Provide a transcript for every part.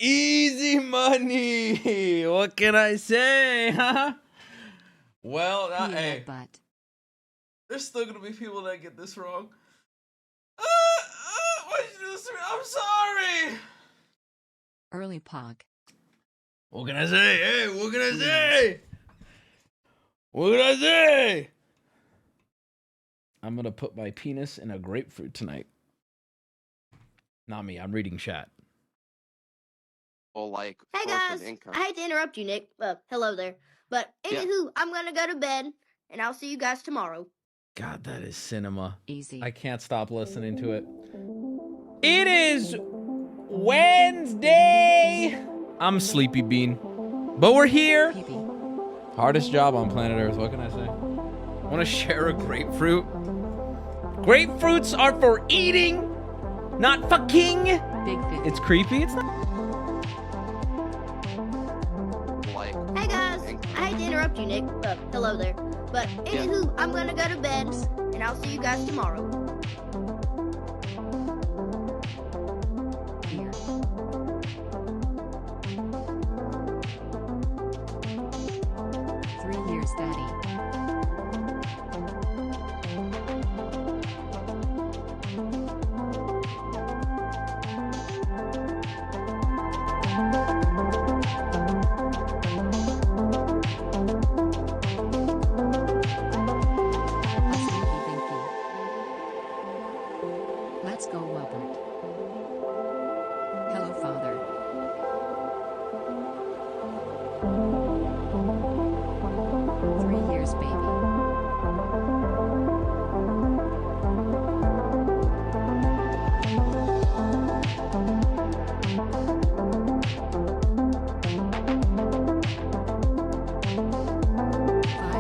Easy money. What can I say, huh? Well, hey, there's still gonna be people that get this wrong. Why'd you do this to me? I'm sorry. Early pog. What can I say? Hey, what can I say? What can I say? I'm gonna put my penis in a grapefruit tonight. Not me. I'm reading chat. Well, like, hey guys, I hate to interrupt you, Nick. Hello there. But anywho, I'm gonna go to bed, and I'll see you guys tomorrow. God, that is cinema. Easy. I can't stop listening to it. It is Wednesday. I'm Sleepy Bean, but we're here. Hardest job on planet Earth. What can I say? Want to share a grapefruit? Grapefruits are for eating, not fucking. It's creepy. It's not. Hey guys, I hate to interrupt you, Nick. Hello there. But anywho, I'm gonna go to bed, and I'll see you guys tomorrow. Here. 3 years, Daddy. Let's go, Wubby. Hello, Father. 3 years, baby.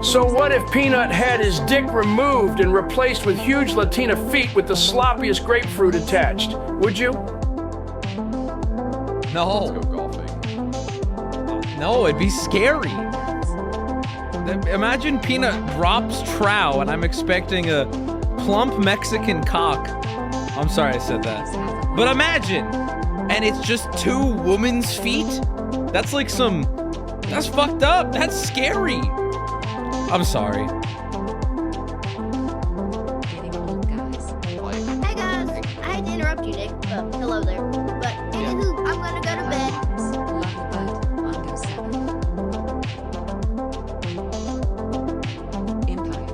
So what if Peanut had his dick removed and replaced with huge Latina feet with the sloppiest grapefruit attached? Would you? No. Let's go golfing. No, it'd be scary. Imagine Peanut drops trow and I'm expecting a plump Mexican cock. I'm sorry I said that. But imagine, and it's just 2 women's feet? That's like that's fucked up. That's scary. I'm sorry. Getting old, guys. Hey guys, I hate to interrupt you, Nick. Hello there. But anywho, I'm gonna go to bed. Love you, bud. Mondo 7. Empire.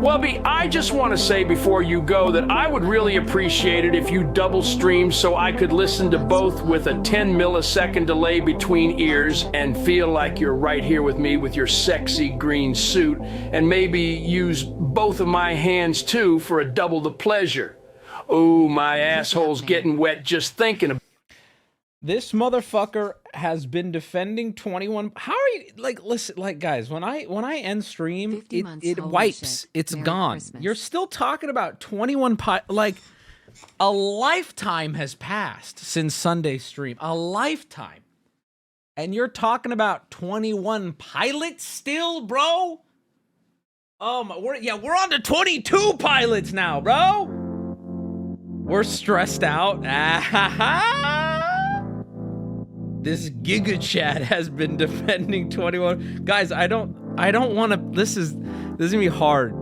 Wubby, I just want to say before you go that I would really appreciate it if you double streamed so I could listen to both with a 10 millisecond delay between ears and feel like you're right here with me with your sexy green suit, and maybe use both of my hands too for a double the pleasure. Ooh, my asshole's getting wet just thinking about it. This motherfucker has been defending 21. How are you, like, listen, like, guys, when I end stream, it wipes. It's Merry gone. Christmas. You're still talking about 21 like, a lifetime has passed since Sunday stream. A lifetime. And you're talking about 21 pilots still, bro? We're on to 22 pilots now, bro. We're stressed out. This Giga Chat has been defending 21. Guys, I don't want to. This is gonna be hard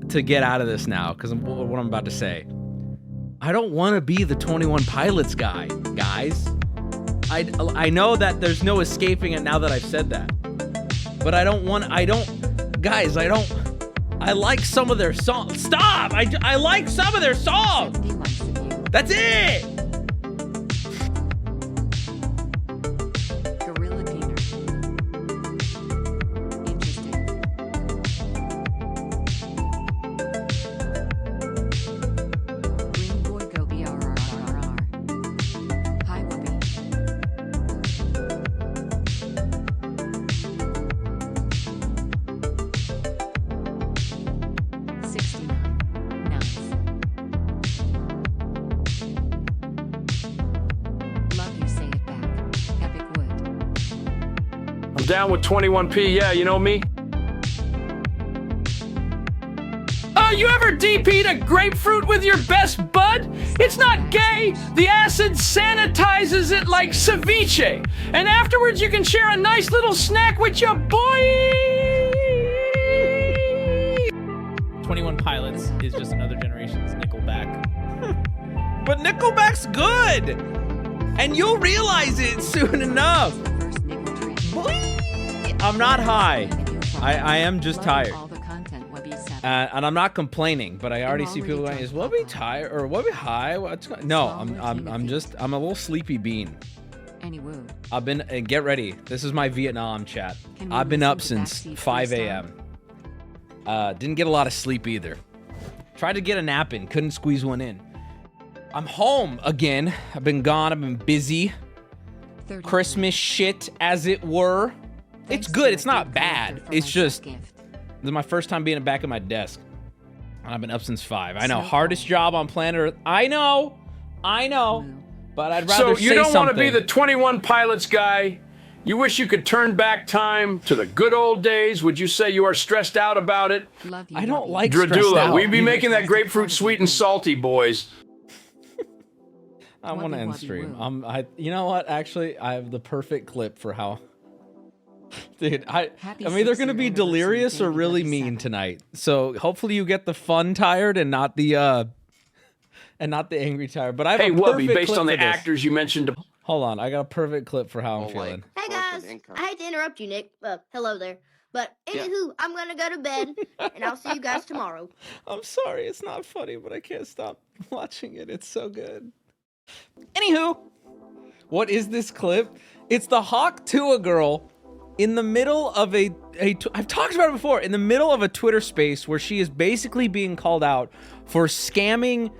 to get out of this now because what I'm about to say. I don't want to be the 21 pilots guy, guys. I know that there's no escaping it now that I've said that, but I like some of their songs. Stop! I like some of their songs. That's it. Gorilla Peter. Interesting. Green boy go BRRRR. Hi, Wubby. 69. Nice. Love you, say it back. Epic wood. I'm down with 21p, yeah, you know me? Oh! You ever DP'd a grapefruit with your best bud? It's not gay. The acid sanitizes it like ceviche. And afterwards you can share a nice little snack with your boy. 21 Pilots is just another generation's Nickelback. But Nickelback's good! And you'll realize it soon enough. First nickel trick. Boing! I'm not high. I am just tired. All the content Wubby said. And I'm not complaining, but I already see people going, is Wubby tired or Wubby high? What's going? No, I'm a little sleepy bean. Any woo. I've been get ready. This is my Vietnam chat. Can we I've been listen up to since Backseat 5 Freestyle? a.m. Didn't get a lot of sleep either. Tried to get a nap in, couldn't squeeze one in. I'm home again. I've been gone. I've been busy. 30 Christmas shit, as it were. It's Thanks good. to It's a not gift bad. collector for It's my just gift. this is my first time being back at my desk. And I've been up since 5. I know, So hardest cool. job on planet Earth. I know. Woo. But I'd rather So you say don't want to something. be the 21 Pilots guy? You wish you could turn back time to the good old days? Would you say you are stressed out about it? Love you, I don't Wubby. like stressed Dradula, out. we'd be making that grapefruit sweet and salty, boys. I want to Wubby, end wubby, stream. woo. You know what? Actually, I have the perfect clip for how. Dude, I'm Happy either gonna 60th be anniversary, delirious or baby, really Wubby mean 7. tonight. So hopefully you get the fun tired and not the angry tired. But I have Hey, a Wubby, perfect based clip on the for this. actors you mentioned. Hold on, I got a perfect clip for how I'm Well, like- feeling. Hey guys, income. I hate to interrupt you, Nick. Hello there. But anywho, I'm gonna go to bed, and I'll see you guys tomorrow. I'm sorry, it's not funny, but I can't stop watching it. It's so good. Anywho, what is this clip? It's the Hawk Tua girl in the middle of I've talked about it before, in the middle of a Twitter space where she is basically being called out for scamming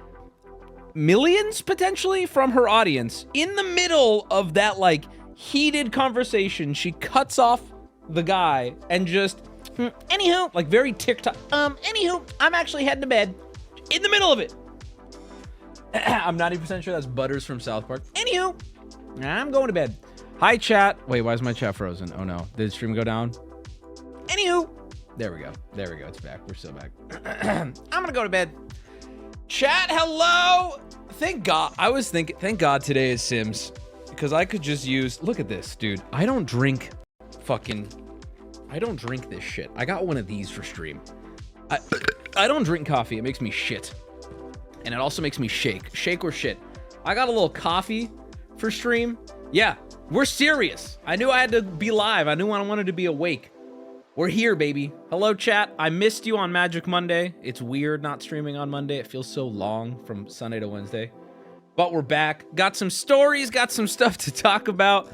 millions potentially from her audience. In the middle of that like heated conversation, she cuts off the guy and just anywho, like very TikTok. Anywho, I'm actually heading to bed. In the middle of it. I'm 90% sure that's Butters from South Park. Anywho, I'm going to bed. Hi, chat. Wait, why is my chat frozen? Oh no, did the stream go down? Anywho, there we go. There we go. It's back. We're still back. I'm gonna go to bed. Chat, hello. Thank God. I was thinking. Thank God today is Sims, because I could just use. Look at this, dude. I don't drink. I don't drink this shit. I got one of these for stream. I don't drink coffee. It makes me shit. And it also makes me shake. Shake or shit. I got a little coffee for stream. Yeah, we're serious. I knew I had to be live. I knew I wanted to be awake. We're here, baby. Hello, chat. I missed you on Magic Monday. It's weird not streaming on Monday. It feels so long from Sunday to Wednesday. But we're back. Got some stories, got some stuff to talk about.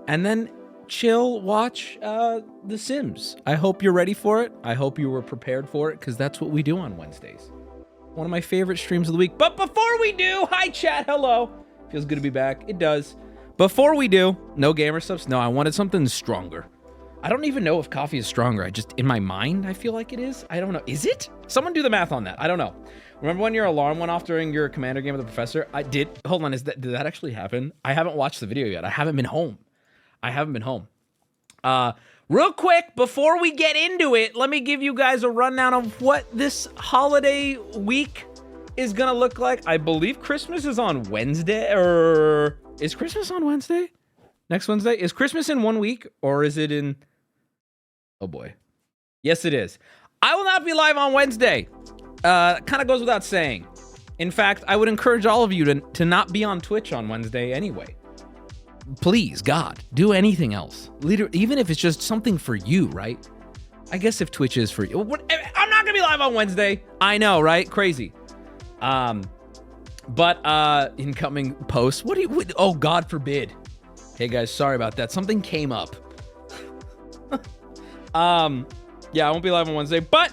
And then chill, watch The Sims. I hope you're ready for it. I hope you were prepared for it, because that's what we do on Wednesdays. One of my favorite streams of the week. But before we do, hi chat, hello. Feels good to be back. It does. Before we do, no gamer subs. No, I wanted something stronger. I don't even know if coffee is stronger. I just, in my mind, I feel like it is. I don't know. Is it? Someone do the math on that. I don't know. Remember when your alarm went off during your commander game with the professor? I did. Hold on. Did that actually happen? I haven't watched the video yet. I haven't been home. Real quick, before we get into it, let me give you guys a rundown of what this holiday week is gonna look like. I believe Christmas is on Wednesday, or is Christmas on Wednesday? Next Wednesday? Is Christmas in 1 week, or is it in... Oh boy. Yes, it is. I will not be live on Wednesday. Kind of goes without saying. In fact, I would encourage all of you to not be on Twitch on Wednesday anyway. Please, God, do anything else. Even if it's just something for you, right? I guess if Twitch is for you. I'm not gonna be live on Wednesday. I know, right? Crazy. But incoming posts. Oh, God forbid. Hey guys, sorry about that. Something came up. Yeah, I won't be live on Wednesday, but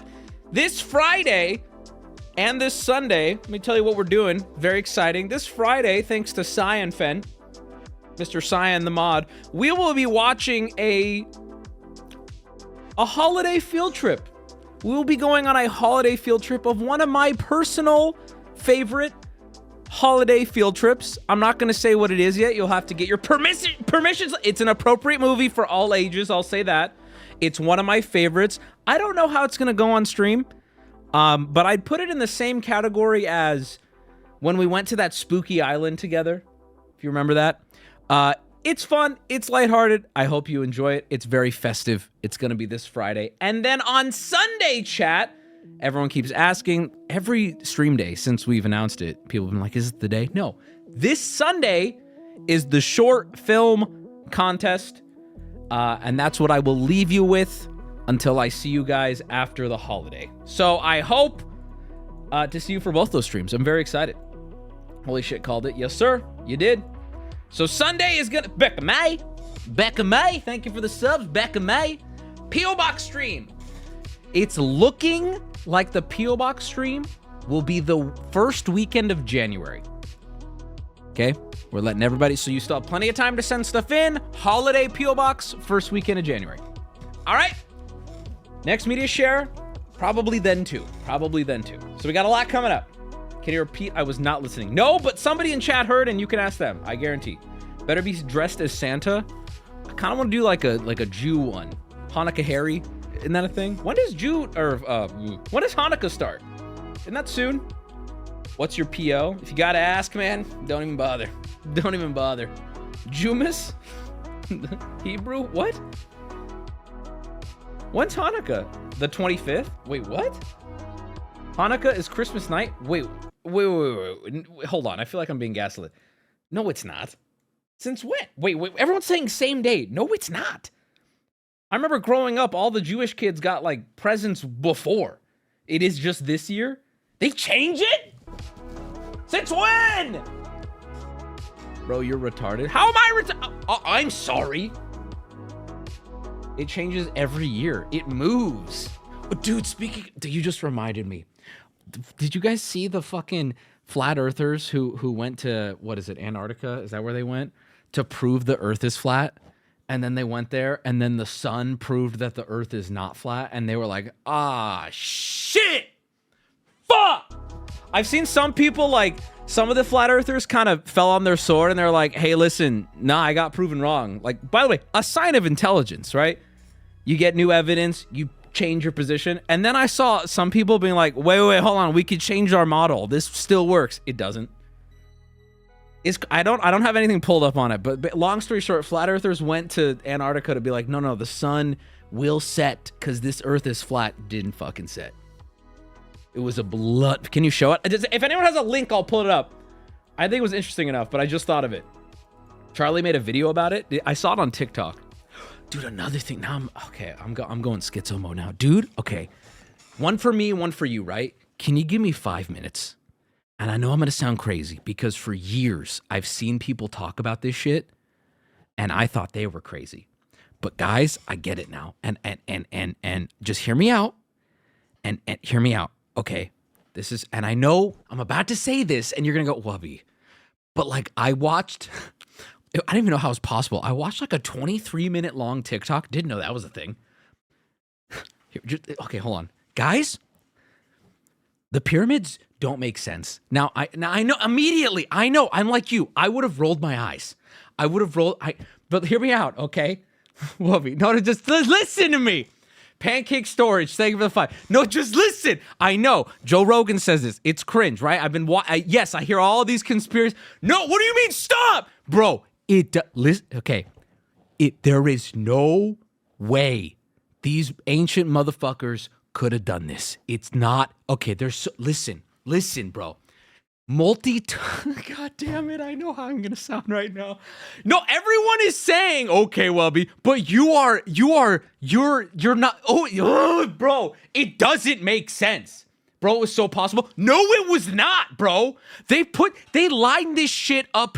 this Friday and this Sunday, let me tell you what we're doing. Very exciting. This Friday, thanks to Cyan Fen, Mr. Cyan the mod, we will be watching a holiday field trip. We will be going on a holiday field trip of one of my personal favorite holiday field trips. I'm not going to say what it is yet. You'll have to get your permissions. It's an appropriate movie for all ages. I'll say that. It's one of my favorites. I don't know how it's going to go on stream. But I'd put it in the same category as when we went to that spooky island together. If you remember that. It's fun. It's lighthearted. I hope you enjoy it. It's very festive. It's going to be this Friday. And then on Sunday, chat, everyone keeps asking, every stream day since we've announced it, people have been like, is it the day? No. This Sunday is the short film contest. And that's what I will leave you with until I see you guys after the holiday. So I hope to see you for both those streams. I'm very excited. Holy shit, called it. Yes, sir. You did. So Sunday is gonna... Becca May, thank you for the subs. Becca May. P.O. Box stream. It's looking like the P.O. Box stream will be the first weekend of January. Okay? We're letting everybody... So you still have plenty of time to send stuff in. Holiday P.O. Box, first weekend of January. All right? Next media share, probably then too. So we got a lot coming up. Can you repeat? I was not listening. No, but somebody in chat heard, and you can ask them. I guarantee. Better be dressed as Santa. I kind of want to do like a Jew one. Hanukkah Harry. Isn't that a thing? When does when does Hanukkah start? Isn't that soon? What's your PO? If you gotta ask, man, don't even bother. Jumas? Hebrew? What? When's Hanukkah? The 25th? Wait, what? Hanukkah is Christmas night? Wait. Hold on. I feel like I'm being gaslit. No, it's not. Since when? Wait. Everyone's saying same day. No, it's not. I remember growing up, all the Jewish kids got like presents before. It is just this year? They change it? Since when? Bro, you're retarded. How am I retarded? I'm sorry. It changes every year. It moves. Dude, you just reminded me. Did you guys see the fucking flat earthers who went to, what is it, Antarctica? Is that where they went? To prove the earth is flat? And then they went there, and then the sun proved that the earth is not flat, and they were like, shit! Fuck! I've seen some people, like, some of the flat earthers kind of fell on their sword, and they're like, hey, listen, nah, I got proven wrong. Like, by the way, a sign of intelligence, right? You get new evidence, you change your position. And then I saw some people being like, wait, hold on. We could change our model. This still works. It doesn't. I don't have anything pulled up on it, but long story short, flat earthers went to Antarctica to be like, no, the sun will set because this earth is flat. Didn't fucking set. It was a blood. Can you show it? If anyone has a link, I'll pull it up. I think it was interesting enough, but I just thought of it. Charlie made a video about it. I saw it on TikTok. Dude, another thing. Now I'm going schizo mode now. Dude, okay. One for me, one for you, right? Can you give me 5 minutes? And I know I'm going to sound crazy because for years I've seen people talk about this shit and I thought they were crazy. But guys, I get it now. And just hear me out. And hear me out. Okay. This is, and I know I'm about to say this and you're going to go, Wubby. But like I watched, I don't even know how it's possible. I watched like a 23-minute long TikTok. Didn't know that was a thing. Okay, hold on. Guys, the pyramids don't make sense. Now I know immediately. I know. I'm like you. I would have rolled my eyes. But hear me out, okay? Wubby, no, just listen to me. Pancake storage, thank you for the 5. No, just listen. I know. Joe Rogan says this. It's cringe, right? I've been yes, I hear all of these conspiracies. No, what do you mean? Stop, bro. Okay. There is no way these ancient motherfuckers could have done this. It's not okay. Listen, bro. God damn it! I know how I'm gonna sound right now. No, everyone is saying okay, Wubby, but you're not. Oh, bro, it doesn't make sense, bro. It was so possible. No, it was not, bro. They lined this shit up.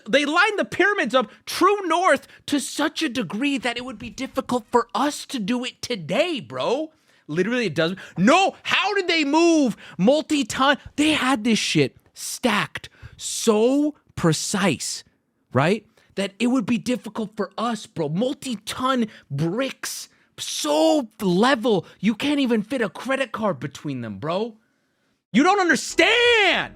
They lined the pyramids up true north to such a degree that it would be difficult for us to do it today, bro. Literally, it doesn't. No, how did they move multi-ton? They had this shit stacked so precise, right? That it would be difficult for us, bro. Multi-ton bricks, so level, you can't even fit a credit card between them, bro. You don't understand.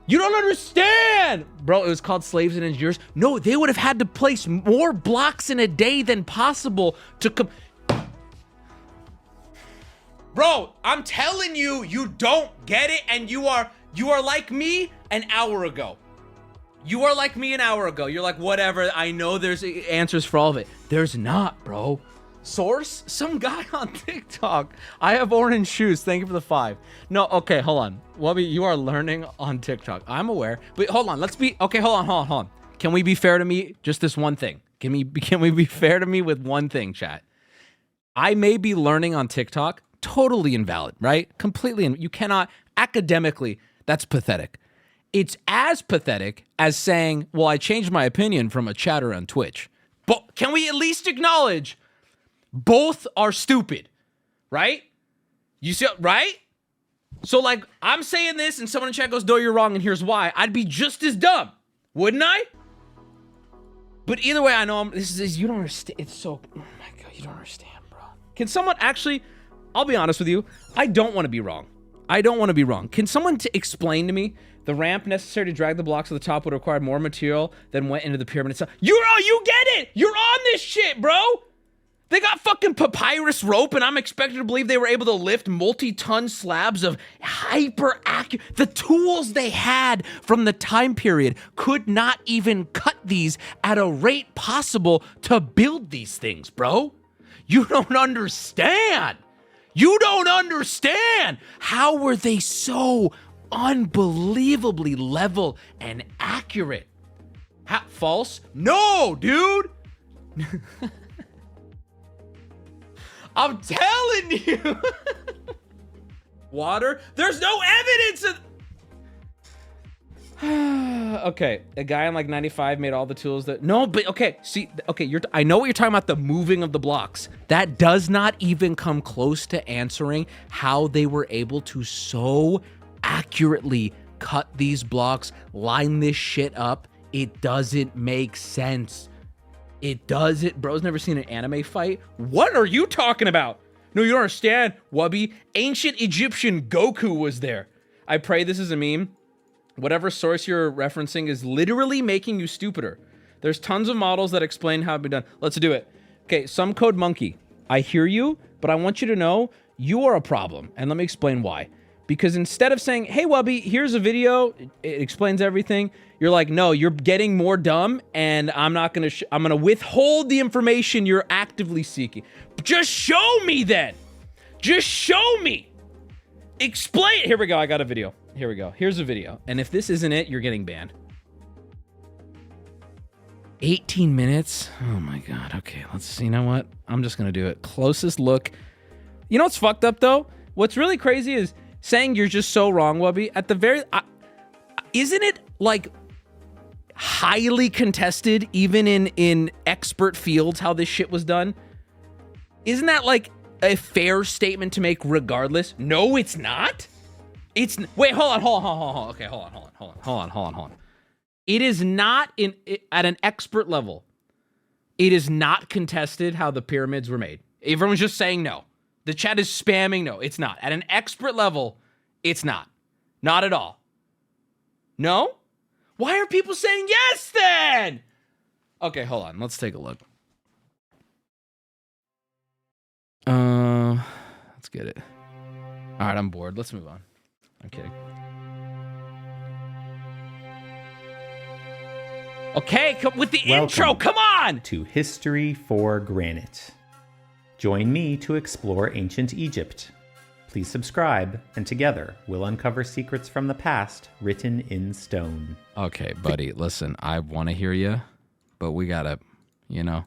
Bro, it was called slaves and engineers. No, they would have had to place more blocks in a day than possible to come. Bro, I'm telling you, you don't get it, and you are like me an hour ago. You are like me an hour ago. You're like, whatever, I know there's answers for all of it. There's not, bro. Source? Some guy on TikTok. I have orange shoes. Thank you for the 5. No, okay, hold on. Wubby, you are learning on TikTok. I'm aware. But hold on, okay, hold on. Can we be fair to me? Just this one thing. Can we be fair to me with one thing, chat? I may be learning on TikTok. Totally invalid, right? Completely. You cannot, academically, that's pathetic. It's as pathetic as saying, well, I changed my opinion from a chatter on Twitch. But can we at least acknowledge both are stupid, right? You see, right? So like, I'm saying this and someone in chat goes, no, you're wrong, and here's why. I'd be just as dumb, wouldn't I? But either way, I know you don't understand. It's so, oh my God, you don't understand, bro. Can someone actually, I'll be honest with you, I don't want to be wrong. Can someone explain to me the ramp necessary to drag the blocks to the top would require more material than went into the pyramid itself? You get it! You're on this shit, bro! They got fucking papyrus rope, and I'm expected to believe they were able to lift multi-ton slabs of hyper-accurate... The tools they had from the time period could not even cut these at a rate possible to build these things, bro. You don't understand. How were they so unbelievably level and accurate? False? No, dude! I'm telling you. Water? There's no evidence of... Okay, a guy on like 95 made all the tools that... No, but okay, see, okay, I know what you're talking about, the moving of the blocks. That does not even come close to answering how they were able to so accurately cut these blocks, line this shit up. It doesn't make sense. It doesn't. Bro's never seen an anime fight. What are you talking about? No, you don't understand, Wubby. Ancient Egyptian Goku was there. I pray this is a meme. Whatever source you're referencing is literally making you stupider. There's tons of models that explain how it be done. Let's do it. Okay, some code monkey. I hear you, but I want you to know you are a problem. And let me explain why. Because instead of saying, hey, Wubby, here's a video, it explains everything, you're like, no, you're getting more dumb, and I'm not going to, I'm going to withhold the information you're actively seeking. Just show me then. Just show me. Explain. Here we go. I got a video. Here we go. Here's a video. And if this isn't it, you're getting banned. 18 minutes. Oh my God. Okay, let's see. You know what? I'm just going to do it. Closest look. You know what's fucked up though? What's really crazy is saying you're just so wrong, Wubby. At the very, isn't it like highly contested even in expert fields how this shit was done? Isn't that like a fair statement to make regardless? No, it's not. Wait, hold on. Okay, hold on. It is not at an expert level. It is not contested how the pyramids were made. Everyone's just saying no. The chat is spamming no. It's not. At an expert level, it's not. Not at all. No? Why are people saying yes then? Okay, hold on. Let's take a look. Let's get it. All right, I'm bored. Let's move on. I'm kidding. Okay, come with the intro. Come on. To History for Granite. Join me to explore ancient Egypt. Please subscribe, and together we'll uncover secrets from the past written in stone. Okay, buddy, listen, I want to hear you, but we gotta, you know.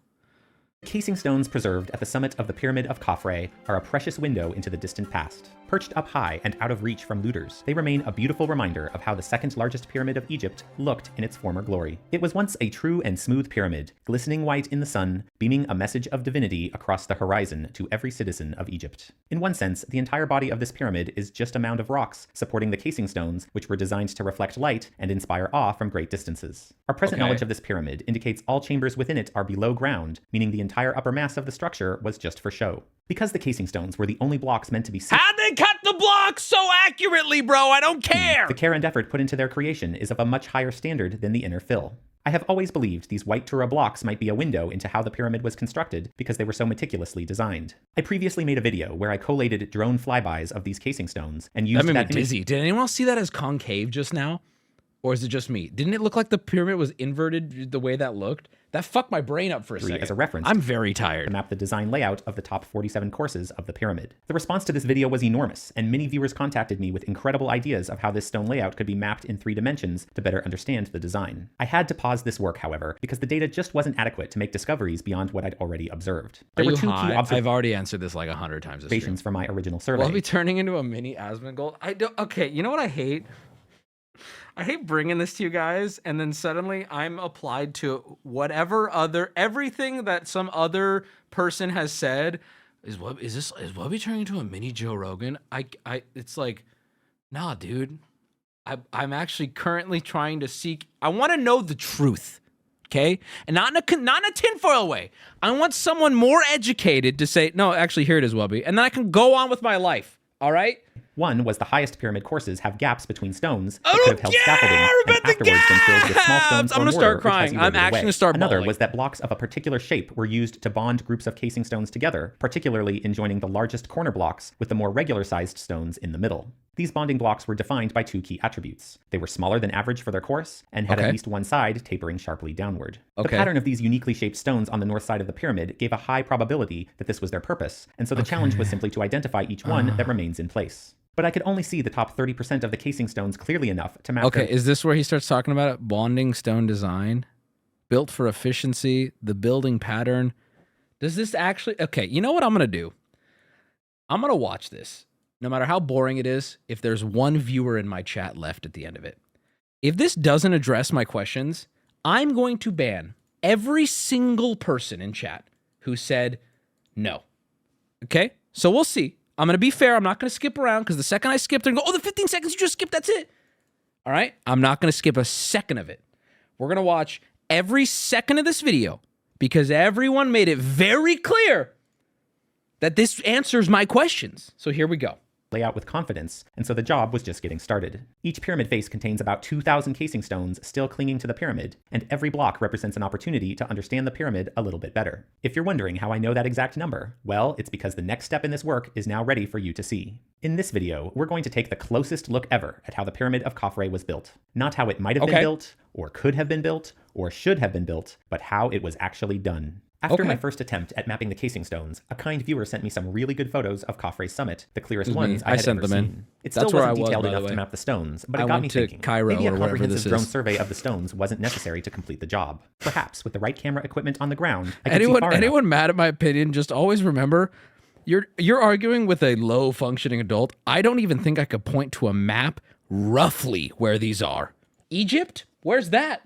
Casing stones preserved at the summit of the Pyramid of Khafre are a precious window into the distant past. Perched up high and out of reach from looters, they remain a beautiful reminder of how the second largest pyramid of Egypt looked in its former glory. It was once a true and smooth pyramid, glistening white in the sun, beaming a message of divinity across the horizon to every citizen of Egypt. In one sense, the entire body of this pyramid is just a mound of rocks supporting the casing stones, which were designed to reflect light and inspire awe from great distances. Our present knowledge of this pyramid indicates all chambers within it are below ground, meaning the entire upper mass of the structure was just for show. Because the casing stones were the only blocks meant to be seen. How'd they cut the blocks so accurately, bro? I don't care. The care and effort put into their creation is of a much higher standard than the inner fill. I have always believed these white Tura blocks might be a window into how the pyramid was constructed because they were so meticulously designed. I previously made a video where I collated drone flybys of these casing stones and used That made that me dizzy. Did anyone else see that as concave just now? Or is it just me? Didn't it look like the pyramid was inverted the way that looked? That fucked my brain up for a second. As a reference. I'm very tired. To map the design layout of the top 47 courses of the pyramid. The response to this video was enormous, and many viewers contacted me with incredible ideas of how this stone layout could be mapped in 3 dimensions to better understand the design. I had to pause this work, however, because the data just wasn't adequate to make discoveries beyond what I'd already observed. There were 2 key I've already answered this like 100 times. Observations from my original survey. Will I be turning into a mini Asmongold? I don't. Okay, you know what I hate? I hate bringing this to you guys, and then suddenly I'm applied to everything that some other person has said. Is Wubby turning into a mini Joe Rogan? It's like, nah, dude. I'm actually currently trying to seek. I want to know the truth, okay, and not in a tinfoil way. I want someone more educated to say, no, actually, here it is, Wubby, and then I can go on with my life. All right. One was the highest pyramid courses have gaps between stones that could have held scaffolding and afterwards been filled with small stones I'm or gonna start mortar, crying. I'm actually gonna start Another bawling. was that blocks of a particular shape were used to bond groups of casing stones together, particularly in joining the largest corner blocks with the more regular-sized stones in the middle. These bonding blocks were defined by 2 key attributes. They were smaller than average for their course and had at least one side tapering sharply downward. The pattern of these uniquely shaped stones on the north side of the pyramid gave a high probability that this was their purpose, and so the challenge was simply to identify each one that remains in place. But I could only see the top 30% of the casing stones clearly enough to map. Okay, is this where he starts talking about it? Bonding stone design, built for efficiency, the building pattern. Does this actually? Okay, you know what I'm gonna do? I'm gonna watch this, no matter how boring it is. If there's one viewer in my chat left at the end of it, if this doesn't address my questions, I'm going to ban every single person in chat who said no. Okay, so we'll see. I'm going to be fair. I'm not going to skip around because the second I skip, they're going to go, oh, the 15 seconds you just skipped, that's it. All right? I'm not going to skip a second of it. We're going to watch every second of this video because everyone made it very clear that this answers my questions. So here we go. Layout with confidence, and so the job was just getting started. Each pyramid face contains about 2,000 casing stones still clinging to the pyramid, and every block represents an opportunity to understand the pyramid a little bit better. If you're wondering how I know that exact number, well, it's because the next step in this work is now ready for you to see. In this video, we're going to take the closest look ever at how the Pyramid of Khafre was built. Not how it might have been built, or could have been built, or should have been built, but how it was actually done. After my first attempt at mapping the casing stones, a kind viewer sent me some really good photos of Khafre's summit, the clearest ones I had sent ever them seen. It That's still where wasn't I was, detailed by the enough way. to map the stones, but I it got went me to thinking. Cairo Maybe a or wherever comprehensive this drone is. survey of the stones wasn't necessary to complete the job. Perhaps with the right camera equipment on the ground, I could see far enough. Anyone mad at my opinion, just always remember, you're arguing with a low functioning adult. I don't even think I could point to a map roughly where these are. Egypt? Where's that?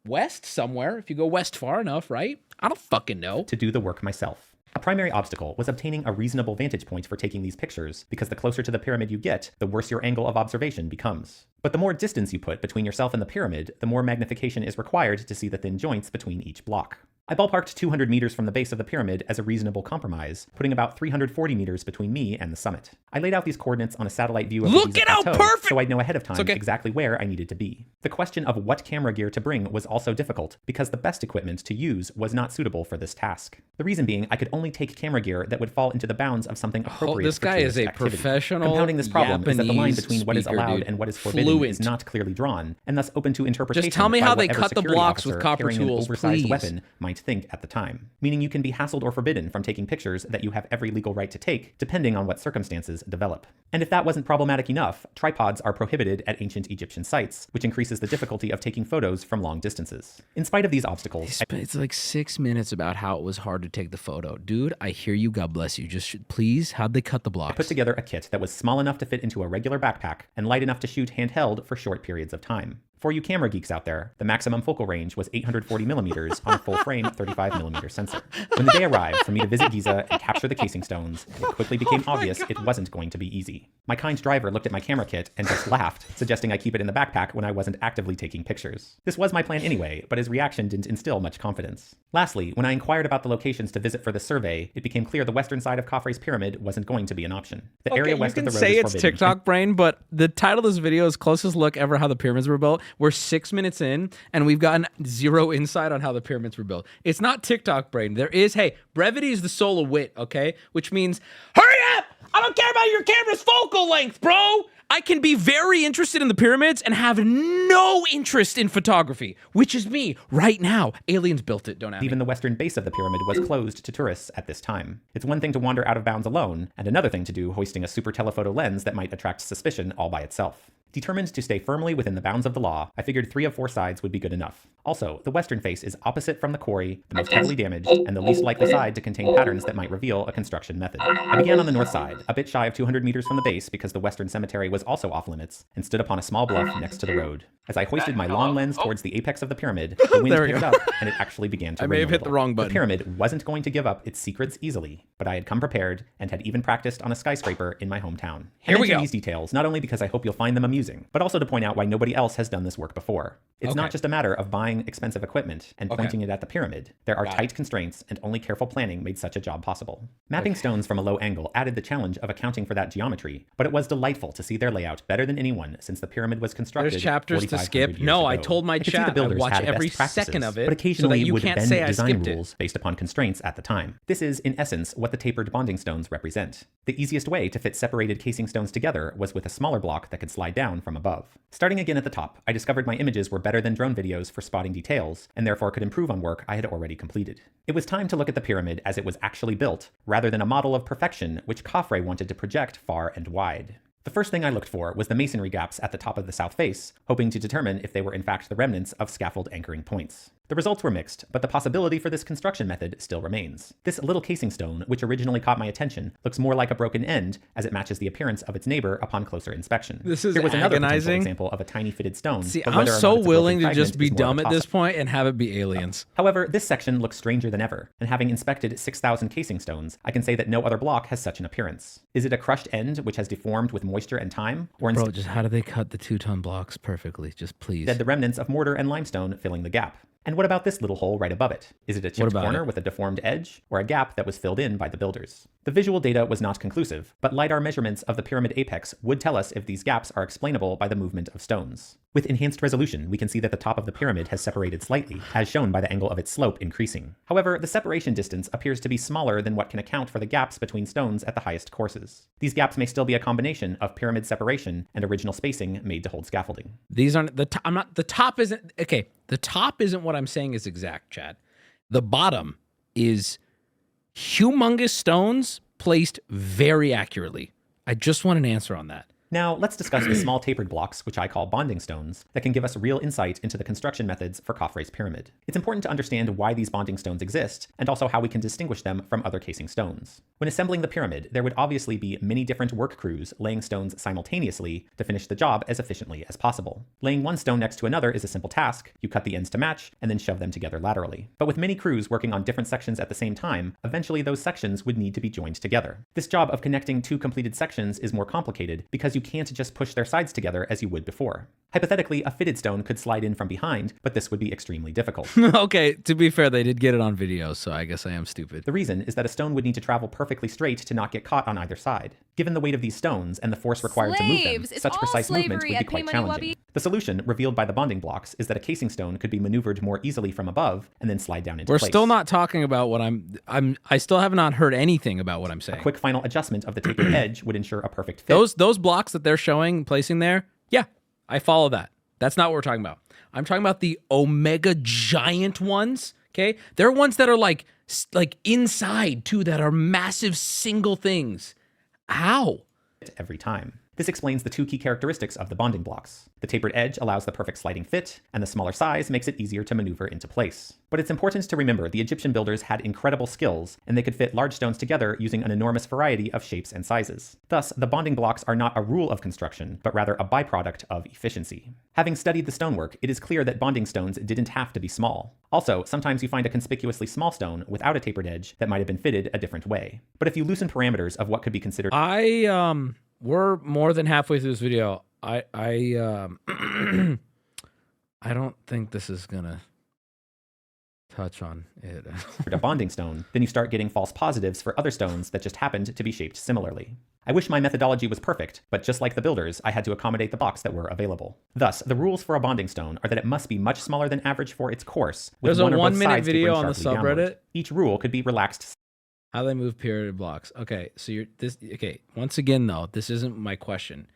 West somewhere, if you go west far enough, right? I don't fucking know. To do the work myself. A primary obstacle was obtaining a reasonable vantage point for taking these pictures, because the closer to the pyramid you get, the worse your angle of observation becomes. But the more distance you put between yourself and the pyramid, the more magnification is required to see the thin joints between each block. I ballparked 200 meters from the base of the pyramid as a reasonable compromise, putting about 340 meters between me and the summit. I laid out these coordinates on a satellite view of the Giza Plateau, so I'd know ahead of time exactly where I needed to be. The question of what camera gear to bring was also difficult, because the best equipment to use was not suitable for this task. The reason being, I could only take camera gear that would fall into the bounds of something appropriate This for guy is tourist a activity. professional Compounding this problem is that the line between what is Japanese allowed speaker, and what is forbidden is not clearly drawn, and thus open to interpretation. Just tell me by how they whatever cut the security blocks with officer copper carrying tools, an oversized please. weapon might think at the time. Meaning you can be hassled or forbidden from taking pictures that you have every legal right to take, depending on what circumstances develop. And if that wasn't problematic enough, tripods are prohibited at ancient Egyptian sites, which increases the difficulty of taking photos from long distances. In spite of these obstacles, It's like 6 minutes about how it was hard to take the photo. Dude, I hear you. God bless you. Just please, how'd they cut the blocks? I put together a kit that was small enough to fit into a regular backpack and light enough to shoot handheld for short periods of time. For you camera geeks out there, the maximum focal range was 840 millimeters on a full-frame 35mm sensor. When the day arrived for me to visit Giza and capture the casing stones, it quickly became obvious it wasn't going to be easy. My kind driver looked at my camera kit and just laughed, suggesting I keep it in the backpack when I wasn't actively taking pictures. This was my plan anyway, but his reaction didn't instill much confidence. Lastly, when I inquired about the locations to visit for the survey, it became clear the western side of Khafre's pyramid wasn't going to be an option. The area west of the road is forbidden. You can say it's TikTok brain, but the title of this video is Closest Look Ever How the Pyramids Were Built. We're 6 minutes in, and we've gotten zero insight on how the pyramids were built. It's not TikTok brain. There is, hey, brevity is the soul of wit, okay? Which means, hurry up! I don't care about your camera's focal length, bro! I can be very interested in the pyramids and have no interest in photography, which is me right now. Aliens built it, don't have Even the western base of the pyramid was closed to tourists at this time. It's one thing to wander out of bounds alone, and another thing to do hoisting a super telephoto lens that might attract suspicion all by itself. Determined to stay firmly within the bounds of the law, I figured 3 of 4 sides would be good enough. Also, the western face is opposite from the quarry, the most heavily damaged, and the least likely side to contain patterns that might reveal a construction method. I began on the north side, a bit shy of 200 meters from the base because the western cemetery was also off limits, and stood upon a small bluff next to the road. As I hoisted my long lens towards the apex of the pyramid, the wind picked up, and it actually began to rain. I may have hit the wrong button. The pyramid wasn't going to give up its secrets easily, but I had come prepared and had even practiced on a skyscraper in my hometown. Here we go. These details not only because I hope you'll find them amusing, but also to point out why nobody else has done this work before. It's not just a matter of buying expensive equipment and pointing it at the pyramid. There are tight constraints, and only careful planning made such a job possible. Mapping stones from a low angle added the challenge of accounting for that geometry, but it was delightful to see their layout better than anyone since the pyramid was constructed. There's chapters to skip. No, I told my chat I watch every second of it, but occasionally so that you would can't bend say I design skipped rules it. based upon constraints at the time. This is, in essence, what the tapered bonding stones represent. The easiest way to fit separated casing stones together was with a smaller block that could slide down from above. Starting again at the top, I discovered my images were better than drone videos for spotting details, and therefore could improve on work I had already completed. It was time to look at the pyramid as it was actually built, rather than a model of perfection which Khafre wanted to project far and wide. The first thing I looked for was the masonry gaps at the top of the south face, hoping to determine if they were in fact the remnants of scaffold anchoring points. The results were mixed, but the possibility for this construction method still remains. This little casing stone, which originally caught my attention, looks more like a broken end as it matches the appearance of its neighbor upon closer inspection. This is Here was another potential agonizing example of a tiny fitted stone. See, but I'm whether or so not it's a willing broken to just fragment be is more of dumb a at this toss-up. point and have it be aliens. However, this section looks stranger than ever, and having inspected 6,000 casing stones, I can say that no other block has such an appearance. Is it a crushed end which has deformed with moisture and time? Or Bro, just how do they cut the 2-ton blocks perfectly? Just please. instead the remnants of mortar and limestone filling the gap? And what about this little hole right above it? Is it a chipped corner with a deformed edge, or a gap that was filled in by the builders? The visual data was not conclusive, but LiDAR measurements of the pyramid apex would tell us if these gaps are explainable by the movement of stones. With enhanced resolution, we can see that the top of the pyramid has separated slightly, as shown by the angle of its slope increasing. However, the separation distance appears to be smaller than what can account for the gaps between stones at the highest courses. These gaps may still be a combination of pyramid separation and original spacing made to hold scaffolding. These aren't the top. I'm not. The top isn't okay. The top isn't what I'm saying is exact, Chad. The bottom is humongous stones placed very accurately. I just want an answer on that. Now, let's discuss the small tapered blocks, which I call bonding stones, that can give us real insight into the construction methods for Khafre's pyramid. It's important to understand why these bonding stones exist, and also how we can distinguish them from other casing stones. When assembling the pyramid, there would obviously be many different work crews laying stones simultaneously to finish the job as efficiently as possible. Laying one stone next to another is a simple task. You cut the ends to match, and then shove them together laterally. But with many crews working on different sections at the same time, eventually those sections would need to be joined together. This job of connecting two completed sections is more complicated because you can't just push their sides together as you would before. Hypothetically, a fitted stone could slide in from behind, but this would be extremely difficult. Okay, to be fair, they did get it on video, so I guess I am stupid. The reason is that a stone would need to travel perfectly straight to not get caught on either side. Given the weight of these stones and the force required to move them, such precise movement would be quite challenging. The solution, revealed by the bonding blocks, is that a casing stone could be maneuvered more easily from above and then slide down into place. We're still not talking about what I still have not heard anything about what I'm saying. A quick final adjustment of the tapered edge would ensure a perfect fit. Those blocks that they're showing, placing there, yeah, I follow that. That's not what we're talking about. I'm talking about the omega giant ones, okay? They're ones that are like inside too, that are massive single things. How? Every time. This explains the two key characteristics of the bonding blocks. The tapered edge allows the perfect sliding fit, and the smaller size makes it easier to maneuver into place. But it's important to remember the Egyptian builders had incredible skills, and they could fit large stones together using an enormous variety of shapes and sizes. Thus, the bonding blocks are not a rule of construction, but rather a byproduct of efficiency. Having studied the stonework, it is clear that bonding stones didn't have to be small. Also, sometimes you find a conspicuously small stone without a tapered edge that might have been fitted a different way. But if you loosen parameters of what could be considered... We're more than halfway through this video. I don't think this is gonna touch on it. a bonding stone, then you start getting false positives for other stones that just happened to be shaped similarly. I wish my methodology was perfect, but just like the builders, I had to accommodate the blocks that were available. Thus, the rules for a bonding stone are that it must be much smaller than average for its course, with There's a one or both 1 minute sides video tapering on the sharply downward. subreddit. Each rule could be relaxed. How they move period blocks. Okay, so okay, once again though, this isn't my question.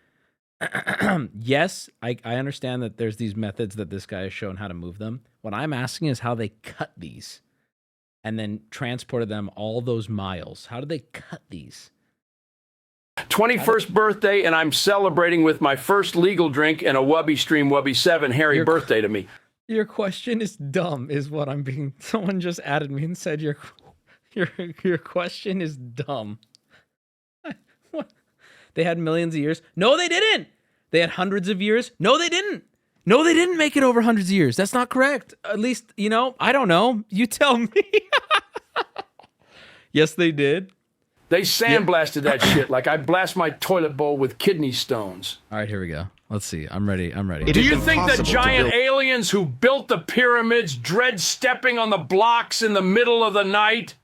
Yes, I understand that there's these methods that this guy has shown how to move them. What I'm asking is how they cut these and then transported them all those miles. How did they cut these? 21st birthday, and I'm celebrating with my first legal drink and a Wubby stream, Wubby 7. Harry birthday to me. Your question is dumb, is what I'm being. Someone just added me and said your question is dumb. What? They had millions of years? No, they didn't. They had hundreds of years? No, they didn't. No, they didn't make it over hundreds of years. That's not correct. At least, you know, I don't know. You tell me. Yes, they did. They sandblasted that shit like I blast my toilet bowl with kidney stones. All right, here we go. Let's see. I'm ready. I'm ready. Do you think the giant aliens who built the pyramids dread stepping on the blocks in the middle of the night?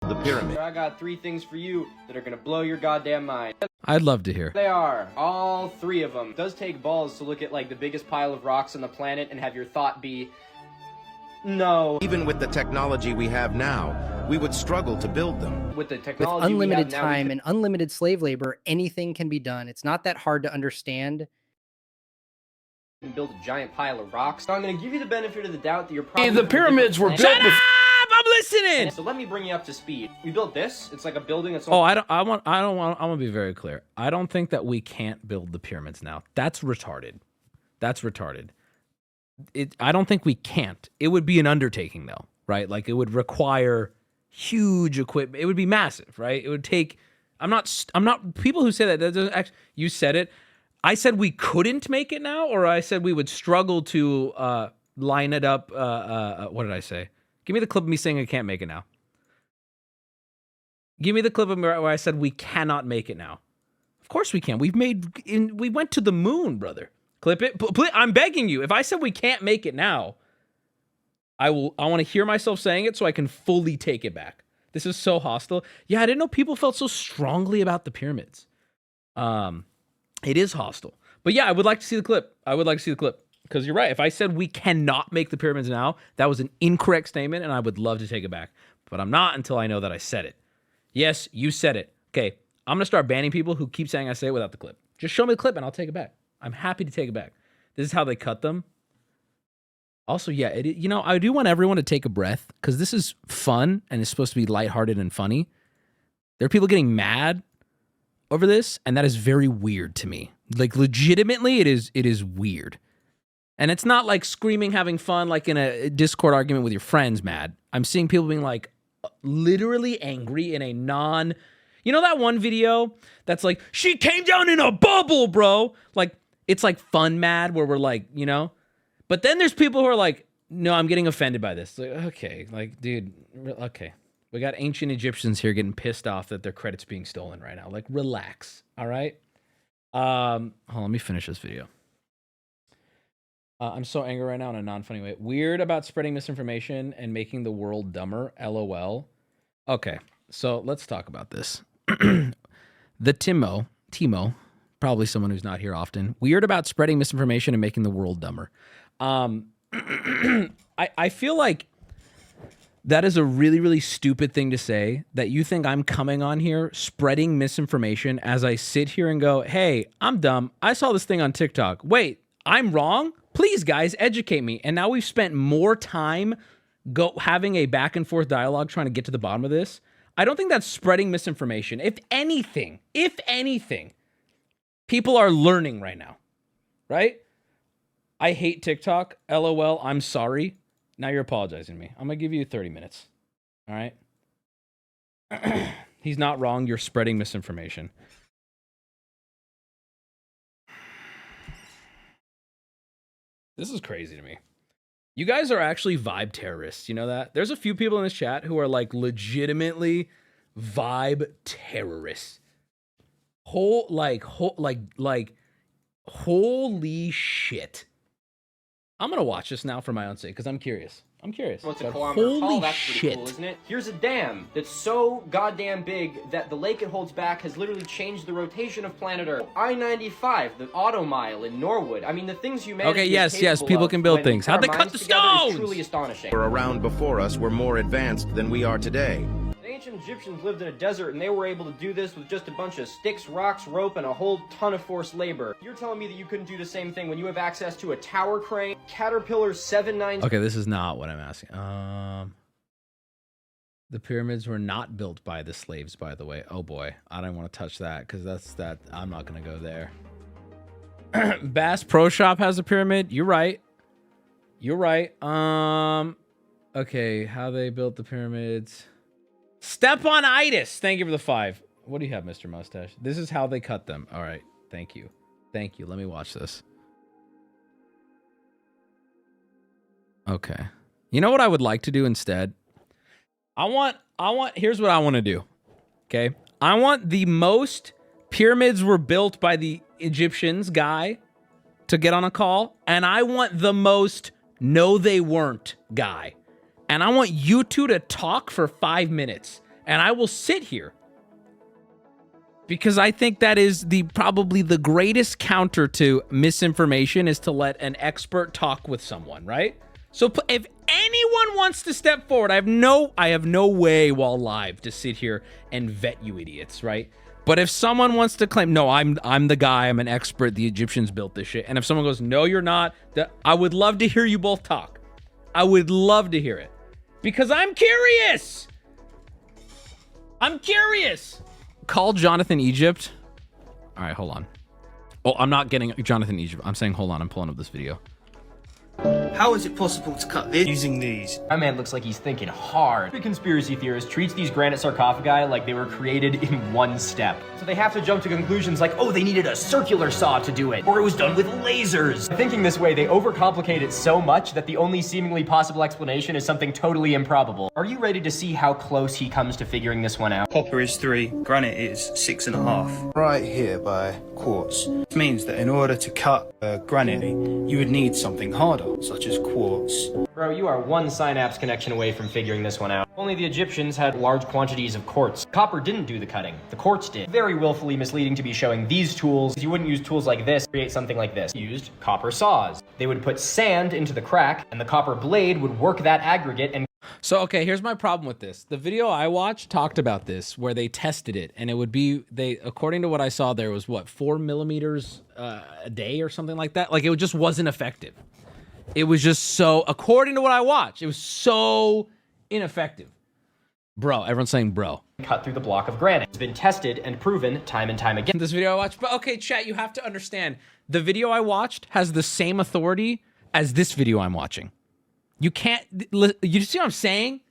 The pyramid. I got 3 things for you that are gonna blow your goddamn mind. I'd love to hear. They are all 3 of them. It does take balls to look at like the biggest pile of rocks on the planet and have your thought be, no. Even with the technology we have now, we would struggle to build them. With the With technology unlimited we have time now, and unlimited slave labor, anything can be done. It's not that hard to understand. we can build a giant pile of rocks. So I'm gonna give you the benefit of the doubt that you're probably The pyramids were built before. I'm listening. So let me bring you up to speed. We built this. It's like a building that's Oh, I want to be very clear. I don't think that we can't build the pyramids now. That's retarded. That's retarded. I don't think we can't. It would be an undertaking though, right? Like it would require huge equipment. It would be massive, right? It would take, I'm not, people who say that doesn't actually, you said it. I said we couldn't make it now, or I said we would struggle to line it up. What did I say? Give me the clip of me saying I can't make it now. Give me the clip of me where I said we cannot make it now. Of course we can. We went to the moon, brother. Clip it. I'm begging you. If I said we can't make it now, I want to hear myself saying it so I can fully take it back. This is so hostile. Yeah, I didn't know people felt so strongly about the pyramids. It is hostile. But yeah, I would like to see the clip. I would like to see the clip. Because you're right. If I said we cannot make the pyramids now, that was an incorrect statement, and I would love to take it back. But I'm not until I know that I said it. Yes, you said it. Okay, I'm going to start banning people who keep saying I say it without the clip. Just show me the clip, and I'll take it back. I'm happy to take it back. This is how they cut them. Also, yeah, I do want everyone to take a breath, because this is fun, and it's supposed to be lighthearted and funny. There are people getting mad over this, and that is very weird to me. Like, legitimately, it is weird. And it's not like screaming, having fun, like in a Discord argument with your friends, mad. I'm seeing people being like literally angry in a you know that one video that's like, she came down in a bubble, bro. Like, it's like fun mad where we're like, you know, but then there's people who are like, no, I'm getting offended by this. Like, okay, like, dude, okay. We got ancient Egyptians here getting pissed off that their credit's being stolen right now. Like, relax, all right? Hold on, let me finish this video. I'm so angry right now in a non-funny way. Weird about spreading misinformation and making the world dumber. LOL. Okay, so let's talk about this. The Timo, probably someone who's not here often. Weird about spreading misinformation and making the world dumber. I feel like that is a really, really stupid thing to say, that you think I'm coming on here spreading misinformation as I sit here and go, hey, I'm dumb. I saw this thing on TikTok. Wait, I'm wrong? Please, guys, educate me. And now we've spent more time having a back and forth dialogue trying to get to the bottom of this. I don't think that's spreading misinformation. If anything, people are learning right now, right? I hate TikTok. LOL, I'm sorry. Now you're apologizing to me. I'm going to give you 30 minutes. All right? He's not wrong. You're spreading misinformation. This is crazy to me. You guys are actually vibe terrorists. You know that? There's a few people in this chat who are like legitimately vibe terrorists. Holy shit. I'm gonna watch this now for my own sake because I'm curious. I'm curious. What's a But kilometer tall? holy That's pretty shit. cool, isn't it? Here's a dam that's so goddamn big that the lake it holds back has literally changed the rotation of planet Earth. I-95, the auto mile in Norwood. I mean, the things humanity Okay, is yes, capable people of can build when things. put How'd our they cut minds the together is stones? truly astonishing. Were around before us were more advanced than we are today. The ancient Egyptians lived in a desert and they were able to do this with just a bunch of sticks, rocks, rope, and a whole ton of forced labor. You're telling me that you couldn't do the same thing when you have access to a tower crane, Caterpillar 790... Okay, this is not what I'm asking. The pyramids were not built by the slaves, by the way. Oh boy, I don't want to touch that because I'm not gonna go there. Bass Pro Shop has a pyramid. You're right. You're right. Okay, how they built the pyramids. Steponitis. Thank you for the 5. What do you have, Mr. Mustache? This is how they cut them. All right. Thank you. Thank you. Let me watch this. Okay. You know what I would like to do instead? Here's what I want to do. Okay. I want the most pyramids were built by the Egyptians guy to get on a call. And I want the most no they weren't guy. And I want you two to talk for 5 minutes. And I will sit here. Because I think that is probably the greatest counter to misinformation is to let an expert talk with someone, right? So if anyone wants to step forward, I have no way while live to sit here and vet you idiots, right? But if someone wants to claim, no, I'm the guy, I'm an expert, the Egyptians built this shit. And if someone goes, no, you're not, I would love to hear you both talk. I would love to hear it. Because I'm curious. I'm curious. Call Jonathan Egypt. All right, hold on. Oh, I'm not getting Jonathan Egypt. I'm saying, hold on, I'm pulling up this video. How is it possible to cut this using these? My man looks like he's thinking hard. The conspiracy theorist treats these granite sarcophagi like they were created in one step. So they have to jump to conclusions like, oh, they needed a circular saw to do it, or it was done with lasers. Thinking this way, they overcomplicate it so much that the only seemingly possible explanation is something totally improbable. Are you ready to see how close he comes to figuring this one out? Copper is 3, granite is 6.5. Right here by quartz. This means that in order to cut granite, you would need something harder, such as quartz. Bro, you are one synapse connection away from figuring this one out. Only the Egyptians had large quantities of quartz. Copper didn't do the cutting. The quartz did. Very willfully misleading to be showing these tools. You wouldn't use tools like this to create something like this. You used copper saws. They would put sand into the crack, and the copper blade would work that aggregate and... So, okay, here's my problem with this. The video I watched talked about this, where they tested it, and it would be, according to what I saw, there was, what, 4 millimeters a day or something like that? Like, it just wasn't effective. It was just so, according to what I watched, it was so ineffective. Bro, everyone's saying bro. Cut through the block of granite. It's been tested and proven time and time again. This video I watched, but okay, chat, you have to understand, the video I watched has the same authority as this video I'm watching. You can't, you see what I'm saying?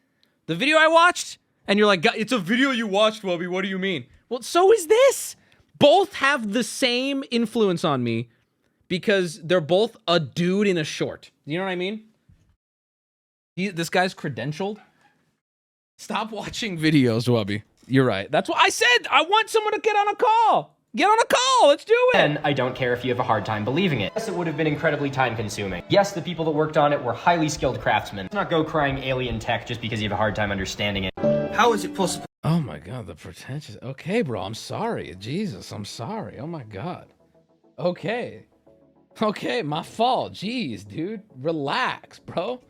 The video I watched, and you're like, it's a video you watched, Wubby, what do you mean? Well, so is this. Both have the same influence on me because they're both a dude in a short. You know what I mean? This guy's credentialed. Stop watching videos, Wubby. You're right. That's what I said. I want someone to get on a call. Get on a call. Let's do it. And I don't care if you have a hard time believing it. Yes, it would have been incredibly time consuming. Yes, the people that worked on it were highly skilled craftsmen. Let's not go crying alien tech just because you have a hard time understanding it. How is it possible? Oh my God, the pretentious. Okay, bro, I'm sorry. Jesus, I'm sorry. Oh my God. Okay. Okay, my fault. Jeez, dude. Relax, bro.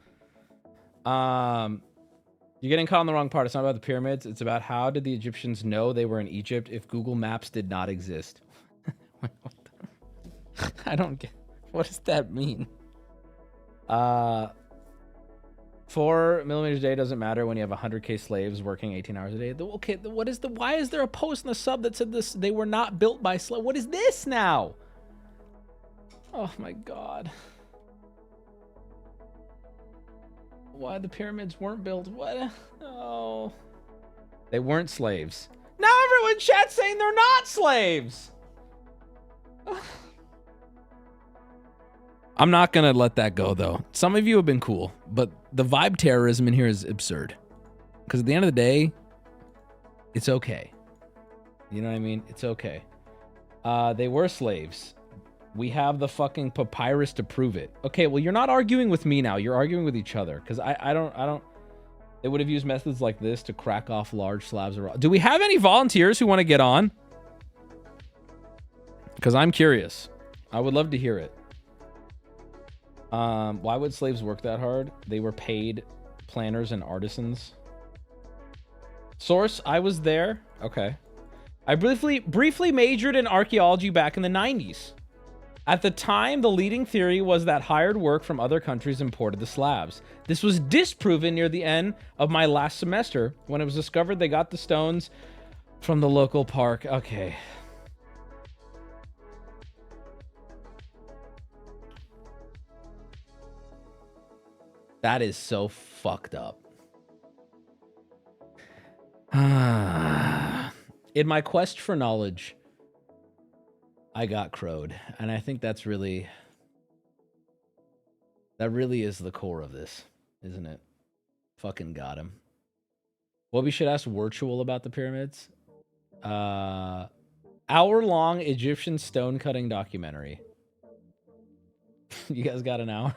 You're getting caught on the wrong part. It's not about the pyramids. It's about how did the Egyptians know they were in Egypt if Google Maps did not exist? I don't get. What does that mean? 4 millimeters a day doesn't matter when you have 100K slaves working 18 hours a day. Okay, what is the? Why is there a post in the sub that said this? They were not built by slaves. What is this now? Oh my God. Why the pyramids weren't built? What? Oh. They weren't slaves. Now everyone in chat's saying they're not slaves. I'm not going to let that go, though. Some of you have been cool, but the vibe terrorism in here is absurd. Because at the end of the day, it's okay. You know what I mean? It's okay. They were slaves. We have the fucking papyrus to prove it. Okay, well, you're not arguing with me now. You're arguing with each other. Because I don't... They would have used methods like this to crack off large slabs of rock. Do we have any volunteers who want to get on? Because I'm curious. I would love to hear it. Why would slaves work that hard? They were paid planners and artisans. Source, I was there. Okay. I briefly majored in archaeology back in the 90s. At the time, the leading theory was that hired work from other countries imported the slabs. This was disproven near the end of my last semester when it was discovered they got the stones from the local park. Okay. That is so fucked up. In my quest for knowledge, I got crowed. And I think that's really... That really is the core of this, isn't it? Fucking got him. Well, we should ask Virtual about the pyramids. Hour-long Egyptian stone cutting documentary. You guys got an hour?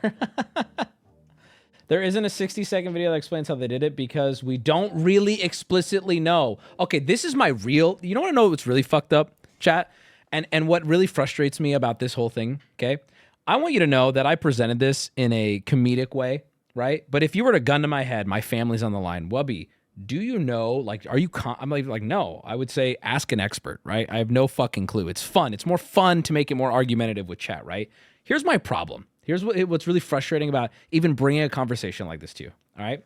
There isn't a 60-second video that explains how they did it because we don't really explicitly know. Okay, this is my real... You don't want to know what's really fucked up, chat? And what really frustrates me about this whole thing, okay? I want you to know that I presented this in a comedic way, right? But if you were to gun to my head, my family's on the line. Wubby, do you know, like, are you... I'm like, no. I would say ask an expert, right? I have no fucking clue. It's fun. It's more fun to make it more argumentative with chat, right? Here's my problem. Here's what's really frustrating about even bringing a conversation like this to you, all right?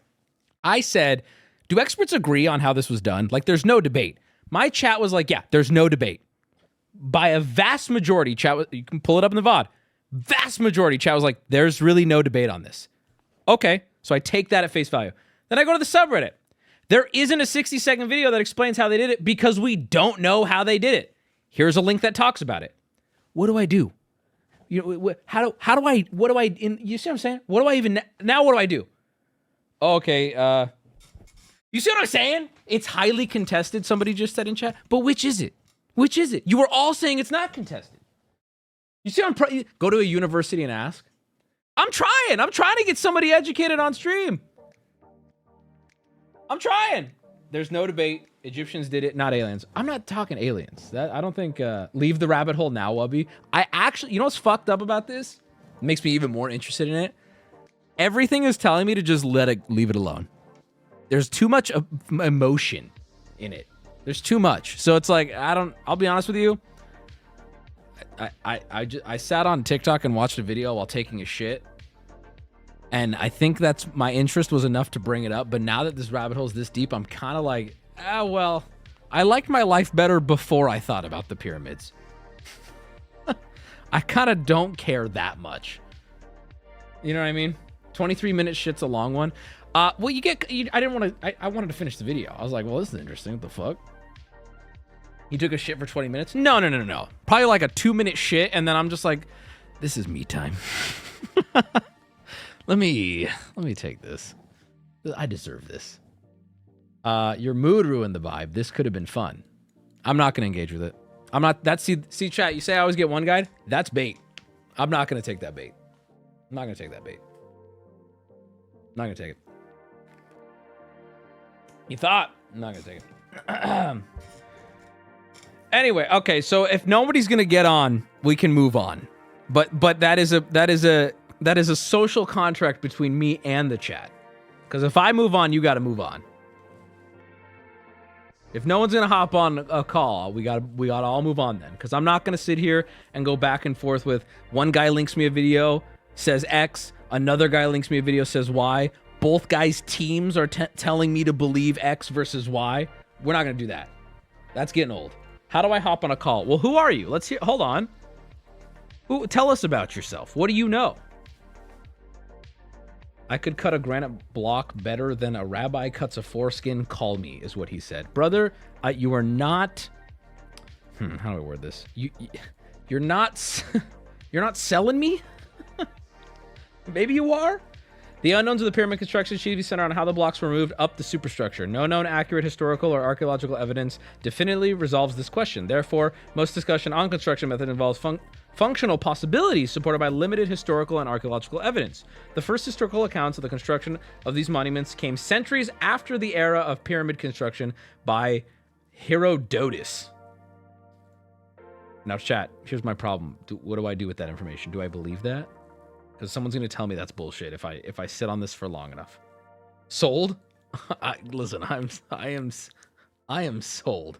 I said, do experts agree on how this was done? Like, there's no debate. My chat was like, yeah, there's no debate. By a vast majority, chat, you can pull it up in the VOD. Vast majority, chat was like, there's really no debate on this. Okay, so I take that at face value. Then I go to the subreddit. There isn't a 60-second video that explains how they did it because we don't know how they did it. Here's a link that talks about it. What do I do? You know, you see what I'm saying? What do I even, now what do I do? Okay, you see what I'm saying? It's highly contested, somebody just said in chat, but which is it? Which is it? You were all saying it's not contested. You see what I'm, go to a university and ask. I'm trying to get somebody educated on stream. I'm trying. There's no debate. Egyptians did it, not aliens. I'm not talking aliens. That I don't think, leave the rabbit hole now, Wubby. I actually, you know what's fucked up about this? It makes me even more interested in it. Everything is telling me to just leave it alone. There's too much emotion in it. There's too much. So it's like, I'll be honest with you. I sat on TikTok and watched a video while taking a shit. And I think that's, my interest was enough to bring it up. But now that this rabbit hole is this deep, I'm kind of like, well, I liked my life better before I thought about the pyramids. I kind of don't care that much. You know what I mean? 23-minute shit's a long one. Well, I wanted to finish the video. I was like, well, this is interesting. What the fuck? You took a shit for 20 minutes? No. Probably like a 2-minute shit, and then I'm just like, this is me time. Let me take this. I deserve this. Your mood ruined the vibe. This could have been fun. I'm not going to engage with it. I'm not... See, chat, you say I always get one guide? That's bait. I'm not going to take that bait. I'm not going to take that bait. I'm not going to take it. You thought? I'm not going to take it. Anyway, okay, so if nobody's going to get on, we can move on. But that is a social contract between me and the chat. Because if I move on, you got to move on. If no one's gonna hop on a call, we gotta all move on then. Because I'm not gonna sit here and go back and forth with one guy links me a video, says X, another guy links me a video, says Y. Both guys' teams are telling me to believe X versus Y. We're not gonna do that. That's getting old. How do I hop on a call? Well, who are you? Let's hear. Hold on. Tell us about yourself. What do you know? I could cut a granite block better than a rabbi cuts a foreskin. Call me, is what he said. Brother, you are not... how do I word this? You're not... You're not selling me? Maybe you are? The unknowns of the pyramid construction should be centered on how the blocks were moved up the superstructure. No known accurate historical or archaeological evidence definitively resolves this question. Therefore, most discussion on construction method involves functional possibilities supported by limited historical and archaeological evidence. The first historical accounts of the construction of these monuments came centuries after the era of pyramid construction by Herodotus. Now, chat, here's my problem. What do I do with that information? Do I believe that? Because someone's going to tell me that's bullshit if I sit on this for long enough. Sold? Listen, I am sold.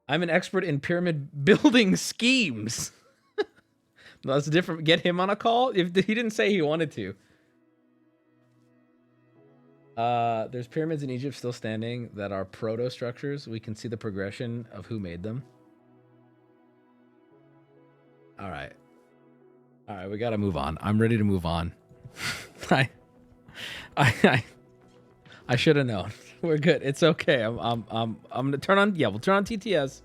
I'm an expert in pyramid building schemes. That's different. Get him on a call? If he didn't say he wanted to. There's pyramids in Egypt still standing that are proto structures. We can see the progression of who made them. All right, we gotta move on. I'm ready to move on. I should have known. We're good. It's okay. I'm gonna turn on. Yeah, we'll turn on TTS,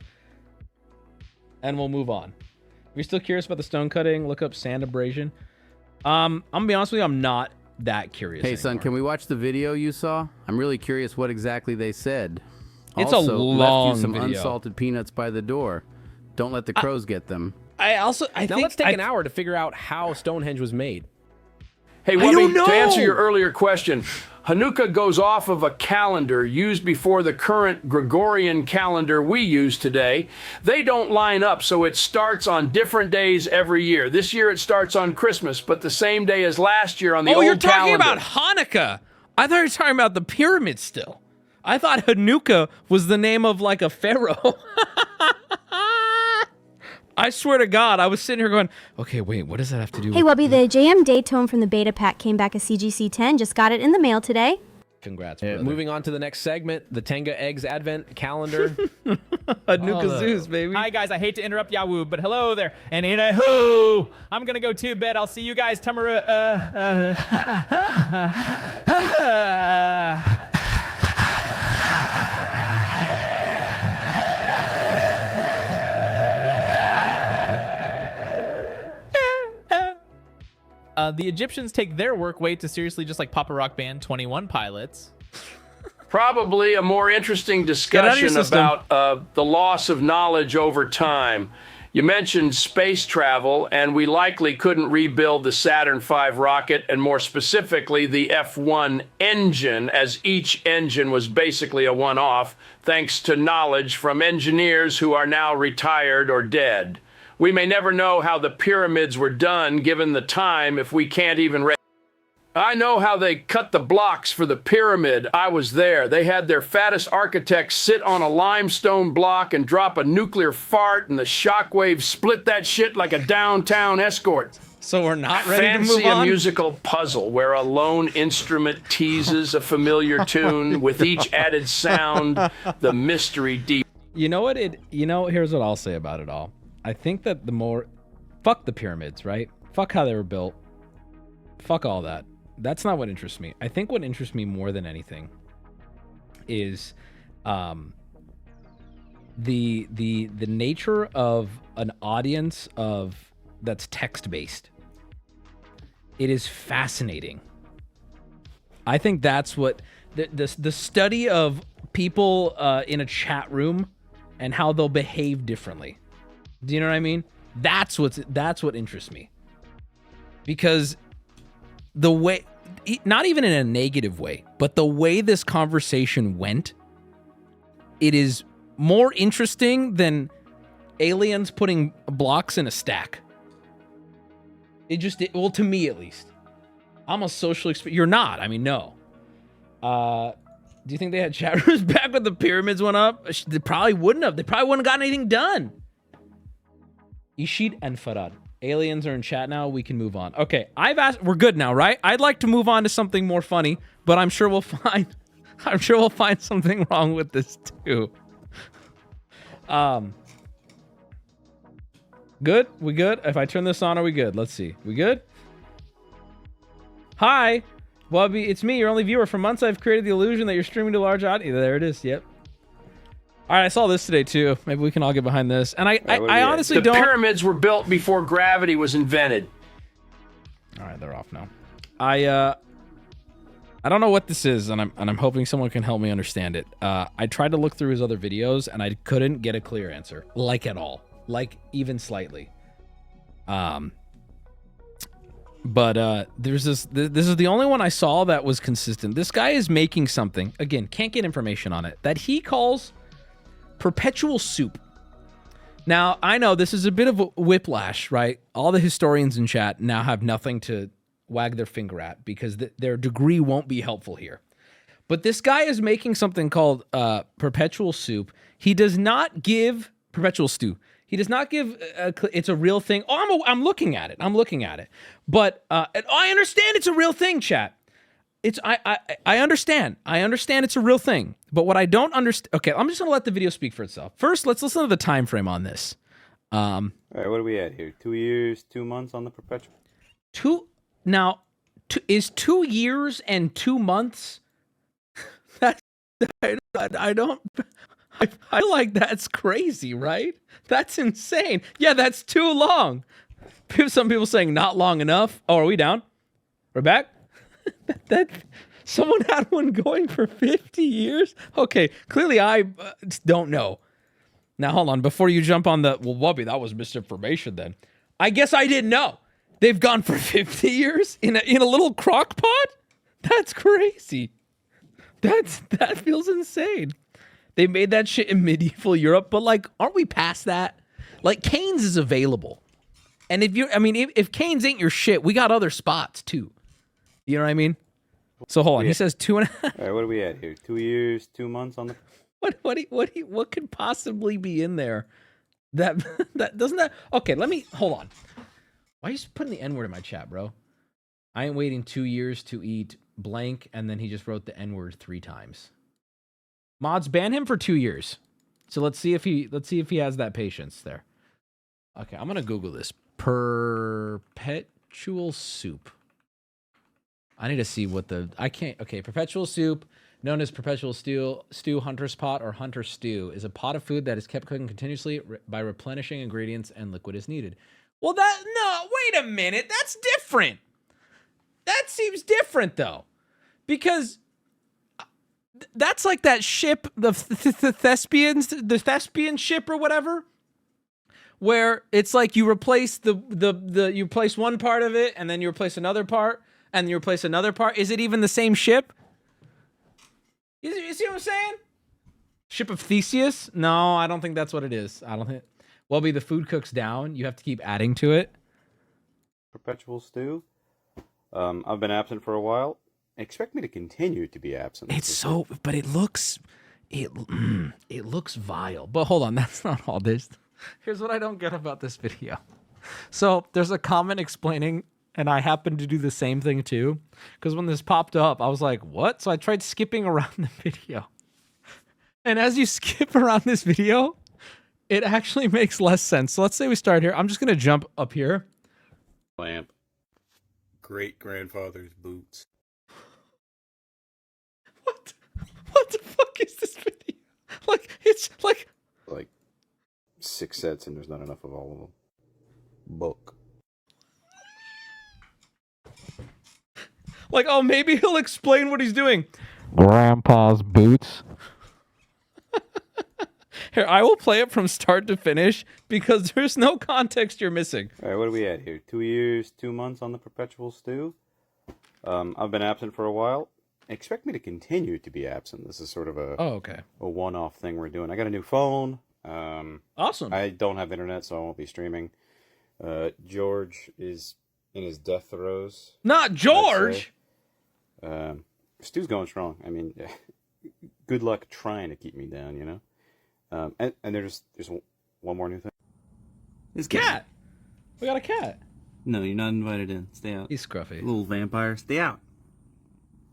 and we'll move on. If you're still curious about the stone cutting, look up sand abrasion. I'm gonna be honest with you. I'm not that curious. Hey, son, can we watch the video you saw? I'm really curious what exactly they said. It's also, a long left you some video. unsalted peanuts by the door. Don't let the crows get them. Now think let's take an hour to figure out how Stonehenge was made. Hey, Wubby, to answer your earlier question, Hanukkah goes off of a calendar used before the current Gregorian calendar we use today. They don't line up, so it starts on different days every year. This year it starts on Christmas, but the same day as last year on the old calendar. Oh, you're talking about Hanukkah. I thought you were talking about the pyramids still. I thought Hanukkah was the name of like a pharaoh. I swear to God, I was sitting here going, okay, wait, what does that have to do Hey, with... Wubby, the JM Daytone from the beta pack came back as CGC10. Just got it in the mail today. Congrats, brother. Moving on to the next segment, the Tenga Eggs Advent Calendar. Hanukkah Zeus, baby. Hi, guys. I hate to interrupt Yahoo, but hello there. And in a hoo, I'm going to go to bed. I'll see you guys tomorrow. The Egyptians take their work way too seriously, just like Papa Rock Band 21 Pilots. Probably a more interesting discussion about the loss of knowledge over time. You mentioned space travel, and we likely couldn't rebuild the Saturn V rocket, and more specifically, the F-1 engine, as each engine was basically a one-off, thanks to knowledge from engineers who are now retired or dead. We may never know how the pyramids were done, given the time, if we can't even I know how they cut the blocks for the pyramid. I was there. They had their fattest architects sit on a limestone block and drop a nuclear fart, and the shockwaves split that shit like a downtown escort. So we're not ready to move Fancy a on? musical puzzle where a lone instrument teases a familiar tune with each added sound, the mystery deep. You know what here's what I'll say about it all. I think that fuck the pyramids, right? Fuck how they were built. Fuck all that. That's not what interests me. I think what interests me more than anything is the nature of an audience that's text-based. It is fascinating. I think that's what the study of people in a chat room and how they'll behave differently. Do you know what I mean? That's what interests me. Because the way, not even in a negative way, but the way this conversation went, it is more interesting than aliens putting blocks in a stack. Well, to me at least. I'm a social experience. You're not. I mean, no. Do you think they had chat rooms back when the pyramids went up? They probably wouldn't have. They probably wouldn't have gotten anything done. Ishid and Farad. Aliens are in chat now. We can move on. Okay, I've asked. We're good now, right? I'd like to move on to something more funny, but I'm sure we'll find something wrong with this too. Good? We good? If I turn this on, are we good? Let's see. We good? Hi, Wubby. It's me, your only viewer. For months, I've created the illusion that you're streaming to a large audience. There it is. Yep. All right, I saw this today too. Maybe we can all get behind this. And I honestly don't. The pyramids were built before gravity was invented. All right, they're off now. I don't know what this is, and I'm hoping someone can help me understand it. I tried to look through his other videos, and I couldn't get a clear answer, like at all, like even slightly. But there's this is the only one I saw that was consistent. This guy is making something, again, can't get information on it, that he calls perpetual soup. Now, I know this is a bit of a whiplash, right? All the historians in chat now have nothing to wag their finger at because their degree won't be helpful here. But this guy is making something called perpetual soup. He does not give perpetual stew. He does not give. It's a real thing. Oh, I'm looking at it. I'm looking at it. But I understand it's a real thing, chat. I understand. I understand it's a real thing. But what I don't understand. Okay, I'm just gonna let the video speak for itself. First, let's listen to the time frame on this. All right, what are we at here? 2 years, 2 months on the perpetual. Is 2 years and 2 months? I don't. I like that's crazy, right? That's insane. Yeah, that's too long. Some people saying not long enough. Oh, are we down? We're back? that someone had one going for 50 years? Okay, clearly I don't know. Now, hold on. Before you jump on the, well, Wubby, that was misinformation then. I guess I didn't know. They've gone for 50 years in a little crock pot? That's crazy. That feels insane. They made that shit in medieval Europe, but like, aren't we past that? Like, Cane's is available. And if Cane's ain't your shit, we got other spots too. You know what I mean? So hold on. He says 2.5. All right, what are we at here? 2 years, 2 months on the. What could possibly be in there? That doesn't that. Okay, hold on. Why are you putting the N-word in my chat, bro? I ain't waiting 2 years to eat blank, and then he just wrote the N-word 3 times. Mods, ban him for 2 years. So let's see if he has that patience there. Okay, I'm gonna Google this. Perpetual soup. I need to see what perpetual soup, known as perpetual stew, hunter's pot, or hunter stew, is a pot of food that is kept cooking continuously by replenishing ingredients and liquid as needed. Well, wait a minute, that's different. That seems different though, because that's like that ship, the thespian ship or whatever, where it's like you replace you replace one part of it and then you replace another part and you replace another part. Is it even the same ship? You see what I'm saying? Ship of Theseus? No, I don't think that's what it is. I don't think. Wubby, the food cooks down. You have to keep adding to it. Perpetual stew. I've been absent for a while. Expect me to continue to be absent. But it looks vile. But hold on, that's not all this. Here's what I don't get about this video. So there's a comment explaining, and I happened to do the same thing too, because when this popped up, I was like, what? So I tried skipping around the video. And as you skip around this video, it actually makes less sense. So let's say we start here. I'm just going to jump up here. Lamp. Great-grandfather's boots. What the fuck is this video? Like, it's like 6 sets and there's not enough of all of them. Book. Like, oh, maybe he'll explain what he's doing. Grandpa's boots. Here, I will play it from start to finish because there's no context you're missing. All right, what are we at here? 2 years, 2 months on the perpetual stew. I've been absent for a while. Expect me to continue to be absent. This is sort of a a one-off thing we're doing. I got a new phone. Awesome. I don't have internet, so I won't be streaming. George is in his death throes. Not George! Stu's going strong. I mean, good luck trying to keep me down, you know? And there's one more new thing. His cat. We got a cat. No, you're not invited in. Stay out. He's scruffy. Little vampire. Stay out.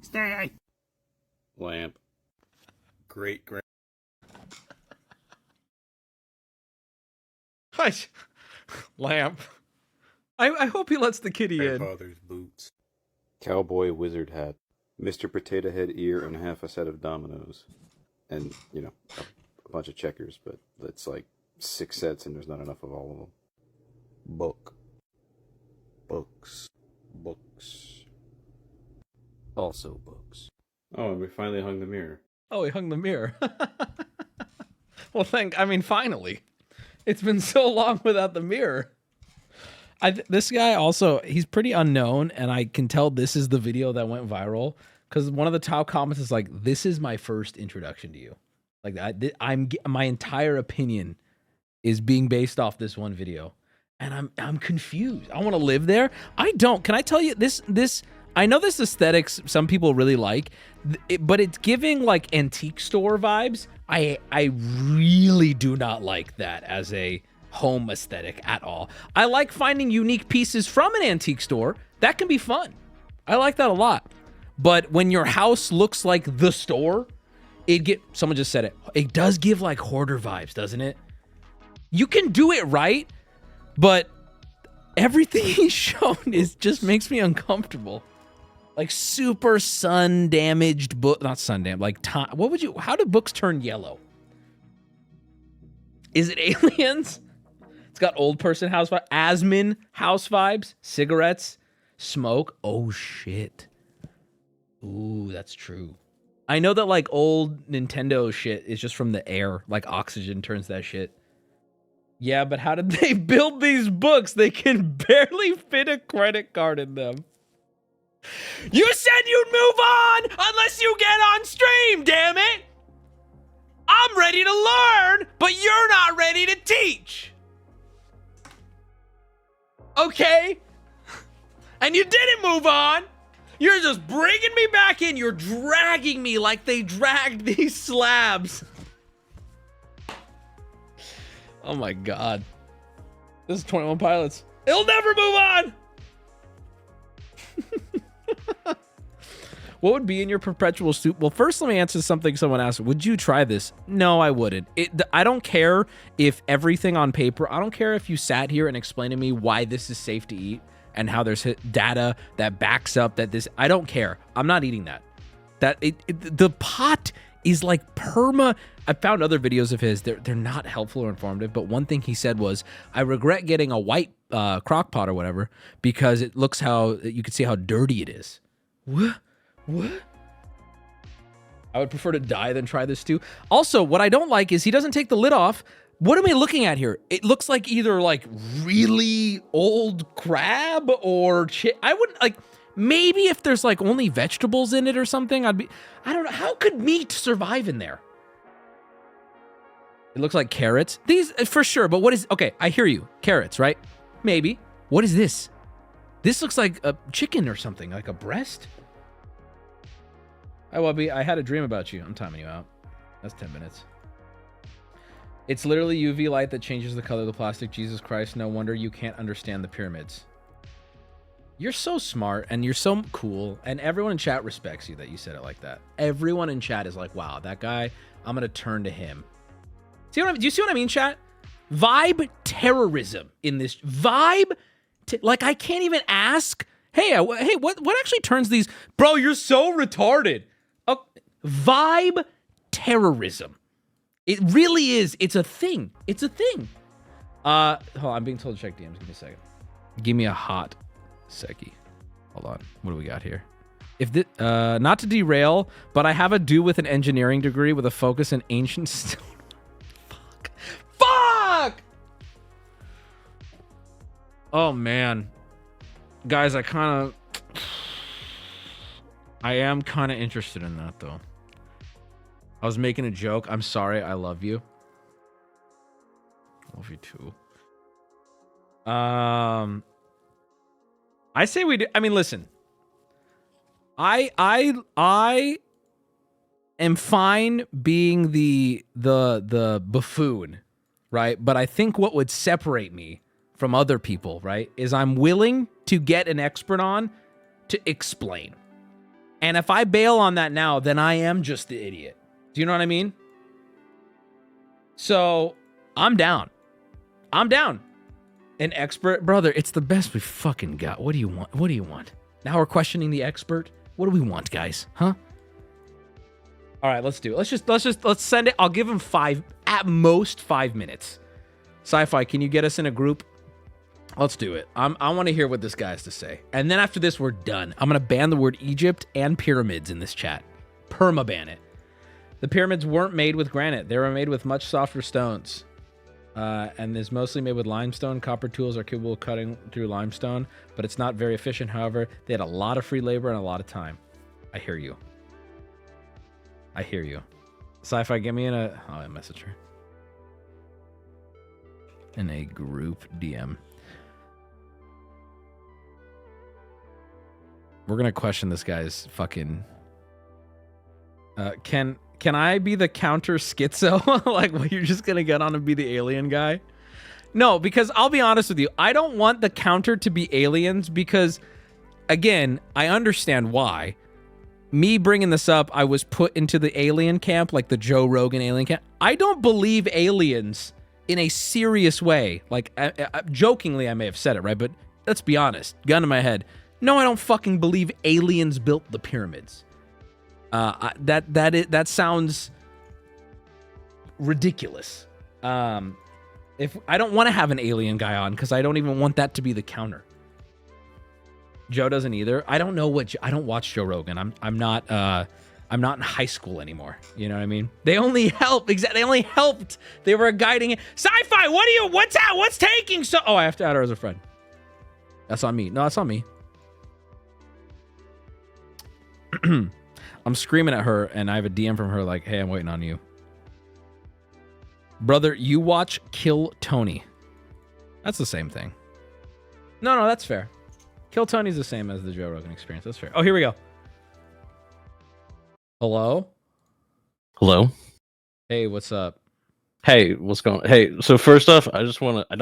Stay out. Lamp. Great. Lamp. I hope he lets the kitty in. Grandfather's boots. Cowboy wizard hat. Mr. Potato Head ear and half a set of dominoes. And, you know, a bunch of checkers, but it's like 6 sets and there's not enough of all of them. Book. Books. Also books. Oh, and we finally hung the mirror. Oh, he hung the mirror. Well, finally. It's been so long without the mirror. This guy also, he's pretty unknown, and I can tell this is the video that went viral because one of the top comments is like, "This is my first introduction to you." Like my entire opinion is being based off this one video, and I'm confused. I want to live there. I don't. Can I tell you this? I know this aesthetics some people really like, but it's giving like antique store vibes. I really do not like that as a home aesthetic at all. I like finding unique pieces from an antique store. That can be fun. I like that a lot. But when your house looks like the store, someone just said it. It does give like hoarder vibes, doesn't it? You can do it right, but everything he's shown just makes me uncomfortable. Like super sun damaged book, not sun damaged, like time. How do books turn yellow? Is it aliens? It's got old person house vibes, Asmin house vibes, cigarettes, smoke. Oh shit. Ooh, that's true. I know that like old Nintendo shit is just from the air, like oxygen turns that shit. Yeah, but how did they build these books? They can barely fit a credit card in them. You said you'd move on unless you get on stream, damn it! I'm ready to learn, but you're not ready to teach. Okay? And you didn't move on. You're just bringing me back in. You're dragging me like they dragged these slabs. Oh my God. This is 21 Pilots. It'll never move on. What would be in your perpetual soup? Well, first let me answer something someone asked. Would you try this? No, I wouldn't. I don't care if everything on paper, I don't care if you sat here and explained to me why this is safe to eat and how there's data that backs up that this, I don't care. I'm not eating that. The pot is like perma. I found other videos of his. They're not helpful or informative, but one thing he said was, I regret getting a white crock pot or whatever because it looks you can see how dirty it is. What? I would prefer to die than try this too. Also, what I don't like is he doesn't take the lid off. What am I looking at here? It looks like either like really old crab or I wouldn't like, maybe if there's like only vegetables in it or something, I don't know. How could meat survive in there? It looks like carrots. These for sure, but what is, okay, I hear you. Carrots, right? Maybe. What is this? This looks like a chicken or something, like a breast. Hi, Wubby. I had a dream about you. I'm timing you out. That's 10 minutes. It's literally UV light that changes the color of the plastic. Jesus Christ, no wonder you can't understand the pyramids. You're so smart and you're so cool, and everyone in chat respects you that you said it like that. Everyone in chat is like, wow, that guy, I'm going to turn to him. Do you see what I mean, chat? Vibe terrorism in this. Like, I can't even ask, hey, what actually turns these? Bro, you're so retarded. Vibe terrorism. It really is. It's a thing. It's a thing. Hold on, I'm being told to check DMs. Give me a second. Give me a hot secchi. Hold on. What do we got here? If this, not to derail, but I have a dude with an engineering degree with a focus in ancient stone. Fuck! Oh man, guys, I am kind of interested in that though. I was making a joke. I'm sorry. I love you. I love you too. I say we do. I mean, listen. I am fine being the buffoon, right? But I think what would separate me from other people, right, is I'm willing to get an expert on to explain. And if I bail on that now, then I am just the idiot. Do you know what I mean? So I'm down. I'm down. An expert, brother, it's the best we fucking got. What do you want? What do you want? Now we're questioning the expert. What do we want, guys? Huh? All right, let's do it. Let's send it. I'll give him at most 5 minutes. Sci-Fi, can you get us in a group? Let's do it. I want to hear what this guy has to say. And then after this, we're done. I'm going to ban the word Egypt and pyramids in this chat. Perma-ban it. The pyramids weren't made with granite. They were made with much softer stones. and is mostly made with limestone. Copper tools are capable of cutting through limestone, but it's not very efficient. However, they had a lot of free labor and a lot of time. I hear you. I hear you. Sci-fi, get me in a... Oh, I message her. In a group DM. We're gonna question this guy's fucking... Can I be the counter schizo? Like, well, you're just gonna get on and be the alien guy? No, because I'll be honest with you. I don't want the counter to be aliens because, again, I understand why. Me bringing this up, I was put into the alien camp, like the Joe Rogan alien camp. I don't believe aliens in a serious way. Like, jokingly, I may have said it, right? But let's be honest. Gun to my head. No, I don't fucking believe aliens built the pyramids. That sounds ridiculous. If I don't want to have an alien guy on because I don't even want that to be the counter. Joe doesn't either. I don't know what I don't watch Joe Rogan. I'm not in high school anymore. You know what I mean? They only help. They only helped. They were guiding it. Sci-fi. What's taking so? Oh, I have to add her as a friend. That's on me. No, that's on me. I'm screaming at her, and I have a DM from her like, hey, I'm waiting on you. Brother, you watch Kill Tony. That's the same thing. No, that's fair. Kill Tony's the same as the Joe Rogan Experience. That's fair. Oh, here we go. Hello? Hello? Hey, what's up? Hey, what's going on? Hey, so first off, I don't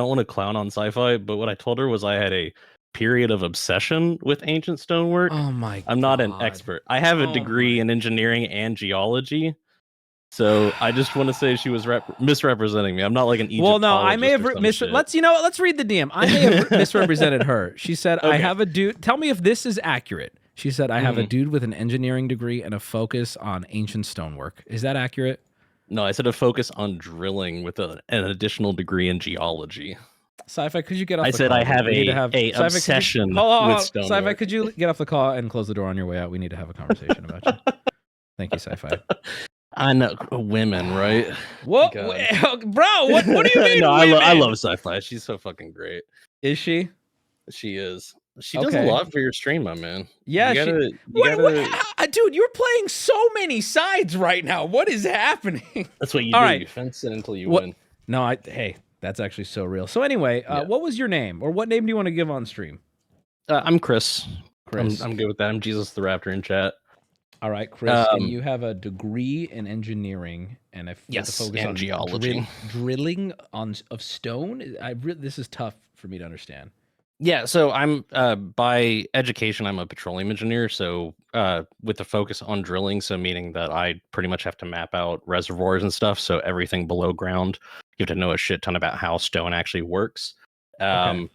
want to clown on sci-fi, but what I told her was I had a period of obsession with ancient stonework. Oh my God. I'm not an expert. I have a degree in engineering and geology. So I just want to say she was misrepresenting me. I'm not like an Egyptologist. Well, no, I may have let's read the DM. I may have misrepresented her. She said, okay. I have a dude. Tell me if this is accurate. She said, I have a dude with an engineering degree and a focus on ancient stonework. Is that accurate? No, I said a focus on drilling with an additional degree in geology. Sci-fi, could you get off the call? I said I have a obsession with stonework. Sci-fi, could you get off the call and close the door on your way out? We need to have a conversation about you. Thank you, Sci-fi. I know women, right? What, bro? What do you mean? No, I love Sci-fi. She's so fucking great. Is she? She is. She does a lot for your stream, my man. Yeah, dude, you're playing so many sides right now. What is happening? That's what you do. Right. You fence it until you win. No, hey, that's actually so real. So anyway, what was your name, or what name do you want to give on stream? I'm Chris. I'm good with that. I'm Jesus the Raptor in chat. All right, Chris, and you have a degree in engineering and a focus on geology, drilling of stone. This is tough for me to understand. Yeah, so I'm by education, I'm a petroleum engineer. So with the focus on drilling, so meaning that I pretty much have to map out reservoirs and stuff. So everything below ground, you have to know a shit ton about how stone actually works. And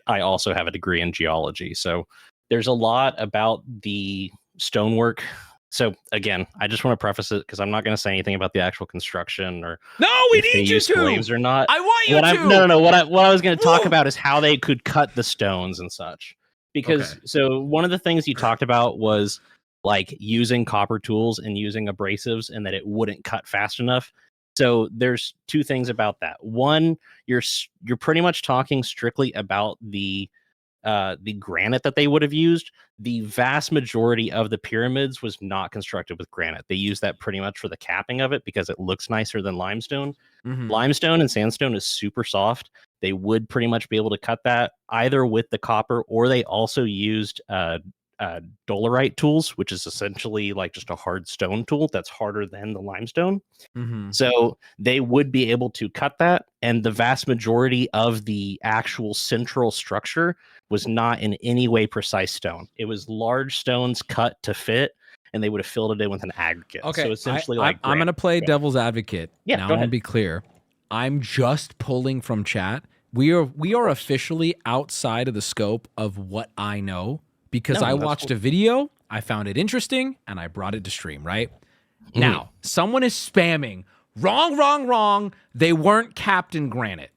I also have a degree in geology. So there's a lot about the stonework. So again, I just want to preface it because I'm not going to say anything about the actual construction or we need you to flames or not. I want you to. No. What I was going to talk about is how they could cut the stones and such. Because so one of the things you talked about was like using copper tools and using abrasives, and that it wouldn't cut fast enough. So there's two things about that. One, you're pretty much talking strictly about the granite that they would have used. The vast majority of the pyramids was not constructed with granite. They used that pretty much for the capping of it because it looks nicer than limestone. Limestone and sandstone is super soft. They would pretty much be able to cut that either with the copper, or they also used dolerite tools, which is essentially like just a hard stone tool that's harder than the limestone. So they would be able to cut that, and the vast majority of the actual central structure was not in any way precise stone. It was large stones cut to fit, and they would have filled it in with an aggregate. Okay, so essentially, I'm going to play devil's advocate. Yeah, now I want to be clear. I'm just pulling from chat. We are officially outside of the scope of what I know, because I watched a video, I found it interesting, and I brought it to stream, right? Now, someone is spamming, wrong, they weren't capped in granite.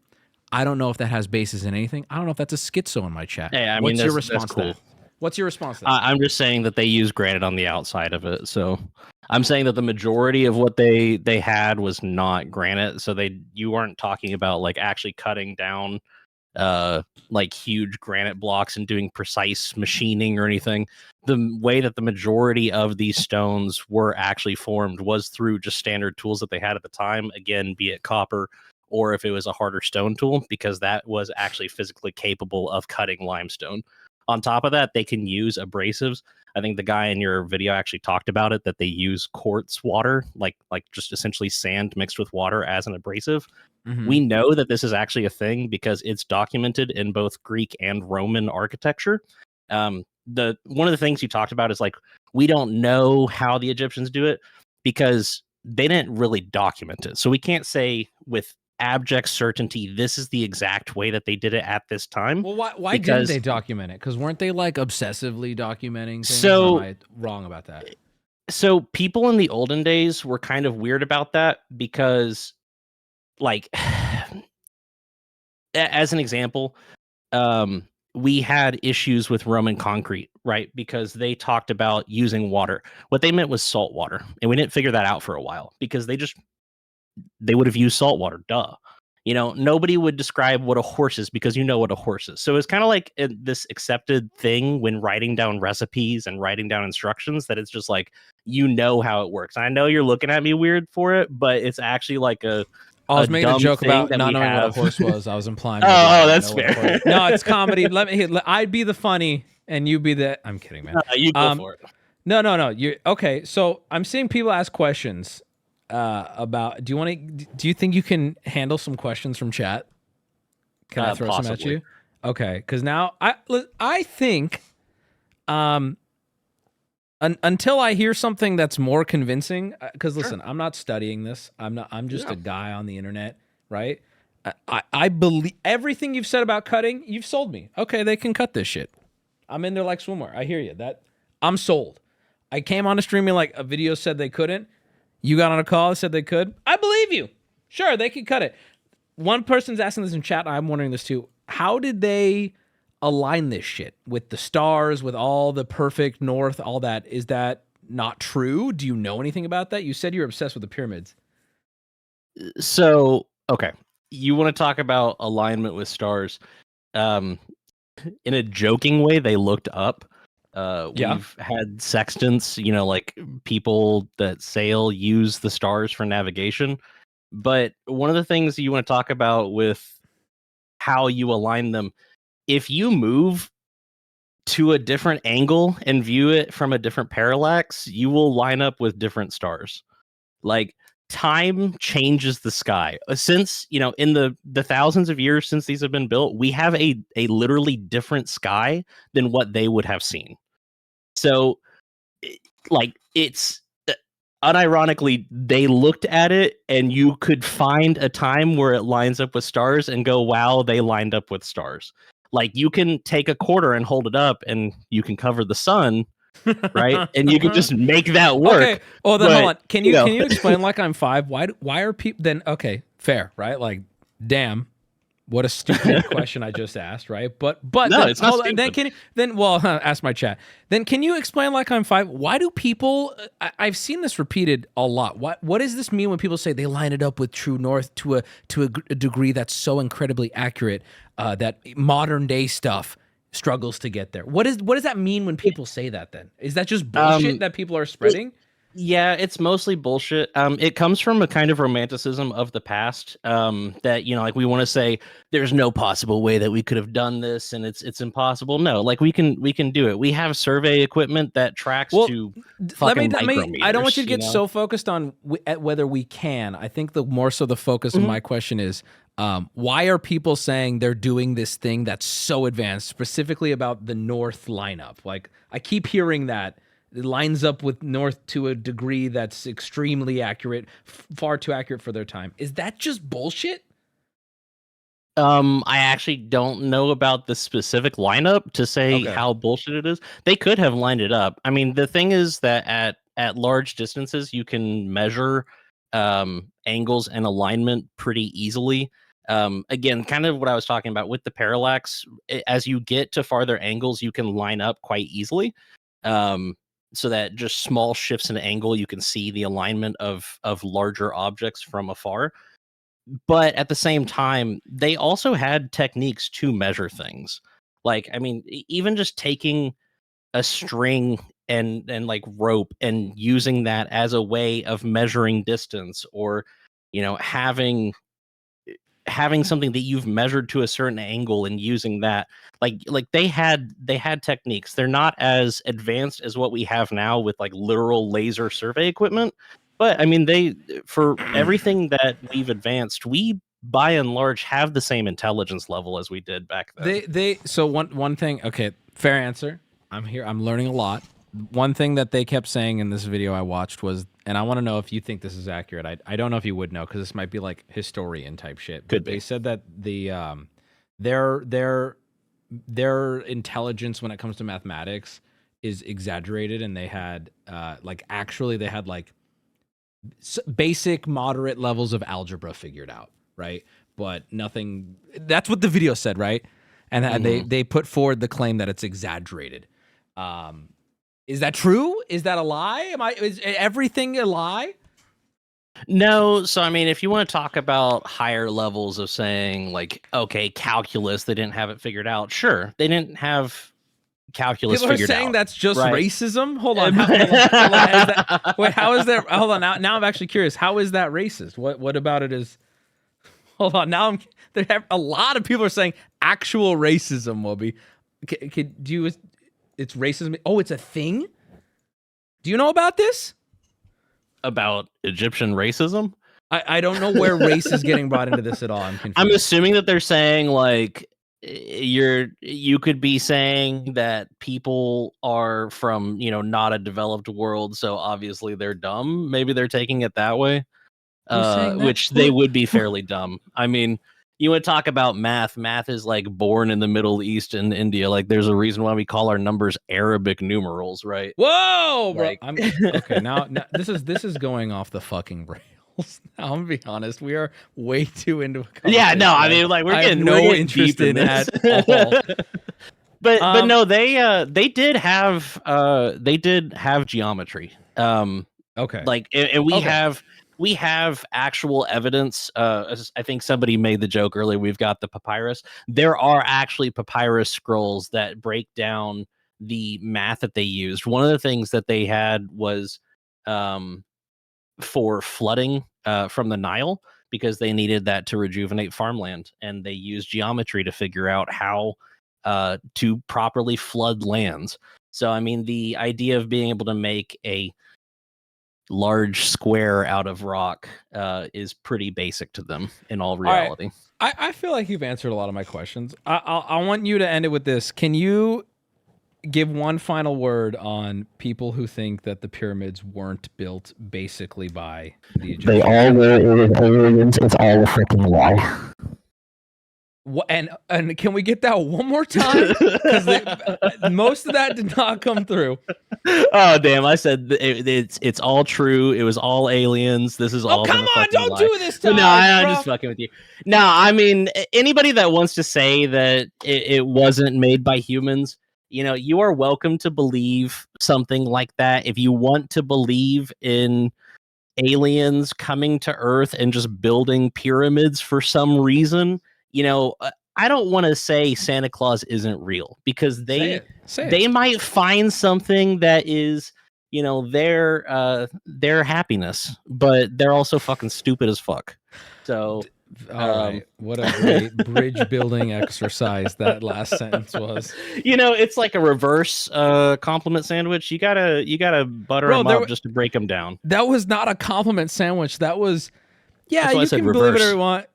I don't know if that has basis in anything. I don't know if that's a schizo in my chat. Hey, I mean, What's your response that's cool. to that? What's your response to that? I'm just saying that they use granite on the outside of it, so I'm saying that the majority of what they had was not granite, so you aren't talking about like actually cutting down like huge granite blocks and doing precise machining or anything. The way that the majority of these stones were actually formed was through just standard tools that they had at the time, again, be it copper or if it was a harder stone tool, because that was actually physically capable of cutting limestone. On top of that, they can use abrasives. I think the guy in your video actually talked about it, that they use quartz water, like just essentially sand mixed with water as an abrasive. Mhm. We know that this is actually a thing because it's documented in both Greek and Roman architecture. One of the things you talked about is like, we don't know how the Egyptians do it because they didn't really document it. So we can't say with abject certainty this is the exact way that they did it at this time. Well, why didn't they document it? Because weren't they like obsessively documenting things? So- Or am I wrong about that? So people in the olden days were kind of weird about that because, like, as an example, we had issues with Roman concrete, right? Because they talked about using water. What they meant was salt water, and we didn't figure that out for a while because they would have used salt water. Duh. You know, nobody would describe what a horse is because you know what a horse is. So it's kind of like this accepted thing when writing down recipes and writing down instructions, that it's just like, you know how it works. I know you're looking at me weird for it, but it's actually like I was making a joke about not knowing what a horse was. I was implying. maybe I that's know what a fair. horse- No, it's comedy. I'd be the funny, and you be the. I'm kidding, man. You go for it. No. You okay? So I'm seeing people ask questions about. Do you think you can handle some questions from chat? Can I throw some at Possibly. you? Okay, because now I think, until I hear something that's more convincing, because listen, I'm not studying this. I'm just a guy on the internet, right? I believe everything you've said about cutting. You've sold me. Okay, they can cut this shit. I'm in there like swimwear. I hear you. I'm sold. I came on a stream and like a video said they couldn't. You got on a call and said they could. I believe you. Sure, they could cut it. One person's asking this in chat. I'm wondering this too. How did they align this shit with the stars, with all the perfect north, all that? Is that not true? Do you know anything about that? You said you're obsessed with the pyramids. So, okay. You want to talk about alignment with stars. In a joking way, they looked up. Yeah. We've had sextants, like people that sail use the stars for navigation. But one of the things you want to talk about with how you align them, if you move to a different angle and view it from a different parallax, you will line up with different stars. Like, time changes the sky. Since, in the thousands of years since these have been built, we have a literally different sky than what they would have seen. So, it's unironically, they looked at it and you could find a time where it lines up with stars and go, wow, they lined up with stars. Like, you can take a quarter and hold it up and you can cover the sun, right? And you can just make that work. Okay. Oh, then hold on. Can you explain like I'm 5? Why are people then? Okay, fair, right? Like, damn, what a stupid question I just asked, right? But no, then, it's not hold on, stupid. ask my chat. Then can you explain like I'm 5? Why do people? I've seen this repeated a lot. What does this mean when people say they line it up with true north to a degree that's so incredibly accurate that modern day stuff struggles to get there? What does that mean when people say that? Then is that just bullshit that people are spreading? Yeah, it's mostly bullshit. It comes from a kind of romanticism of the past, that, like, we want to say there's no possible way that we could have done this and it's impossible. No, like, we can do it. We have survey equipment that tracks to fucking micrometers. I don't want you to get so focused on at whether we can. I think the more so the focus of my question is, why are people saying they're doing this thing that's so advanced, specifically about the north lineup? Like, I keep hearing that. It lines up with north to a degree that's extremely accurate, far too accurate for their time. Is that just bullshit? I actually don't know about the specific lineup to say how bullshit it is. They could have lined it up. I mean, the thing is that at large distances, you can measure angles and alignment pretty easily. Again, kind of what I was talking about with the parallax. As you get to farther angles, you can line up quite easily. so that just small shifts in angle, you can see the alignment of larger objects from afar. But at the same time, they also had techniques to measure things. Like, I mean, even just taking a string and like rope and using that as a way of measuring distance, or having something that you've measured to a certain angle and using that, like they had techniques. They're not as advanced as what we have now with like literal laser survey equipment, but I mean, for everything that we've advanced, we by and large have the same intelligence level as we did back then. So one thing, okay, fair answer. I'm here. I'm learning a lot. One thing that they kept saying in this video I watched was, and I want to know if you think this is accurate. I don't know if you would know, because this might be like historian type shit. But they said that their intelligence when it comes to mathematics is exaggerated, and they had they had basic moderate levels of algebra figured out, right? But nothing. That's what the video said, right? And they put forward the claim that it's exaggerated. Is that true? Is that a lie? Is everything a lie? No. So, I mean, if you want to talk about higher levels of saying, like, okay, calculus, they didn't have it figured out. Sure. They didn't have calculus People figured out. People are saying that's just right? Racism? Hold on. Wait, how is that? Hold on. Now I'm actually curious. How is that racist? What about it is... Hold on. Now a lot of people are saying actual racism, Wubby. It's racism. Oh, it's a thing? Do you know about this? About Egyptian racism? I don't know where race is getting brought into this at all. I'm confused. I'm assuming that they're saying like you could be saying that people are from, not a developed world, so obviously they're dumb. Maybe they're taking it that way. Which they would be fairly dumb. I mean, you would talk about math. Math is like born in the Middle East and India. Like, there's a reason why we call our numbers Arabic numerals, right? Whoa, bro! Like... okay, now this is going off the fucking rails. Now, I'm gonna be honest. We are way too into a conversation. Yeah, no, I mean, like, we're getting no interest in this at all. But no, they did have geometry. Okay, like, and we have actual evidence. I think somebody made the joke earlier. We've got the papyrus. There are actually papyrus scrolls that break down the math that they used. One of the things that they had was for flooding from the Nile, because they needed that to rejuvenate farmland, and they used geometry to figure out how to properly flood lands. So, I mean, the idea of being able to make a large square out of rock is pretty basic to them in all reality. All right. I feel like you've answered a lot of my questions. I want you to end it with this. Can you give one final word on people who think that the pyramids weren't built basically by the Egyptians? They all were aliens. It's all a freaking lie. What, and can we get that one more time? Because most of that did not come through. Oh damn! I said it's all true. It was all aliens. This is all. Oh come on! Don't do this to us, No, I'm just fucking with you. No, I mean, anybody that wants to say that it wasn't made by humans, you are welcome to believe something like that. If you want to believe in aliens coming to Earth and just building pyramids for some reason, I don't want to say Santa Claus isn't real, because they might find something that is, their happiness, but they're also fucking stupid as fuck. So, all right, what a great bridge building exercise that last sentence was. It's like a reverse compliment sandwich. You gotta butter them up just to break them down. That was not a compliment sandwich. That was. Yeah, you can reverse. Believe it or you want.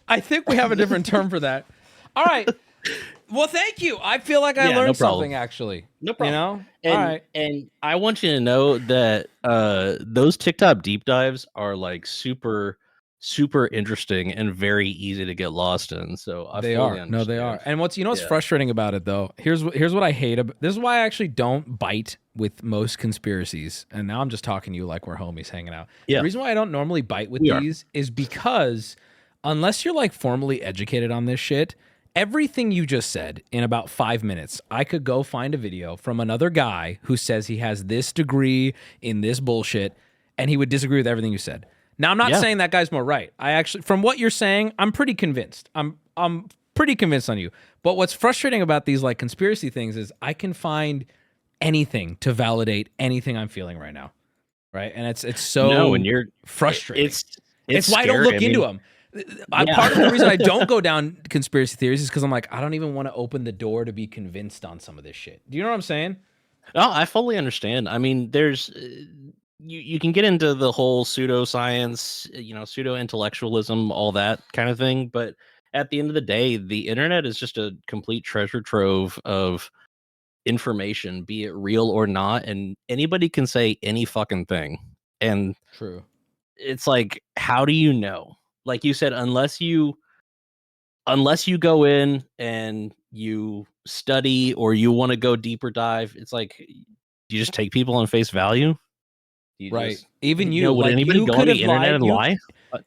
I think we have a different term for that. All right. Well, thank you. I feel like I learned something, actually. No problem. All right. And I want you to know that those TikTok deep dives are like super, super interesting and very easy to get lost in. So they are. No, they are. And what's frustrating about it, though? Here's what I hate about. This is why I actually don't bite with most conspiracies. And now I'm just talking to you like we're homies hanging out. Yeah. The reason why I don't normally bite with these is because unless you're like formally educated on this shit, everything you just said in about 5 minutes, I could go find a video from another guy who says he has this degree in this bullshit, and he would disagree with everything you said. Now, I'm not saying that guy's more right. I actually, from what you're saying, I'm pretty convinced. I'm pretty convinced on you. But what's frustrating about these like conspiracy things is I can find anything to validate anything I'm feeling right now, right? And it's so and you're frustrating. It's why I don't scary. look into them. Part of the reason I don't go down conspiracy theories is because I'm like, I don't even want to open the door to be convinced on some of this shit. Do you know what I'm saying? No, I fully understand. I mean, there's you can get into the whole pseudoscience, pseudo intellectualism, all that kind of thing, but at the end of the day, the internet is just a complete treasure trove of information, be it real or not, and anybody can say any fucking thing. And true. It's like, how do you know? Like you said, unless you go in and you study or you want to go deeper dive, it's like you just take people on face value. Right. Even you, would like, anybody you go could on the have internet lied. and lie?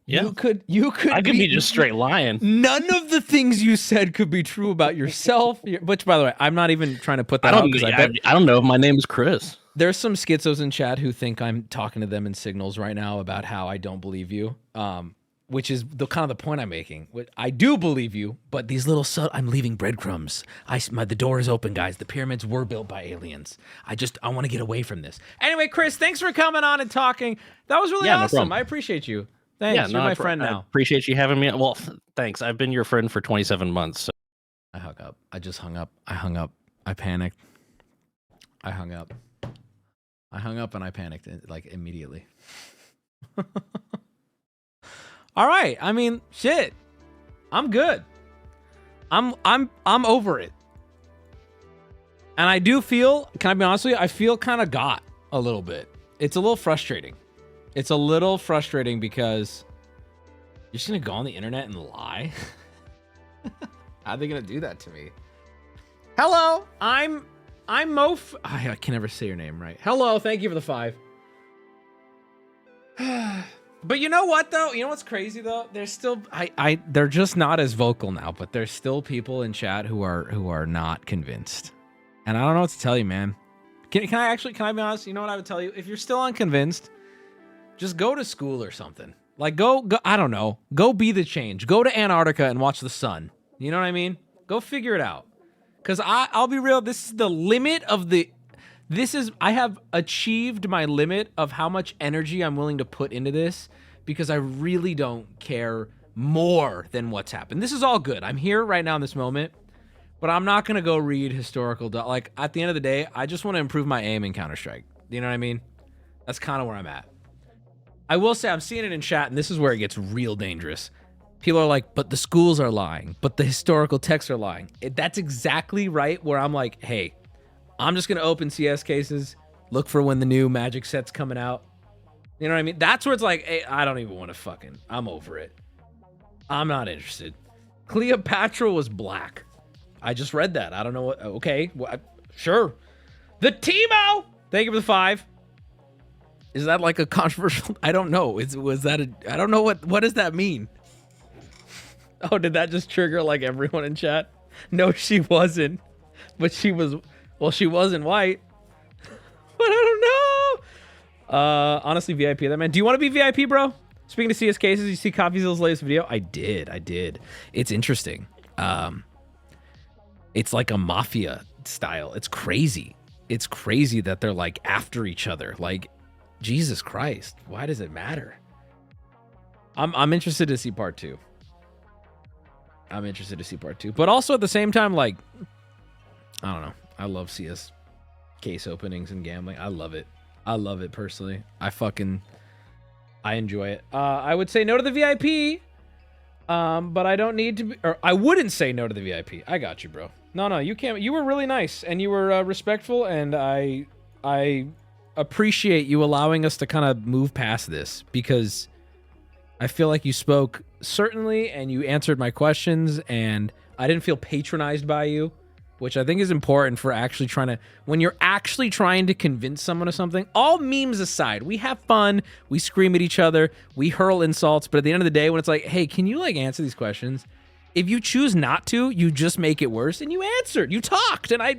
Yeah. You could. I could be just straight lying. None of the things you said could be true about yourself. Which, by the way, I'm not even trying to put that out because I don't know if my name is Chris. There's some schizos in chat who think I'm talking to them in signals right now about how I don't believe you. Which is the kind of the point I'm making. I do believe you, but these little I'm leaving breadcrumbs. The door is open, guys. The pyramids were built by aliens. I want to get away from this. Anyway, Chris, thanks for coming on and talking. That was really awesome. I appreciate you. Thanks. You're my friend now. I appreciate you having me. Well, thanks. I've been your friend for 27 months. So. I hung up. I just hung up. I hung up. I panicked. I hung up. I hung up and I panicked like immediately. All right. I mean, shit. I'm good. I'm over it. And I do feel, can I be honest with you? I feel kind of got a little bit. It's a little frustrating. It's a little frustrating because you're just going to go on the internet and lie? How are they going to do that to me? Hello, I'm Mof. I can never say your name right. Hello, thank you for the 5. But you know what though? You know what's crazy though? There's still they're just not as vocal now, but there's still people in chat who are not convinced. And I don't know what to tell you, man. Can I be honest? You know what I would tell you? If you're still unconvinced, just go to school or something. Like go I don't know. Go be the change. Go to Antarctica and watch the sun. You know what I mean? Go figure it out. Cuz I'll be real, this is the limit of I have achieved my limit of how much energy I'm willing to put into this because I really don't care more than what's happened. This is all good. I'm here right now in this moment, but I'm not going to go read historical. Like, at the end of the day, I just want to improve my aim in Counter-Strike. You know what I mean? That's kind of where I'm at. I will say I'm seeing it in chat, and this is where it gets real dangerous. People are like, but the schools are lying, but the historical texts are lying. That's exactly right where I'm like, hey, I'm just going to open CS cases, look for when the new Magic set's coming out. You know what I mean? That's where it's like, hey, I don't even want to fucking, I'm over it. I'm not interested. Cleopatra was black. I just read that. I don't know what, okay, well, sure. The Timo! Thank you for the 5. Is that like a controversial, I don't know. Was that I don't know what does that mean? Oh, did that just trigger like everyone in chat? No, she wasn't. But she was, well, she wasn't white. But I don't know. Honestly, VIP that man. Do you want to be VIP, bro? Speaking of CS cases, you see Coffeezill's latest video? I did. It's interesting. It's like a mafia style. It's crazy. It's crazy that they're like after each other. Like, Jesus Christ. Why does it matter? I'm interested to see part 2. But also at the same time, like, I don't know. I love CS case openings and gambling. I love it. Personally. I enjoy it. I would say no to the VIP. But I don't need to be, or I wouldn't say no to the VIP. I got you, bro. No, you can't. You were really nice and you were respectful, and I appreciate you allowing us to kind of move past this because I feel like you spoke certainly and you answered my questions, and I didn't feel patronized by you, which I think is important for actually trying to, when you're actually trying to convince someone of something. All memes aside, we have fun, we scream at each other, we hurl insults, but at the end of the day, when it's like, hey, can you like answer these questions? If you choose not to, you just make it worse, and you answered. You talked, and I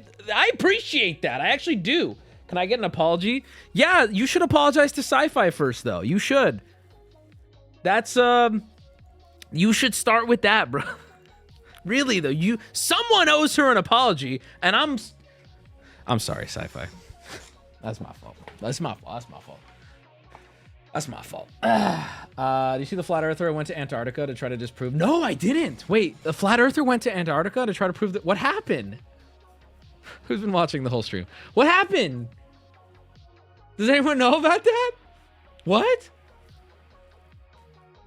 appreciate that. I actually do. Can I get an apology? Yeah, you should apologize to Sci-Fi first, though. You should. That's, you should start with that, bro. Really, though. Someone owes her an apology, and I'm sorry, Sci-Fi. That's my fault. That's my fault. That's my fault. Do you see the flat earther went to Antarctica to try to disprove? No, I didn't. Wait, the flat earther went to Antarctica to try to prove that. What happened? Who's been watching the whole stream? What happened? Does anyone know about that? What?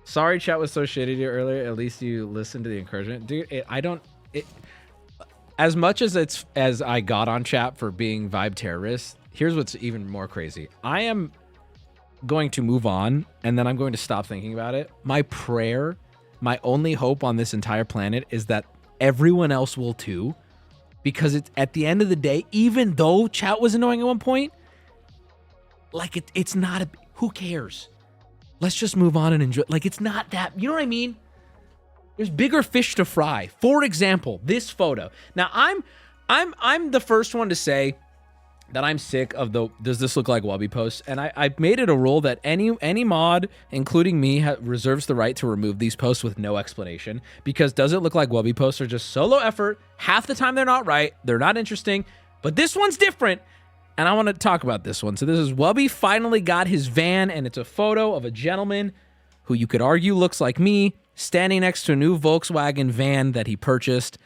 Sorry, chat was so shitty to you earlier. At least you listened to the encouragement, dude. As much as I got on chat for being vibe terrorists. Here's what's even more crazy. I am going to move on, and then I'm going to stop thinking about it. My prayer, my only hope on this entire planet is that everyone else will too, because it's at the end of the day, even though chat was annoying at one point, like it's not a, who cares? Let's just move on and enjoy. Like, it's not that, you know what I mean? There's bigger fish to fry. For example, this photo. Now, I'm the first one to say that I'm sick of the does this look like Wubby posts, and I made it a rule that any mod, including me, reserves the right to remove these posts with no explanation, because does it look like Wubby posts are just solo effort. Half the time they're not right, they're not interesting, but this one's different, and I want to talk about this one. So this is Wubby finally got his van, and it's a photo of a gentleman who you could argue looks like me, standing next to a new Volkswagen van that he purchased.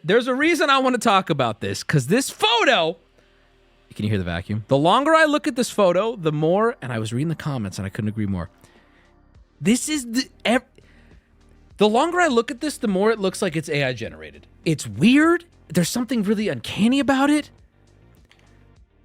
There's a reason I want to talk about this, because this photo... Can you hear the vacuum? The longer I look at this photo, the more, and I was reading the comments and I couldn't agree more. This is the longer I look at this, the more it looks like it's AI generated. It's weird. There's something really uncanny about it.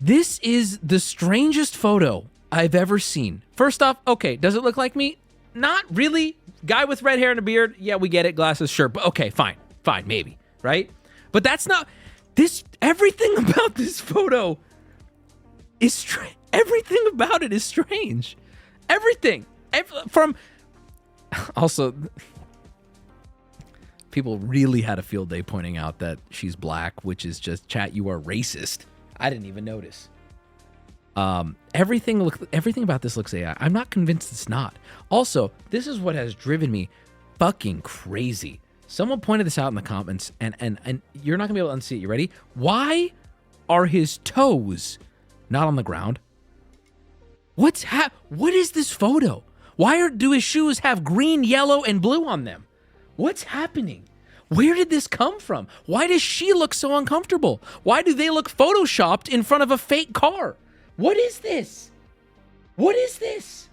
This is the strangest photo I've ever seen. First off, okay, does it look like me? Not really. Guy with red hair and a beard. Yeah, we get it. Glasses, sure. But okay, fine, maybe, right? But that's not this. Everything about this photo is strange. Everything about it is strange. Everything. From also, people really had a field day pointing out that she's black, which is just, chat, you are racist. I didn't even notice. Everything about this looks AI. I'm not convinced it's not. Also, this is what has driven me fucking crazy. Someone pointed this out in the comments, and you're not gonna be able to unsee it. You ready? Why are his toes not on the ground? What is this photo? Why do his shoes have green, yellow, and blue on them? What's happening? Where did this come from? Why does she look so uncomfortable? Why do they look photoshopped in front of a fake car? What is this? What is this?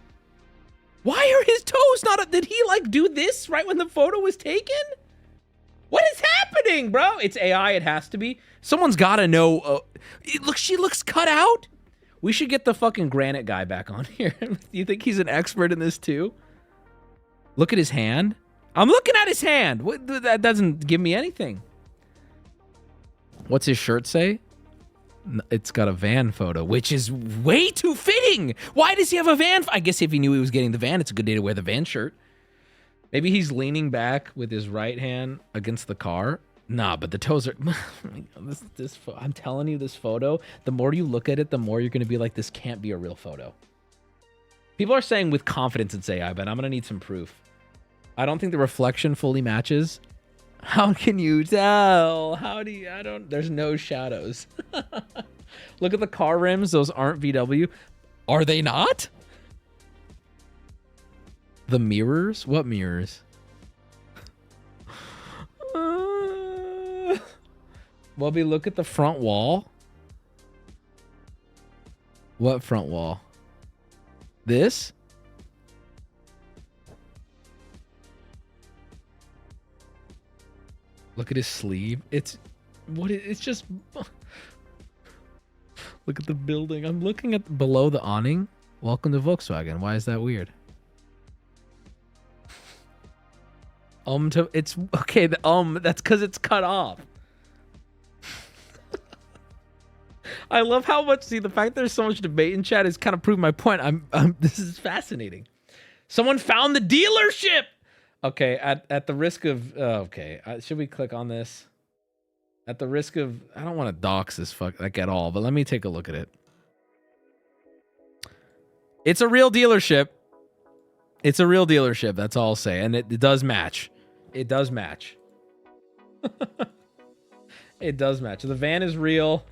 Why are his toes not... Did he, like, do this right when the photo was taken? What is happening, bro? It's AI. It has to be. Someone's got to know. Look, she looks cut out. We should get the fucking granite guy back on here. Do you think he's an expert in this too? Look at his hand. I'm looking at his hand. That doesn't give me anything. What's his shirt say? It's got a van photo, which is way too fitting. Why does he have a van? I guess if he knew he was getting the van, it's a good day to wear the van shirt. Maybe he's leaning back with his right hand against the car. Nah, but the toes are... I'm telling you, this photo, the more you look at it, the more you're going to be like, this can't be a real photo. People are saying with confidence it's AI, but I'm going to need some proof. I don't think the reflection fully matches. How can you tell? How do you... There's no shadows. Look at the car rims. Those aren't VW. Are they not? The mirrors? What mirrors? Wubby, look at the front wall. What front wall? This? Look at his sleeve. It's just... Look at the building. I'm looking at below the awning. Welcome to Volkswagen. Why is that weird? It's okay. That's because it's cut off. I love how much. See, the fact there's so much debate in chat is kind of proved my point. This is fascinating. Someone found the dealership. Okay, at the risk of okay, should we click on this? At the risk of, I don't want to dox this like at all, but let me take a look at it. It's a real dealership. It's a real dealership. That's all I'll say, and it does match. It does match. It does match. The van is real.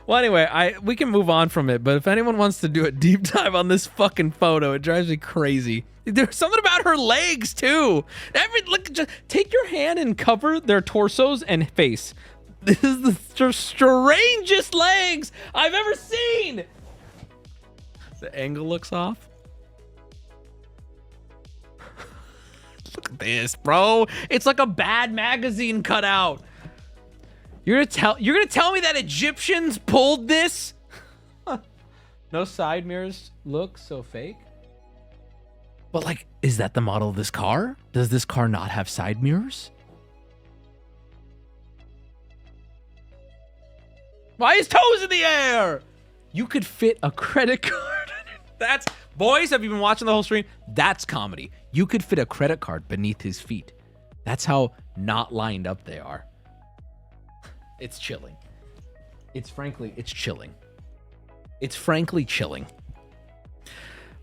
Well, anyway, we can move on from it, but if anyone wants to do a deep dive on this fucking photo, it drives me crazy. There's something about her legs, too. Look, just take your hand and cover their torsos and face. This is the strangest legs I've ever seen. The angle looks off. Look at this, bro. It's like a bad magazine cutout. You're gonna tell me that Egyptians pulled this? No side mirrors look so fake. But like, is that the model of this car? Does this car not have side mirrors? Why is toes in the air? You could fit a credit card. That's, boys, have you been watching the whole stream? That's comedy. You could fit a credit card beneath his feet. That's how not lined up they are. It's chilling. It's chilling. It's frankly chilling.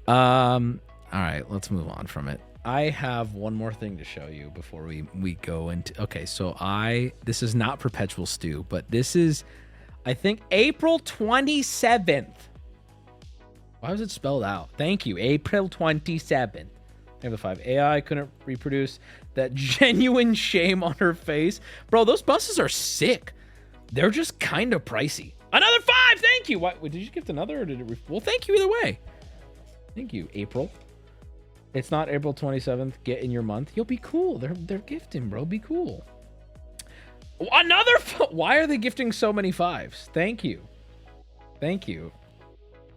All right, let's move on from it. I have one more thing to show you before we go into, okay, so this is not Perpetual Stew, but this is, I think, April 27th. Why was it spelled out? Thank you, April 27th. Number 5, AI couldn't reproduce that genuine shame on her face. Bro, those buses are sick. They're just kind of pricey. Another 5, thank you. What, did you gift another or did it? Well, thank you either way. Thank you, April. It's not April 27th. Get in your month. You'll be cool. They're gifting, bro. Be cool. Another. Why are they gifting so many 5s? Thank you. Thank you.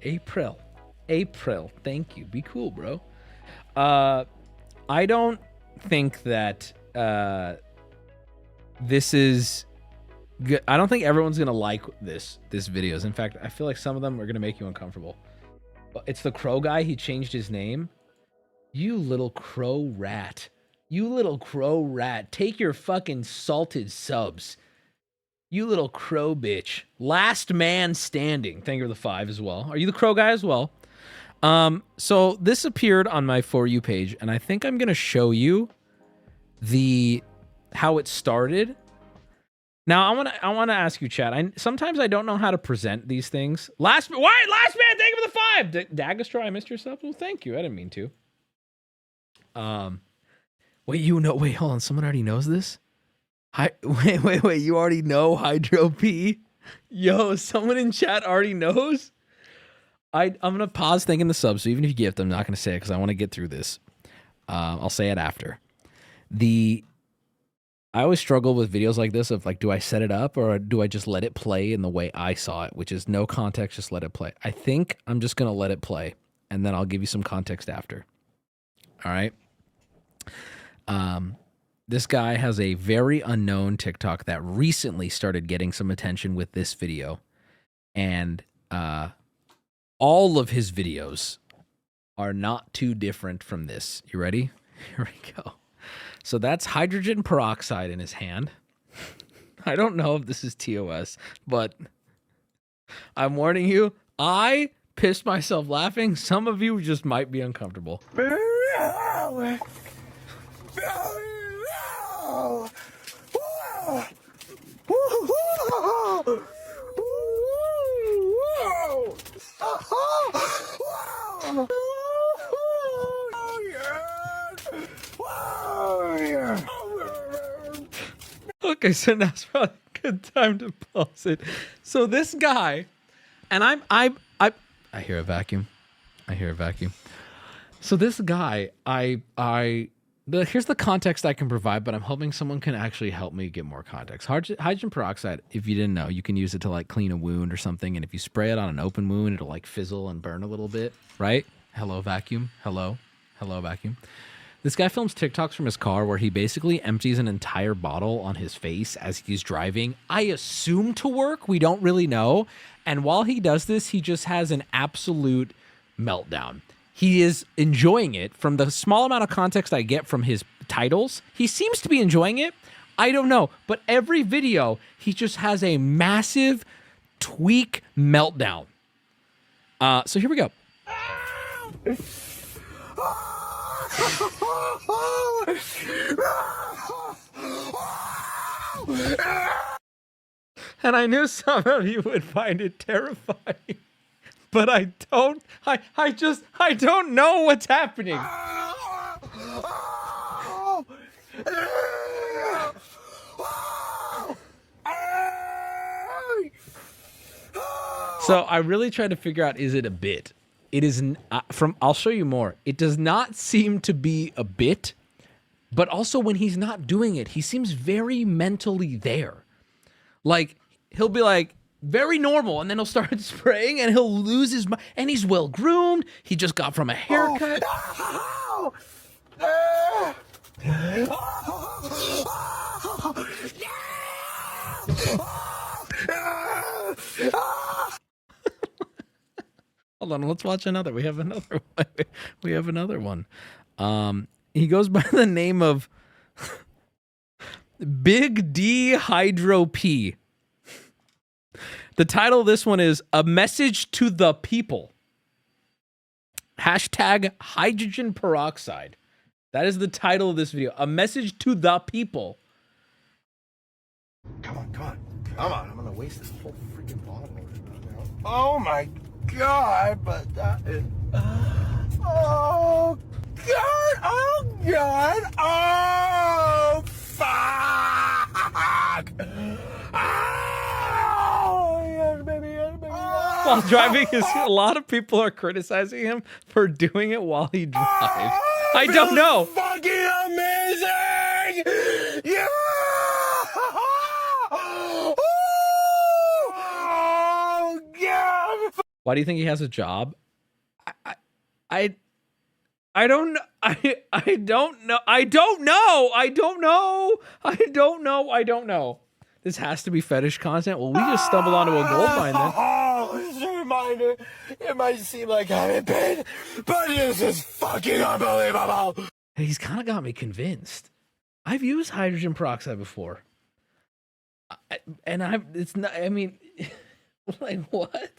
April. Thank you. Be cool, bro. I don't think that this is good. I don't think everyone's gonna like this videos. In fact, I feel like some of them are gonna make you uncomfortable. It's the crow guy. He changed his name. You little crow rat. You little crow rat. Take your fucking salted subs. You little crow bitch. Last man standing. Thank you for the 5 as well. Are you the crow guy as well? So this appeared on my For You page, and I think I'm gonna show you how it started. Now I wanna ask you, chat. Sometimes I don't know how to present these things. Last man, thank you for the 5. Dagastro, I missed yourself. Well, thank you. I didn't mean to. Wait, hold on. Someone already knows this? Wait. You already know Hydro P? Yo, someone in chat already knows? I'm going to pause thanking the sub, so even if you gift, I'm not going to say it because I want to get through this. I'll say it after. I always struggle with videos like this of like, do I set it up or do I just let it play in the way I saw it, which is no context, just let it play. I think I'm just going to let it play, and then I'll give you some context after. All right? This guy has a very unknown TikTok that recently started getting some attention with this video. And all of his videos are not too different from this. You ready? Here we go. So that's hydrogen peroxide in his hand. I don't know if this is TOS, but I'm warning you, I pissed myself laughing. Some of you just might be uncomfortable. Okay, so now's probably a good time to pause it. So this guy, and I hear a vacuum. So this guy, here's the context I can provide, but I'm hoping someone can actually help me get more context. Hydrogen peroxide, if you didn't know, you can use it to like clean a wound or something, and if you spray it on an open wound, it'll like fizzle and burn a little bit, right? Hello, vacuum. Hello, vacuum. This guy films TikToks from his car where he basically empties an entire bottle on his face as he's driving. I assume to work. We don't really know. And while he does this, he just has an absolute meltdown. he is enjoying it. From the small amount of context I get from his titles, he seems to be enjoying it. I don't know, but every video, he just has a massive tweak meltdown. So here we go. And I knew some of you would find it terrifying, but I don't know what's happening. So I really tried to figure out, is it a bit? It is I'll show you more. It does not seem to be a bit, but also when he's not doing it, he seems very mentally there. Like, he'll be like very normal, and then he'll start spraying, and he'll lose his mind. And he's well groomed. He just got from a haircut. Hold on, let's watch another. We have another one. We have another one. He goes by the name of Big D Hydro P. The title of this one is A Message to the People. Hashtag hydrogen peroxide. That is the title of this video. A message to the people. Come on. I'm gonna waste this whole freaking bottle. Oh my god, but that is. Oh god! Oh god! Oh fuck! Oh yes, baby, yes, baby. While driving, a lot of people are criticizing him for doing it while he drives. I don't know. Fucking amazing! Yeah! Oh god! Why do you think he has a job? I don't know. I don't know. This has to be fetish content. Well, we just stumbled onto a gold mine then. Oh, just a reminder. It might seem like I haven't been, but this is fucking unbelievable. He's kind of got me convinced. I've used hydrogen peroxide before. It's not, I mean, like what?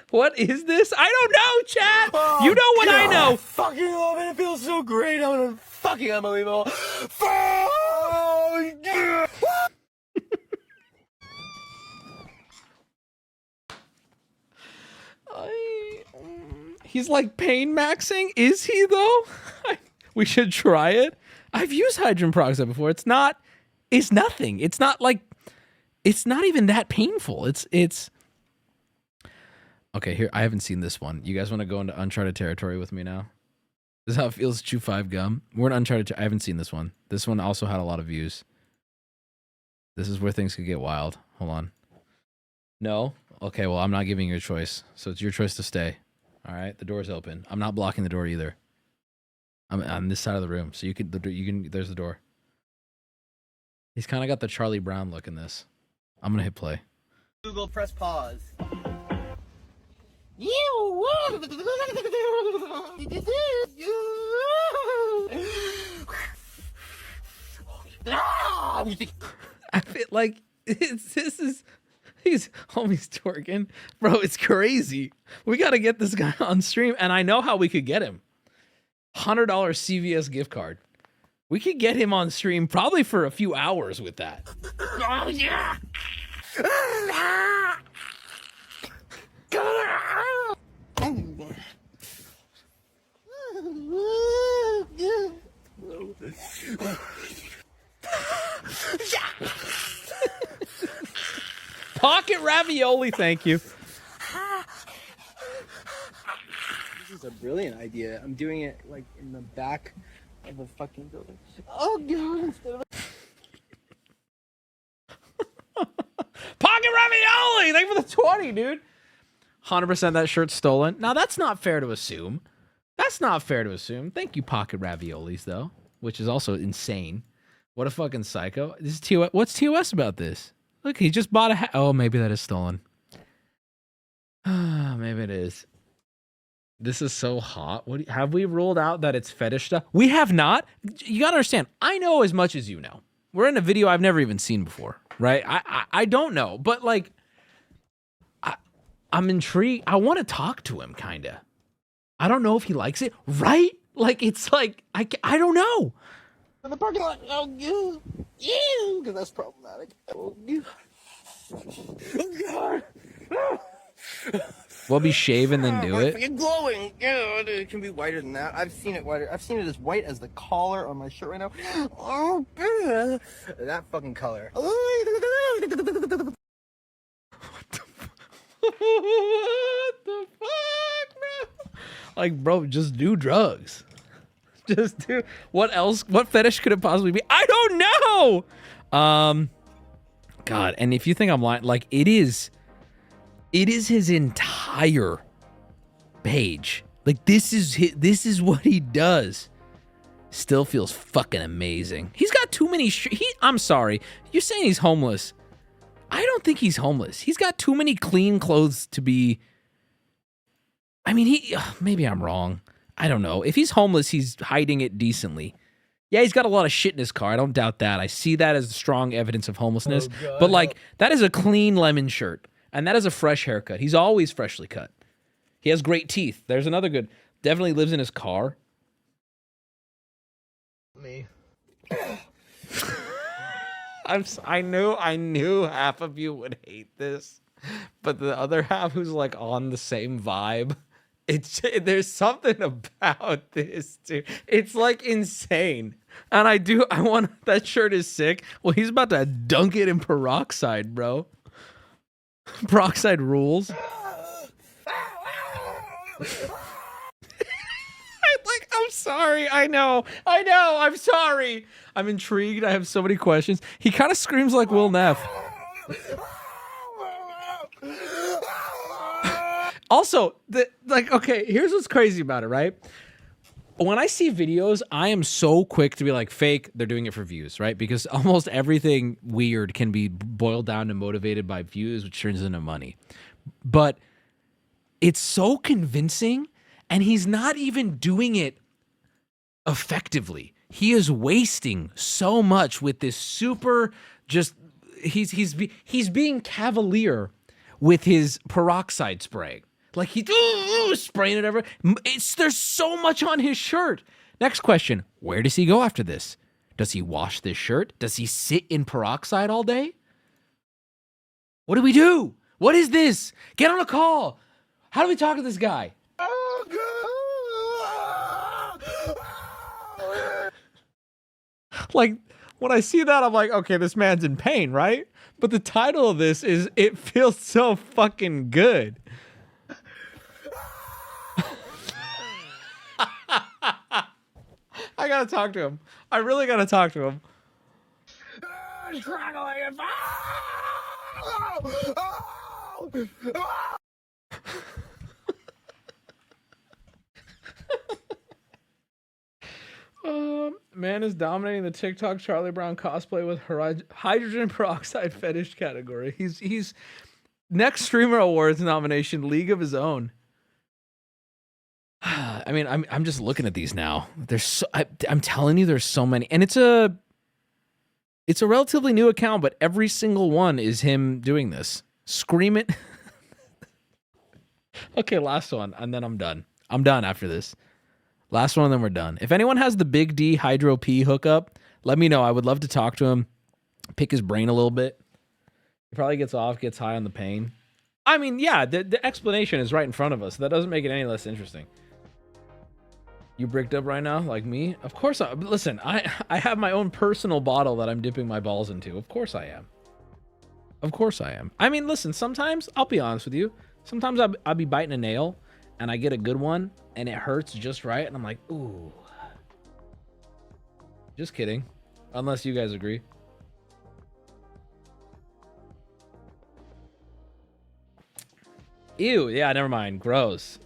What is this? I don't know, chat. Oh, you know what God, I know. I fucking love it. It feels so great. I'm fucking unbelievable. Oh, yeah. He's like pain maxing. Is he though? We should try it. I've used hydrogen peroxide before. It's nothing. It's not like, it's not even that painful. It's okay. Here, I haven't seen this one. You guys want to go into uncharted territory with me now? This is how it feels to chew 5 gum. We're in uncharted. I haven't seen this one. This one also had a lot of views. This is where things could get wild. Hold on. No? Okay, well, I'm not giving you a choice. So it's your choice to stay. All right, the door's open. I'm not blocking the door either. I'm on this side of the room, so you can. There's the door. He's kind of got the Charlie Brown look in this. I'm gonna hit play. Google, press pause. I feel like he's homie's twerking. Bro, it's crazy. We got to get this guy on stream, and I know how we could get him. $100 CVS gift card. We could get him on stream probably for a few hours with that. Oh, yeah. Pocket ravioli, thank you. This is a brilliant idea. I'm doing it like in the back of the fucking building. Oh god, instead of Pocket ravioli! Thank you for the 20, dude. 100% that shirt's stolen. Now, that's not fair to assume. That's not fair to assume. Thank you, Pocket Raviolis, though, which is also insane. What a fucking psycho. This is TOS. What's TOS about this? Look, he just bought a hat. Oh, maybe that is stolen. Maybe it is. This is so hot. Have we ruled out that it's fetish stuff? We have not. You gotta understand, I know as much as you know. We're in a video I've never even seen before, right? I don't know, but like, I'm intrigued. I want to talk to him, kinda. I don't know if he likes it, right? Like, it's like, I don't know. In the parking lot. Oh, you, because that's problematic. Oh, God. We'll be shave and then do it. It's glowing. Yeah, it can be whiter than that. I've seen it whiter. I've seen it as white as the collar on my shirt right now. Oh, that fucking color. What the fuck, bro? Like, bro, just do drugs. Just do. What else? What fetish could it possibly be? I don't know. God, and if you think I'm lying, like, it is his entire page. Like, this is what he does. Still feels fucking amazing. He's got too many. I'm sorry. You're saying he's homeless. I don't think he's homeless. He's got too many clean clothes to be. I mean, maybe I'm wrong. I don't know. If he's homeless, he's hiding it decently. Yeah, he's got a lot of shit in his car. I don't doubt that. I see that as strong evidence of homelessness. Oh, but like, that is a clean lemon shirt. And that is a fresh haircut. He's always freshly cut. He has great teeth. There's another good. Definitely lives in his car. Me. I knew half of you would hate this, but the other half who's like on the same vibe, there's something about this, dude. It's like insane. And I want, that shirt is sick. Well, he's about to dunk it in peroxide, bro. Peroxide rules. I'm sorry. I know. I'm sorry. I'm intrigued. I have so many questions. He kind of screams like Will Neff. Also, okay, here's what's crazy about it, right? When I see videos, I am so quick to be like, fake, they're doing it for views, right? Because almost everything weird can be boiled down and motivated by views, which turns into money. But it's so convincing, and he's not even doing it effectively. He is wasting so much with this super, just, he's being cavalier with his peroxide spraying. Like, he's spraying it everywhere. There's so much on his shirt. Next question. Where does he go after this? Does he wash this shirt? Does he sit in peroxide all day? What do we do? What is this? Get on a call. How do we talk to this guy? Like, when I see that, I'm like, okay, this man's in pain, right? But the title of this is, it feels so fucking good. I gotta talk to him. I really gotta talk to him. Man is dominating the TikTok Charlie Brown cosplay with hydrogen peroxide fetish category. He's next streamer awards nomination, League of His Own. I mean, I'm just looking at these now. I'm telling you, there's so many, and it's a relatively new account, but every single one is him doing this. Scream it. Okay, last one, and then I'm done. I'm done after this. Last one, and then we're done. If anyone has the Big D Hydro P hookup, let me know. I would love to talk to him, pick his brain a little bit. He probably gets high on the pain. I mean, yeah, the explanation is right in front of us. That doesn't make it any less interesting. You bricked up right now, like me? Of course listen, I have my own personal bottle that I'm dipping my balls into. Of course I am. Of course I am. I mean, listen, sometimes, I'll be honest with you, sometimes I'll be biting a nail, and I get a good one, and it hurts just right, and I'm like, ooh. Just kidding. Unless you guys agree. Ew, yeah, never mind. Gross.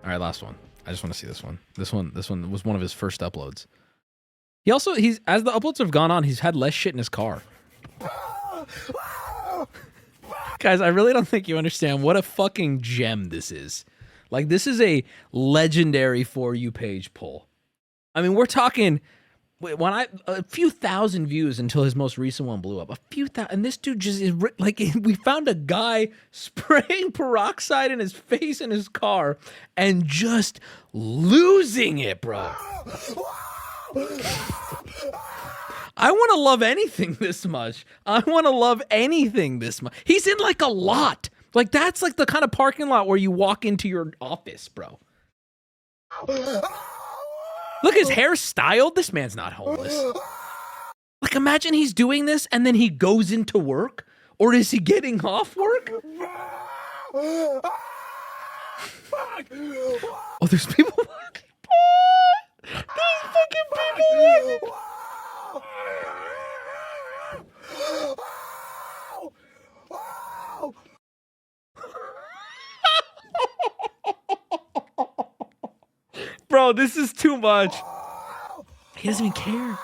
All right, last one. I just want to see this one. This one was one of his first uploads. He's as the uploads have gone on, he's had less shit in his car. Guys, I really don't think you understand what a fucking gem this is. Like, this is a legendary For You page pull. I mean, we're talking a few thousand views until his most recent one blew up. A few thousand, and this dude just is like, we found a guy spraying peroxide in his face in his car and just losing it, bro. I want to love anything this much. I want to love anything this much. He's in like a lot. Like, that's like the kind of parking lot where you walk into your office, bro. Look, his hair styled. This man's not homeless. Like, imagine he's doing this and then he goes into work, or is he getting off work? Oh, there's people walking. There's fucking people walking. Bro, this is too much. He doesn't even care.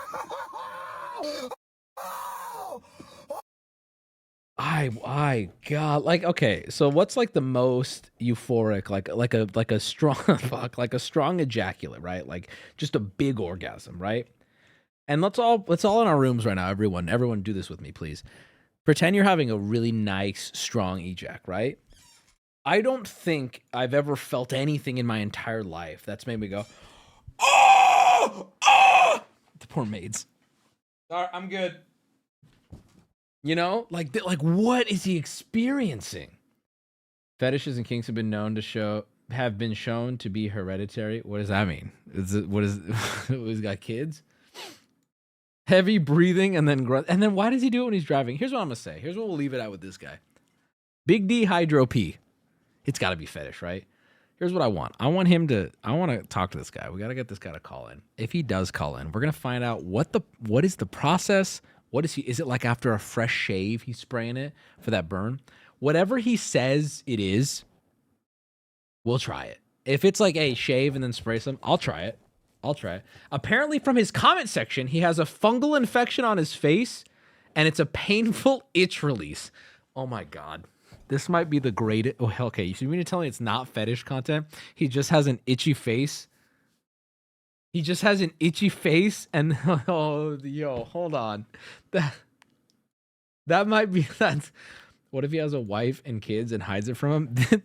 God, like, okay, so what's like the most euphoric, like a strong fuck, like a strong ejaculate, right? Like just a big orgasm, right? And let's all in our rooms right now, everyone do this with me, please. Pretend you're having a really nice, strong ejac, right? I don't think I've ever felt anything in my entire life that's made me go, oh, oh! The poor maids. All right, I'm good. You know, like what is he experiencing? Fetishes and kinks have been shown to be hereditary. What does that mean? He's got kids? Heavy breathing and then grunt. And then why does he do it when he's driving? Here's what I'm gonna say. Here's what we'll leave it at with this guy. Big D Hydro P. It's got to be fetish, right? Here's what I want. I want to talk to this guy. We got to get this guy to call in. If he does call in, we're going to find out what is the process? Is it like after a fresh shave, he's spraying it for that burn? Whatever he says it is, we'll try it. If it's like, hey, shave and then spray some, I'll try it. Apparently from his comment section, he has a fungal infection on his face and it's a painful itch release. Oh my God. This might be the greatest. Oh, okay. You mean to tell me it's not fetish content? He just has an itchy face. And oh, yo, hold on. That might be that's. What if he has a wife and kids and hides it from him?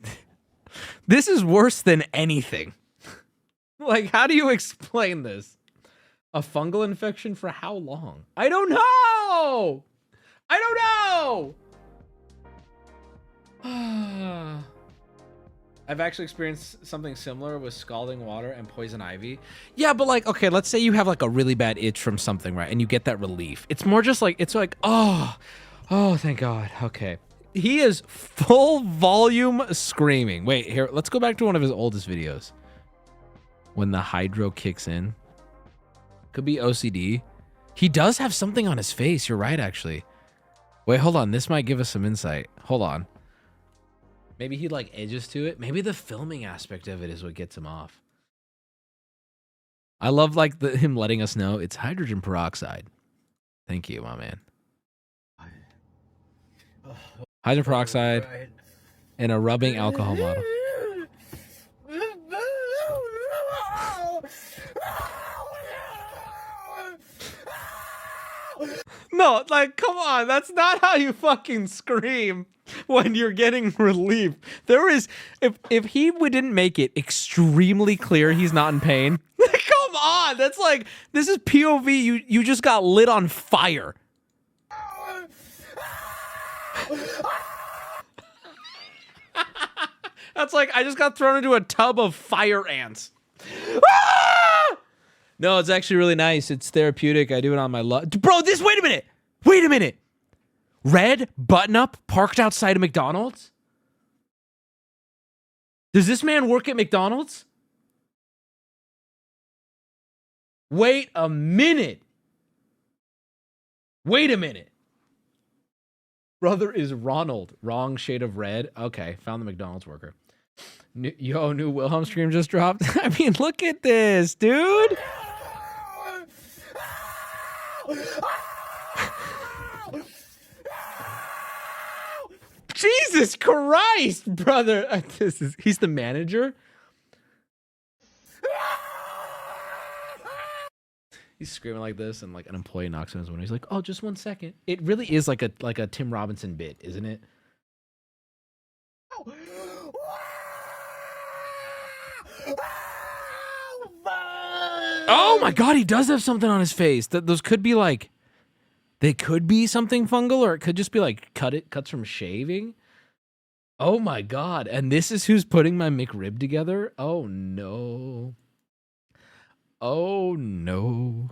This is worse than anything. Like, how do you explain this? A fungal infection for how long? I don't know. I've actually experienced something similar with scalding water and poison ivy. Yeah, but like, okay, let's say you have like a really bad itch from something, right? And you get that relief. It's more just like, it's like, oh, thank God. Okay. He is full volume screaming. Wait, here, let's go back to one of his oldest videos. When the hydro kicks in. Could be OCD. He does have something on his face. You're right, actually. Wait, hold on. This might give us some insight. Hold on. Maybe he like edges to it. Maybe the filming aspect of it is what gets him off. I love like him letting us know it's hydrogen peroxide. Thank you, my man. Hydrogen peroxide and a rubbing alcohol bottle. No, like, come on. That's not how you fucking scream when you're getting relief. There is, if he didn't make it extremely clear he's not in pain, come on. That's like, this is POV. You just got lit on fire. That's like, I just got thrown into a tub of fire ants. No, it's actually really nice. It's therapeutic. I do it on my bro, wait a minute. Red button up parked outside of McDonald's? Does this man work at McDonald's? Wait a minute. Brother is Ronald. Wrong shade of red. Okay, found the McDonald's worker. New Wilhelm scream just dropped. I mean, look at this, dude. Jesus Christ, brother. He's the manager? He's screaming like this, and like an employee knocks on his window. He's like, "Oh, just 1 second." It really is like a Tim Robinson bit, isn't it? Oh my God, he does have something on his face. Those could be like, they could be something fungal, or it could just be like cuts from shaving. Oh my God, and this is who's putting my McRib together? Oh no. Oh no.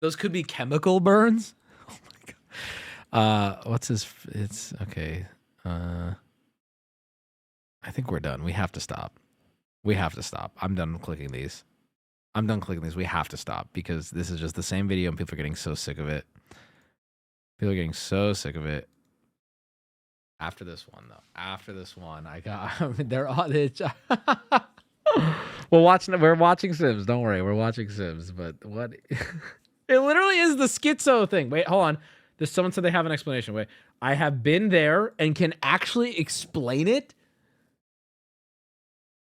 Those could be chemical burns. Oh my God. What's his? It's okay. I think we're done. We have to stop. We have to stop. I'm done clicking these. I'm done clicking these. We have to stop because this is just the same video and people are getting so sick of it. People are getting so sick of it. After this one, though. After this one, they're all. We're watching Sims. Don't worry, we're watching Sims. But what? It literally is the schizo thing. Wait, hold on. There's someone said they have an explanation. Wait, I have been there and can actually explain it.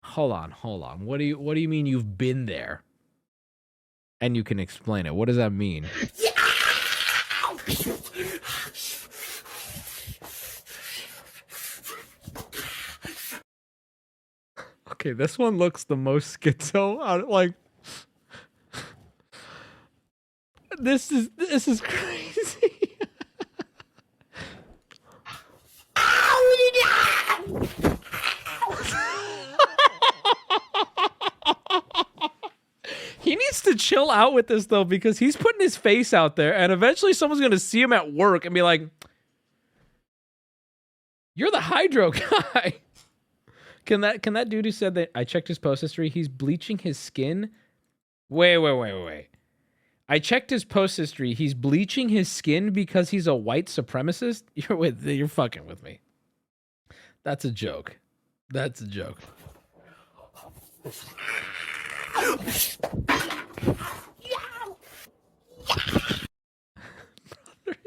Hold on. What do you mean you've been there and you can explain it? What does that mean? Okay, this one looks the most schizo. Like, this is crazy. He needs to chill out with this though, because he's putting his face out there, and eventually someone's gonna see him at work and be like, "You're the hydro guy." Can that dude who said that I checked his post history, he's bleaching his skin? Wait. I checked his post history. He's bleaching his skin because he's a white supremacist? You're fucking with me. That's a joke. That's a joke. Brother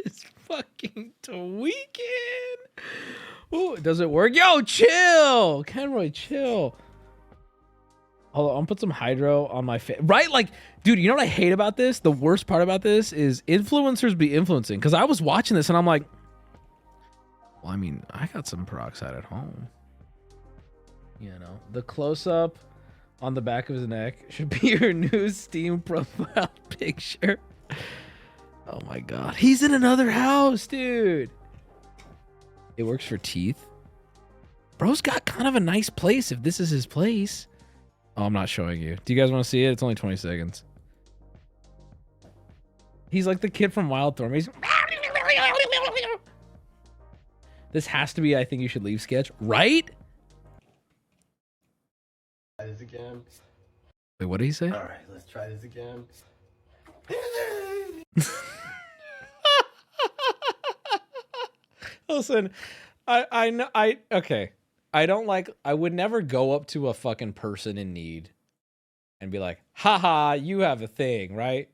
is fucking tweaking. Ooh, does it work? Yo, chill! Kenroy, chill. Hold on, I'm gonna put some hydro on my face. Right? Like, dude, you know what I hate about this? The worst part about this is influencers be influencing. Because I was watching this and I'm like, well, I mean, I got some peroxide at home. You know, the close-up on the back of his neck should be your new Steam profile picture. Oh my God. He's in another house, dude. It works for teeth. Bro's got kind of a nice place if this is his place. Oh, I'm not showing you. Do you guys want to see it? It's only 20 seconds. He's like the kid from Wild Thorn. This has to be I think you should leave sketch, right? Try this again. Wait, what did he say? All right, let's try this again. Listen, okay. I would never go up to a fucking person in need and be like, haha, you have a thing, right?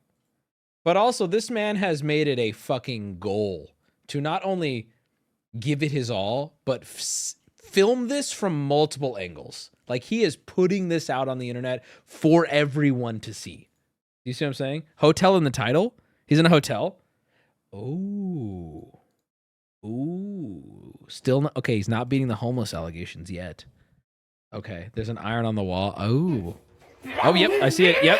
But also, this man has made it a fucking goal to not only give it his all, but film this from multiple angles. Like, he is putting this out on the internet for everyone to see. You see what I'm saying? Hotel in the title? He's in a hotel? Oh. Ooh, still not, okay, he's not beating the homeless allegations yet. Okay, there's an iron on the wall. Oh, yep, I see it. Yep.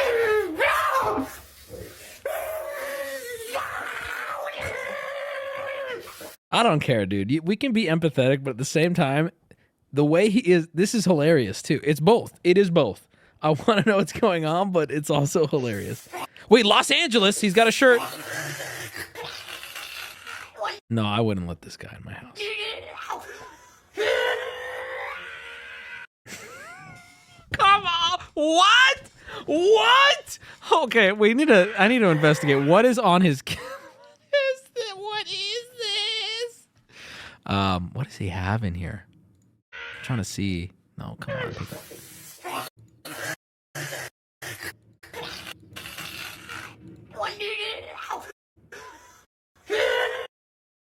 I don't care, dude. We can be empathetic, but at the same time, the way he is, this is hilarious too. It's both. It is both. I want to know what's going on, but it's also hilarious. Wait, Los Angeles, he's got a shirt. No, I wouldn't let this guy in my house. Come on! What? What? Okay, I need to investigate. What is on his? What is this? What does he have in here? I'm trying to see. No, come on.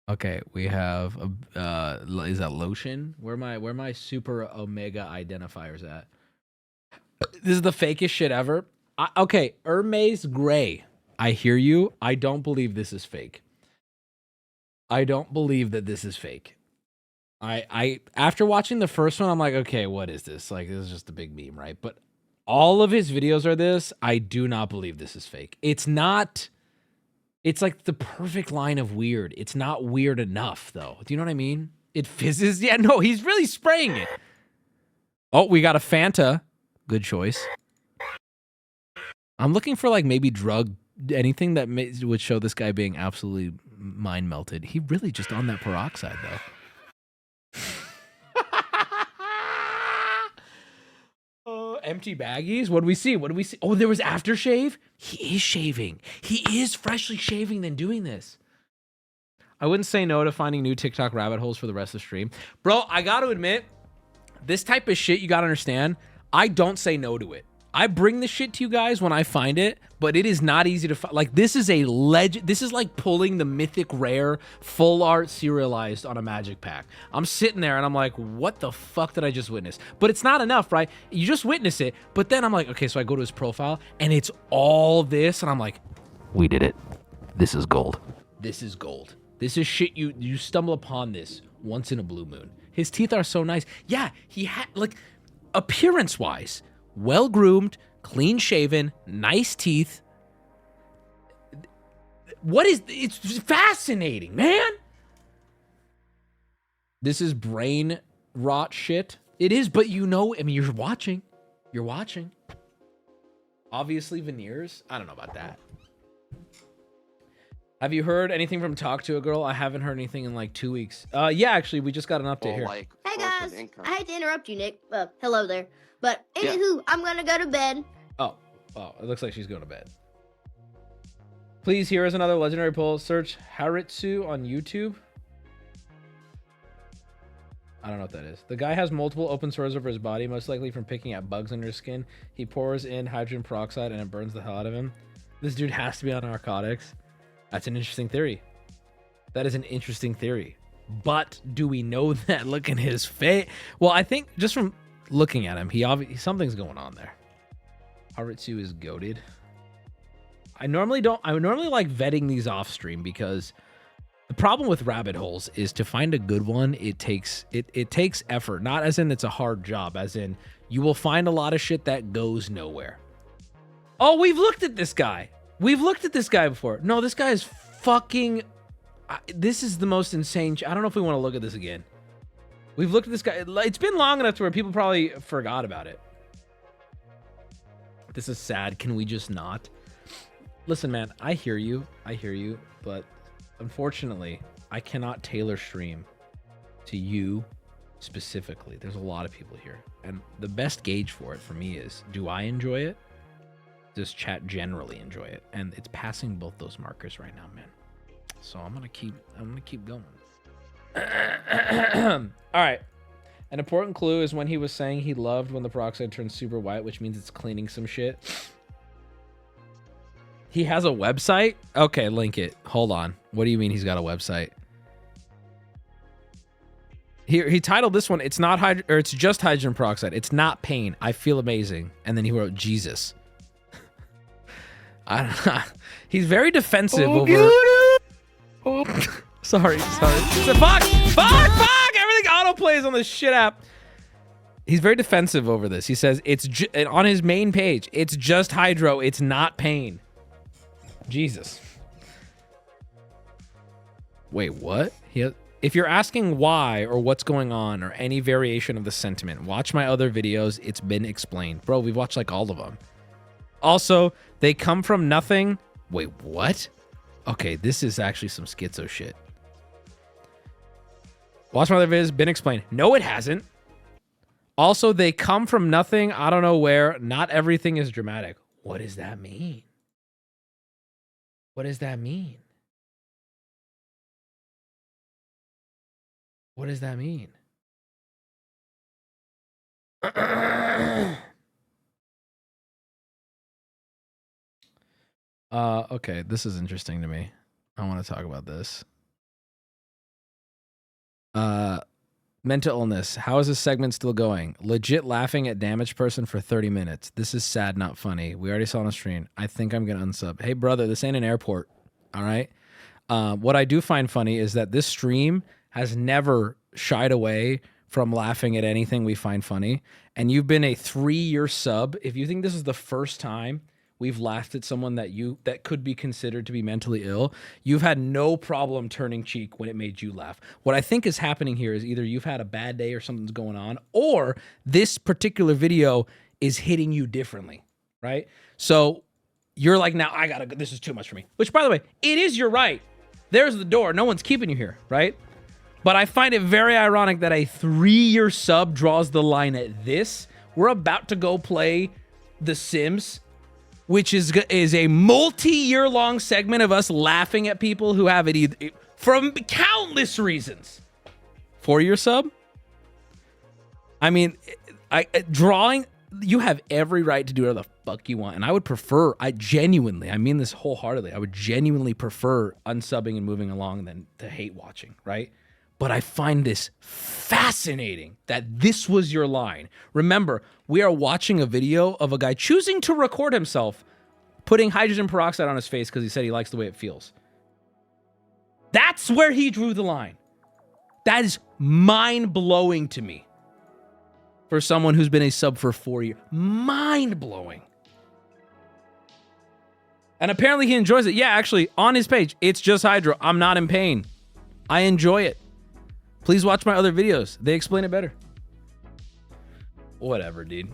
Okay, we have is that lotion? Where my super omega identifiers at? This is the fakest shit ever. Okay, Hermes Gray. I hear you. I don't believe this is fake. I don't believe that this is fake. I after watching the first one, I'm like, okay, what is this? Like, this is just a big meme, right? But all of his videos are this. I do not believe this is fake. It's not. It's like the perfect line of weird. It's not weird enough, though. Do you know what I mean? It fizzes. Yeah, no, he's really spraying it. Oh, we got a Fanta. Good choice. I'm looking for like maybe drug, anything that would show this guy being absolutely mind melted. He really just on that peroxide, though. Empty baggies? What do we see? What do we see? Oh, there was aftershave? He is shaving. He is freshly shaving than doing this. I wouldn't say no to finding new TikTok rabbit holes for the rest of the stream. Bro, I got to admit, this type of shit, you got to understand, I don't say no to it. I bring this shit to you guys when I find it, but it is not easy to find. Like, this is a legend. This is like pulling the mythic rare full art serialized on a magic pack. I'm sitting there and I'm like, what the fuck did I just witness? But it's not enough, right? You just witness it, but then I'm like, okay, so I go to his profile and it's all this, and I'm like, we did it. This is gold. This is gold. This is shit you stumble upon this once in a blue moon. His teeth are so nice. Yeah, he had, like, appearance-wise, well-groomed, clean-shaven, nice teeth. It's fascinating, man. This is brain rot shit. It is, but you know, I mean, you're watching. You're watching. Obviously, veneers. I don't know about that. Have you heard anything from Talk to a Girl? I haven't heard anything in like 2 weeks. Yeah, actually, we just got an update here. Hey guys, I hate to interrupt you, Nick. Hello there. But anywho, I'm gonna go to bed. Oh, it looks like she's going to bed. Please, here is another legendary poll. Search Haritsu on YouTube. I don't know what that is. The guy has multiple open sores over his body, most likely from picking at bugs under his skin. He pours in hydrogen peroxide and it burns the hell out of him. This dude has to be on narcotics. That's an interesting theory. That is an interesting theory. But do we know that? Look at his face. Well, I think just from looking at him, he obviously something's going on there. Haritsu is goated. I normally like vetting these off stream because the problem with rabbit holes is to find a good one, it takes effort. Not as in it's a hard job, as in you will find a lot of shit that goes nowhere. Oh, we've looked at this guy. We've looked at this guy before. No, this guy is fucking... this is the most insane... I don't know if we want to look at this again. We've looked at this guy. It's been long enough to where people probably forgot about it. This is sad. Can we just not? Listen, man, I hear you. I hear you. But unfortunately, I cannot tailor stream to you specifically. There's a lot of people here. And the best gauge for it for me is, do I enjoy it? Does chat generally enjoy it? And it's passing both those markers right now, man. So I'm gonna keep going. All right. An important clue is when he was saying he loved when the peroxide turns super white, which means it's cleaning some shit. He has a website? Okay, link it. Hold on. What do you mean he's got a website? He titled this one, it's just hydrogen peroxide. It's not pain. I feel amazing. And then he wrote Jesus. I don't know. He's very defensive over... Sorry. So, fuck! Everything autoplays on this shit app. He's very defensive over this. He says it's on his main page. It's just hydro. It's not pain. Jesus. Wait, what? If you're asking why or what's going on or any variation of the sentiment, watch my other videos. It's been explained. Bro, we've watched like all of them. Also, they come from nothing. Wait, what? Okay, this is actually some schizo shit. Watch my other videos, been explained. No, it hasn't. Also, they come from nothing. I don't know where. Not everything is dramatic. What does that mean? What does that mean? What does that mean? Okay, this is interesting to me. I want to talk about this. Mental illness. How is this segment still going? Legit laughing at damaged person for 30 minutes. This is sad, not funny. We already saw on the stream. I think I'm going to unsub. Hey, brother, this ain't an airport. All right? What I do find funny is that this stream has never shied away from laughing at anything we find funny. And you've been a 3-year sub. If you think this is the first time we've laughed at someone that could be considered to be mentally ill, you've had no problem turning cheek when it made you laugh. What I think is happening here is either you've had a bad day or something's going on, or this particular video is hitting you differently, right? So you're like, now I gotta go. This is too much for me. Which, by the way, it is your right. There's the door. No one's keeping you here, right? But I find it very ironic that a 3-year sub draws the line at this. We're about to go play The Sims, which is a multi-year long segment of us laughing at people who have it either from countless reasons. 4-year sub? I mean, drawing, you have every right to do whatever the fuck you want. And I would prefer, I mean this wholeheartedly, I would genuinely prefer unsubbing and moving along than to hate watching, right? But I find this fascinating that this was your line. Remember, we are watching a video of a guy choosing to record himself putting hydrogen peroxide on his face because he said he likes the way it feels. That's where he drew the line. That is mind-blowing to me. For someone who's been a sub for 4 years. Mind-blowing. And apparently he enjoys it. Yeah, actually, on his page, it's just hydro. I'm not in pain. I enjoy it. Please watch my other videos. They explain it better. Whatever, dude.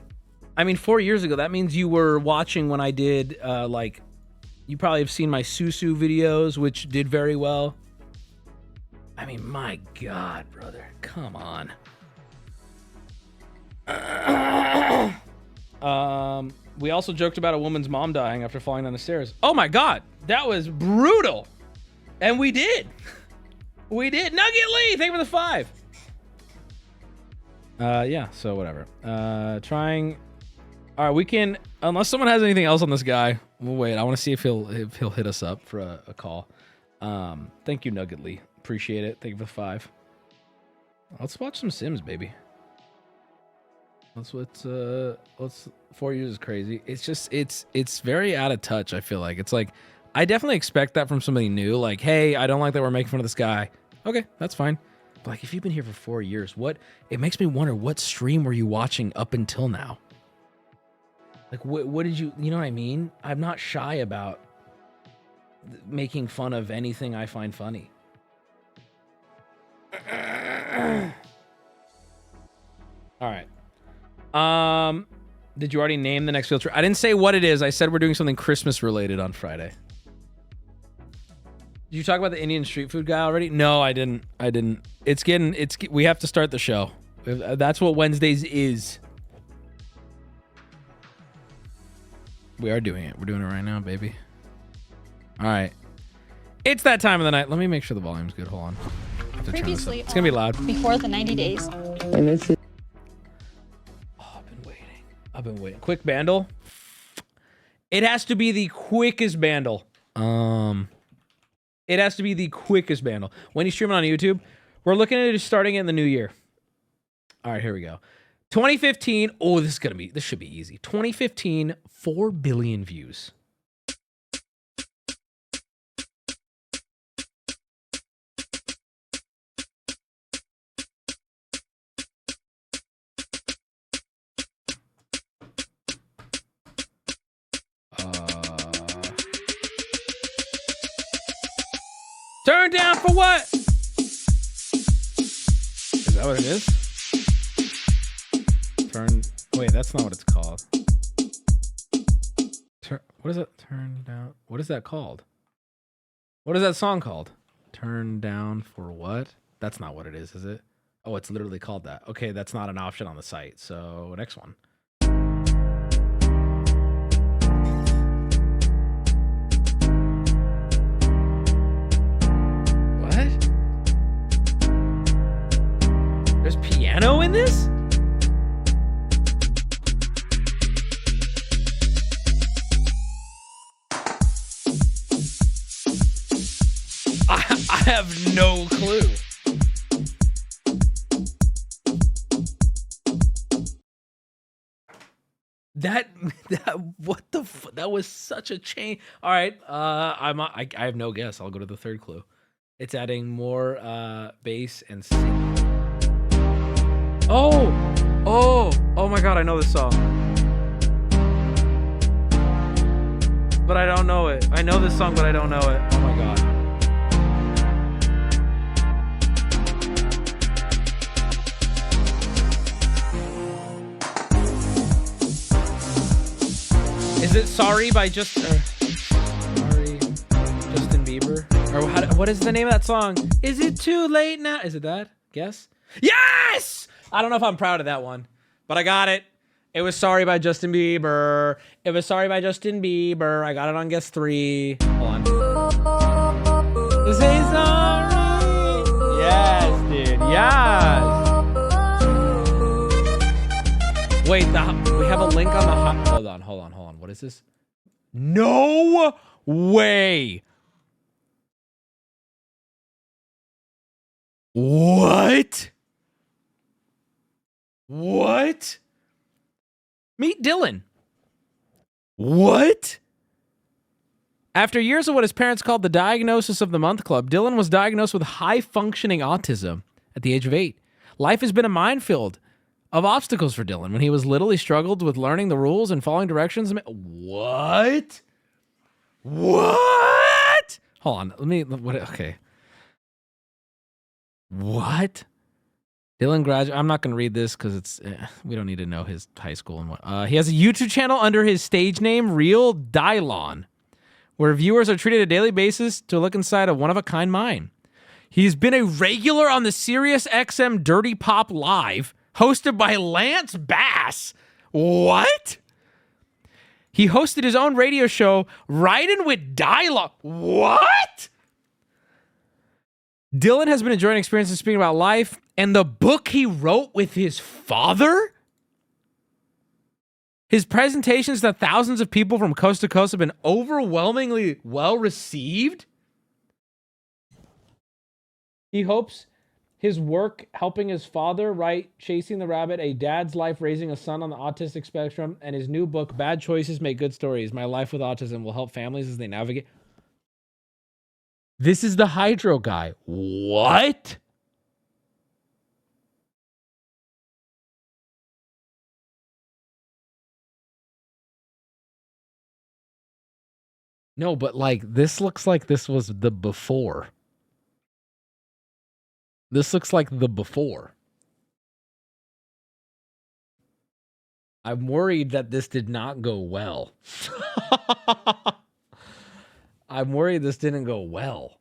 I mean, 4 years ago, that means you were watching when I did, you probably have seen my Susu videos, which did very well. I mean, my God, brother. Come on. We also joked about a woman's mom dying after falling down the stairs. Oh my God, that was brutal. And we did. We did. Nugget Lee, thank you for the 5. Yeah, so whatever. Trying. All right, we can, unless someone has anything else on this guy, we'll wait. I want to see if he'll hit us up for a call. Thank you, Nugget Lee. Appreciate it. Thank you for the 5. Let's watch some Sims, baby. Let's 4 years is crazy. It's just, it's very out of touch, I feel like. It's like, I definitely expect that from somebody new. Like, hey, I don't like that we're making fun of this guy. Okay, that's fine. But like, if you've been here for 4 years, it makes me wonder, what stream were you watching up until now? Like, what did you know what I mean? I'm not shy about making fun of anything I find funny. All right. Did you already name the next field trip? I didn't say what it is. I said we're doing something Christmas related on Friday. Did you talk about the Indian street food guy already? No, I didn't. We have to start the show. That's what Wednesdays is. We are doing it. We're doing it right now, baby. All right. It's that time of the night. Let me make sure the volume's good. Hold on. I have to turn this up. It's going to be loud. Before the 90 days. I've been waiting. Quick bandle. It has to be the quickest bandle. It has to be the quickest bandle. When you stream it on YouTube, we're looking at it starting in the new year. All right, here we go. 2015. Oh, this should be easy. 2015, 4 billion views. Turn down for what? Is that what it is? Wait, that's not what it's called. What is it? Turn down. What is that called? What is that song called? Turn down for what? That's not what it is it? Oh, it's literally called that. Okay, that's not an option on the site. So next one. There's piano in this? I have no clue. That what the that was such a change. All right, I have no guess. I'll go to the third clue. It's adding more bass and sing. Oh my God! I know this song, but I don't know it. I know this song, but I don't know it. Oh my God! Is it "Sorry" by Justin Bieber? Or what is the name of that song? Is it too late now? Is it that? Guess. Yes! I don't know if I'm proud of that one, but I got it. It was "Sorry" by Justin Bieber. It was "Sorry" by Justin Bieber. I got it on guess 3. Hold on. Say sorry. Yes, dude. Yes. Wait, we have a link on the hold on. What is this? No way. What? What? Meet Dylan. What? After years of what his parents called the Diagnosis of the Month Club, Dylan was diagnosed with high-functioning autism at the age of 8. Life has been a minefield of obstacles for Dylan. When he was little, he struggled with learning the rules and following directions. What? What? Hold on. Okay. What? Dylan graduated. I'm not going to read this because it's we don't need to know his high school and what. He has a YouTube channel under his stage name, Real Dylon, where viewers are treated on a daily basis to look inside a one-of-a-kind mind. He's been a regular on the Sirius XM Dirty Pop Live, hosted by Lance Bass. What? He hosted his own radio show, Riding with Dylon. What? Dylan has been enjoying experiences speaking about life and the book he wrote with his father. His presentations to thousands of people from coast to coast have been overwhelmingly well received. He hopes his work helping his father write Chasing the Rabbit, A Dad's Life Raising a Son on the Autistic Spectrum, and his new book, Bad Choices Make Good Stories, My Life with Autism, will help families as they navigate. This is the Hydro guy. What? No, but like this looks like this was the before. This looks like the before. I'm worried that this did not go well. I'm worried this didn't go well.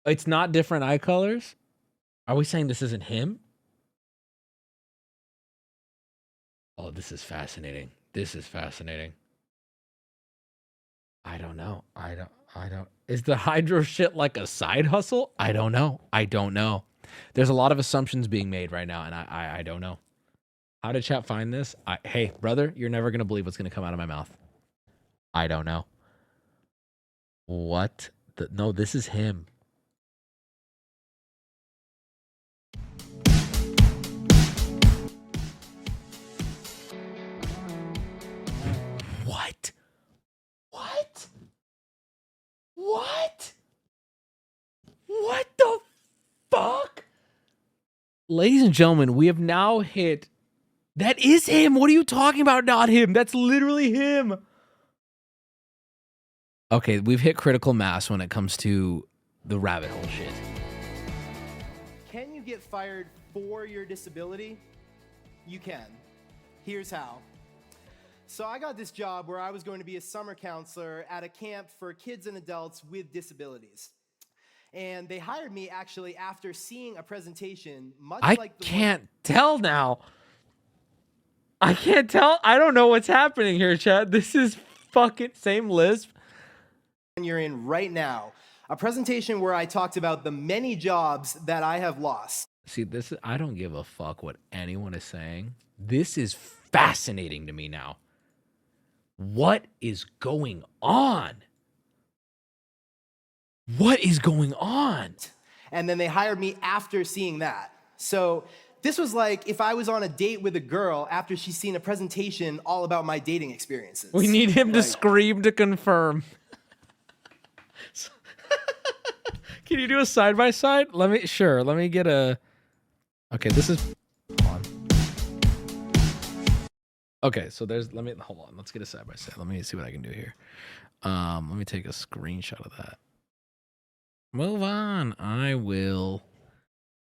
It's not different eye colors? Are we saying this isn't him? Oh, this is fascinating. This is fascinating. I don't know. I don't. Is the Hydro shit like a side hustle? I don't know. I don't know. There's a lot of assumptions being made right now, and I don't know. How did chat find this? Hey, brother, you're never going to believe what's going to come out of my mouth. I don't know. What? No, this is him. What? What? What? What the fuck? Ladies and gentlemen, we have now hit... That is him. What are you talking about? Not him. That's literally him. Okay, we've hit critical mass when it comes to the rabbit hole shit. Can you get fired for your disability? You can. Here's how. So I got this job where I was going to be a summer counselor at a camp for kids and adults with disabilities. And they hired me actually after seeing a presentation much like the can't tell now. I can't tell. I don't know what's happening here, Chad. This is fucking same lisp. You're in right now. A presentation where I talked about the many jobs that I have lost. See, this is, I don't give a fuck what anyone is saying. This is fascinating to me now. What is going on? What is going on? And then they hired me after seeing that. So This was like if I was on a date with a girl after she's seen a presentation all about my dating experiences. We need him to scream to confirm. Can you do a side by side? Let me get a. Okay, this is. Hold on. Okay, so hold on. Let's get a side by side. Let me see what I can do here. Let me take a screenshot of that. Move on. I will.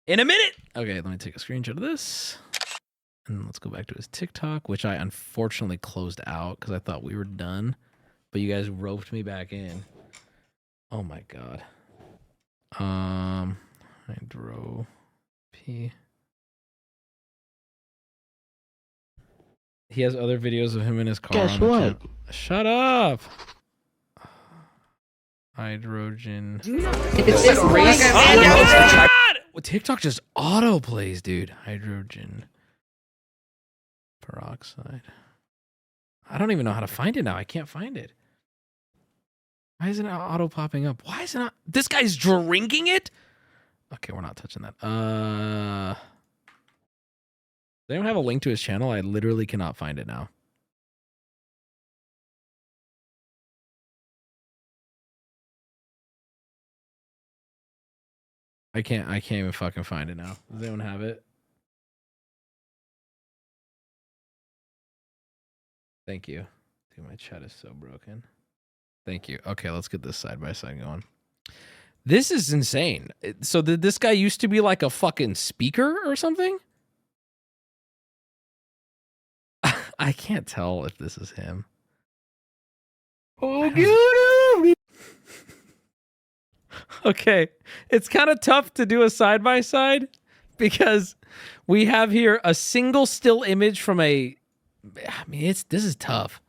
In a minute. Okay, let me take a screenshot of this. And let's go back to his TikTok, which I unfortunately closed out because I thought we were done. But you guys roped me back in. Oh my god. Hydro P. He has other videos of him in his car. Guess what? Shut up. Hydrogen. TikTok just auto plays, dude. Hydrogen peroxide. I don't even know how to find it now. I can't find it. Why isn't it auto popping up? Why is it not? This guy's drinking it? Okay, we're not touching that. Does anyone have a link to his channel? I literally cannot find it now. I can't even fucking find it now. Does anyone have it? Thank you. Dude, my chat is so broken. Thank you. Okay, let's get this side by side going. This is insane. So did this guy used to be like a fucking speaker or something? I can't tell if this is him. Oh, okay, it's kind of tough to do a side by side because we have here a single still image from a. I mean, this is tough.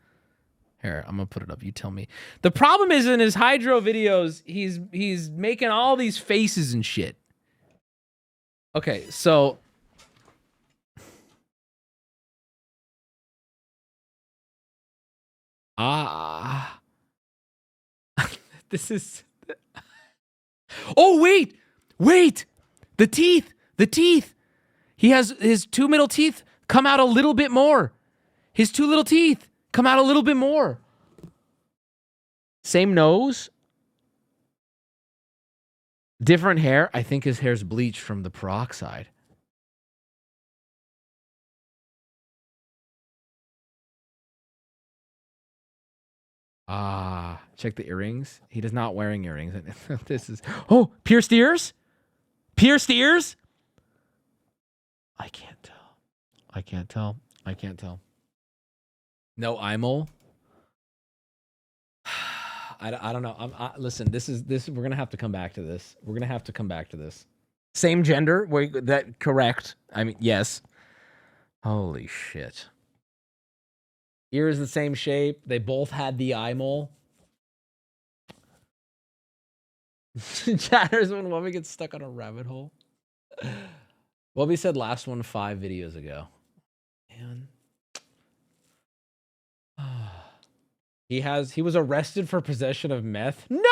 Here, I'm gonna put it up. You tell me. The problem is in his hydro videos, he's making all these faces and shit. Okay, so. This is. Oh, wait. The teeth. He has his two middle teeth come out a little bit more. His two little teeth come out a little bit more. Same nose. Different hair. I think his hair's bleached from the peroxide. Check the earrings. He does not wearing earrings. This is pierced ears. Pierced ears. I can't tell. No eye mole. I don't know. Listen. This. We're gonna have to come back to this. Same gender. That correct? I mean, yes. Holy shit. Ears the same shape. They both had the eye mole. Chatters when Wubby gets stuck on a rabbit hole. Wubby said last one 5 videos ago. Man. He was arrested for possession of meth. No!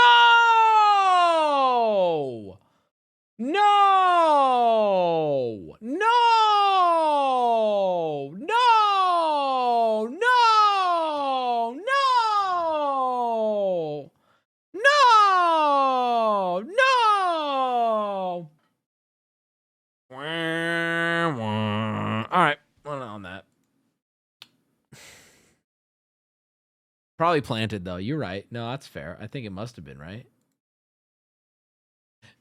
All right, well, on that. Probably planted though. You're right. No, that's fair. I think it must have been, right?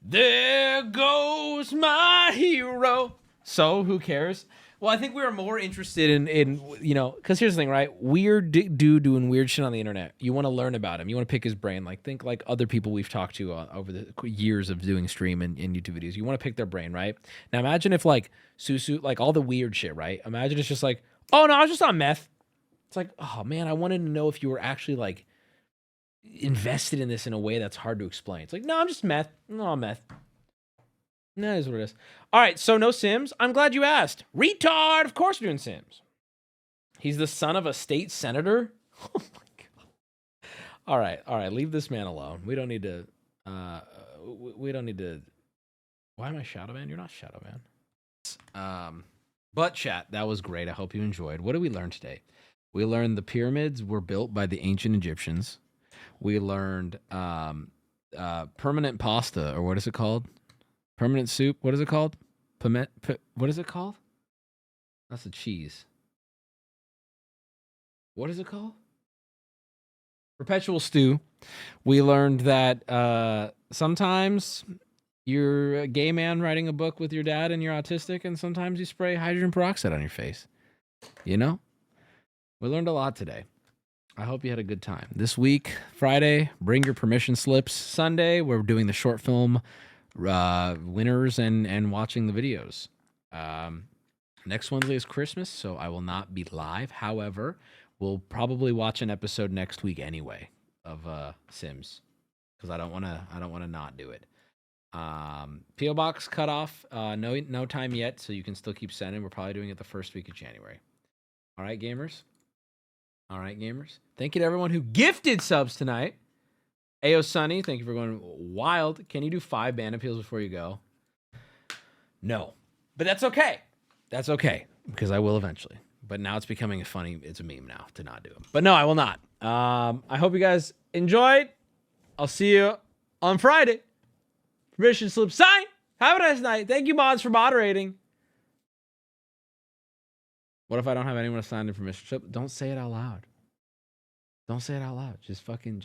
There goes my hero. So who cares? Well, I think we were more interested in you know, because here's the thing, right? Weird dude doing weird shit on the internet. You want to learn about him. You want to pick his brain. Like, think like other people we've talked to over the years of doing stream and YouTube videos. You want to pick their brain, right? Now imagine if like Susu, like all the weird shit, right? Imagine it's just like, oh no, I was just on meth. It's like, oh man, I wanted to know if you were actually like invested in this in a way that's hard to explain. It's like, no, I'm just meth. No, I'm meth. No, that is what it is. All right, so no Sims. I'm glad you asked. Retard, of course we're doing Sims. He's the son of a state senator. Oh my god. All right, leave this man alone. We don't need to. We don't need to. Why am I Shadow Man? You're not Shadow Man. But chat, that was great. I hope you enjoyed. What did we learn today? We learned the pyramids were built by the ancient Egyptians. We learned permanent pasta, or what is it called? Permanent soup. What is it called? What is it called? That's a cheese. What is it called? Perpetual stew. We learned that sometimes you're a gay man writing a book with your dad and you're autistic, and sometimes you spray hydrogen peroxide on your face. You know? We learned a lot today. I hope you had a good time. This week, Friday, bring your permission slips. Sunday, we're doing the short film winners and watching the videos. Next Wednesday is Christmas, so I will not be live. However, we'll probably watch an episode next week anyway of Sims, because I don't want to not do it. PO box cutoff. No time yet, so you can still keep sending. We're probably doing it the first week of January. All right, gamers. Thank you to everyone who gifted subs tonight. Ayo Sunny, thank you for going wild. Can you do 5 band appeals before you go? No, but that's okay. That's okay, because I will eventually. But now it's becoming it's a meme now to not do them. But no, I will not. I hope you guys enjoyed. I'll see you on Friday. Permission slip sign. Have a nice night. Thank you, mods, for moderating. What if I don't have anyone to sign in permission slip? Don't say it out loud. Don't say it out loud. Just fucking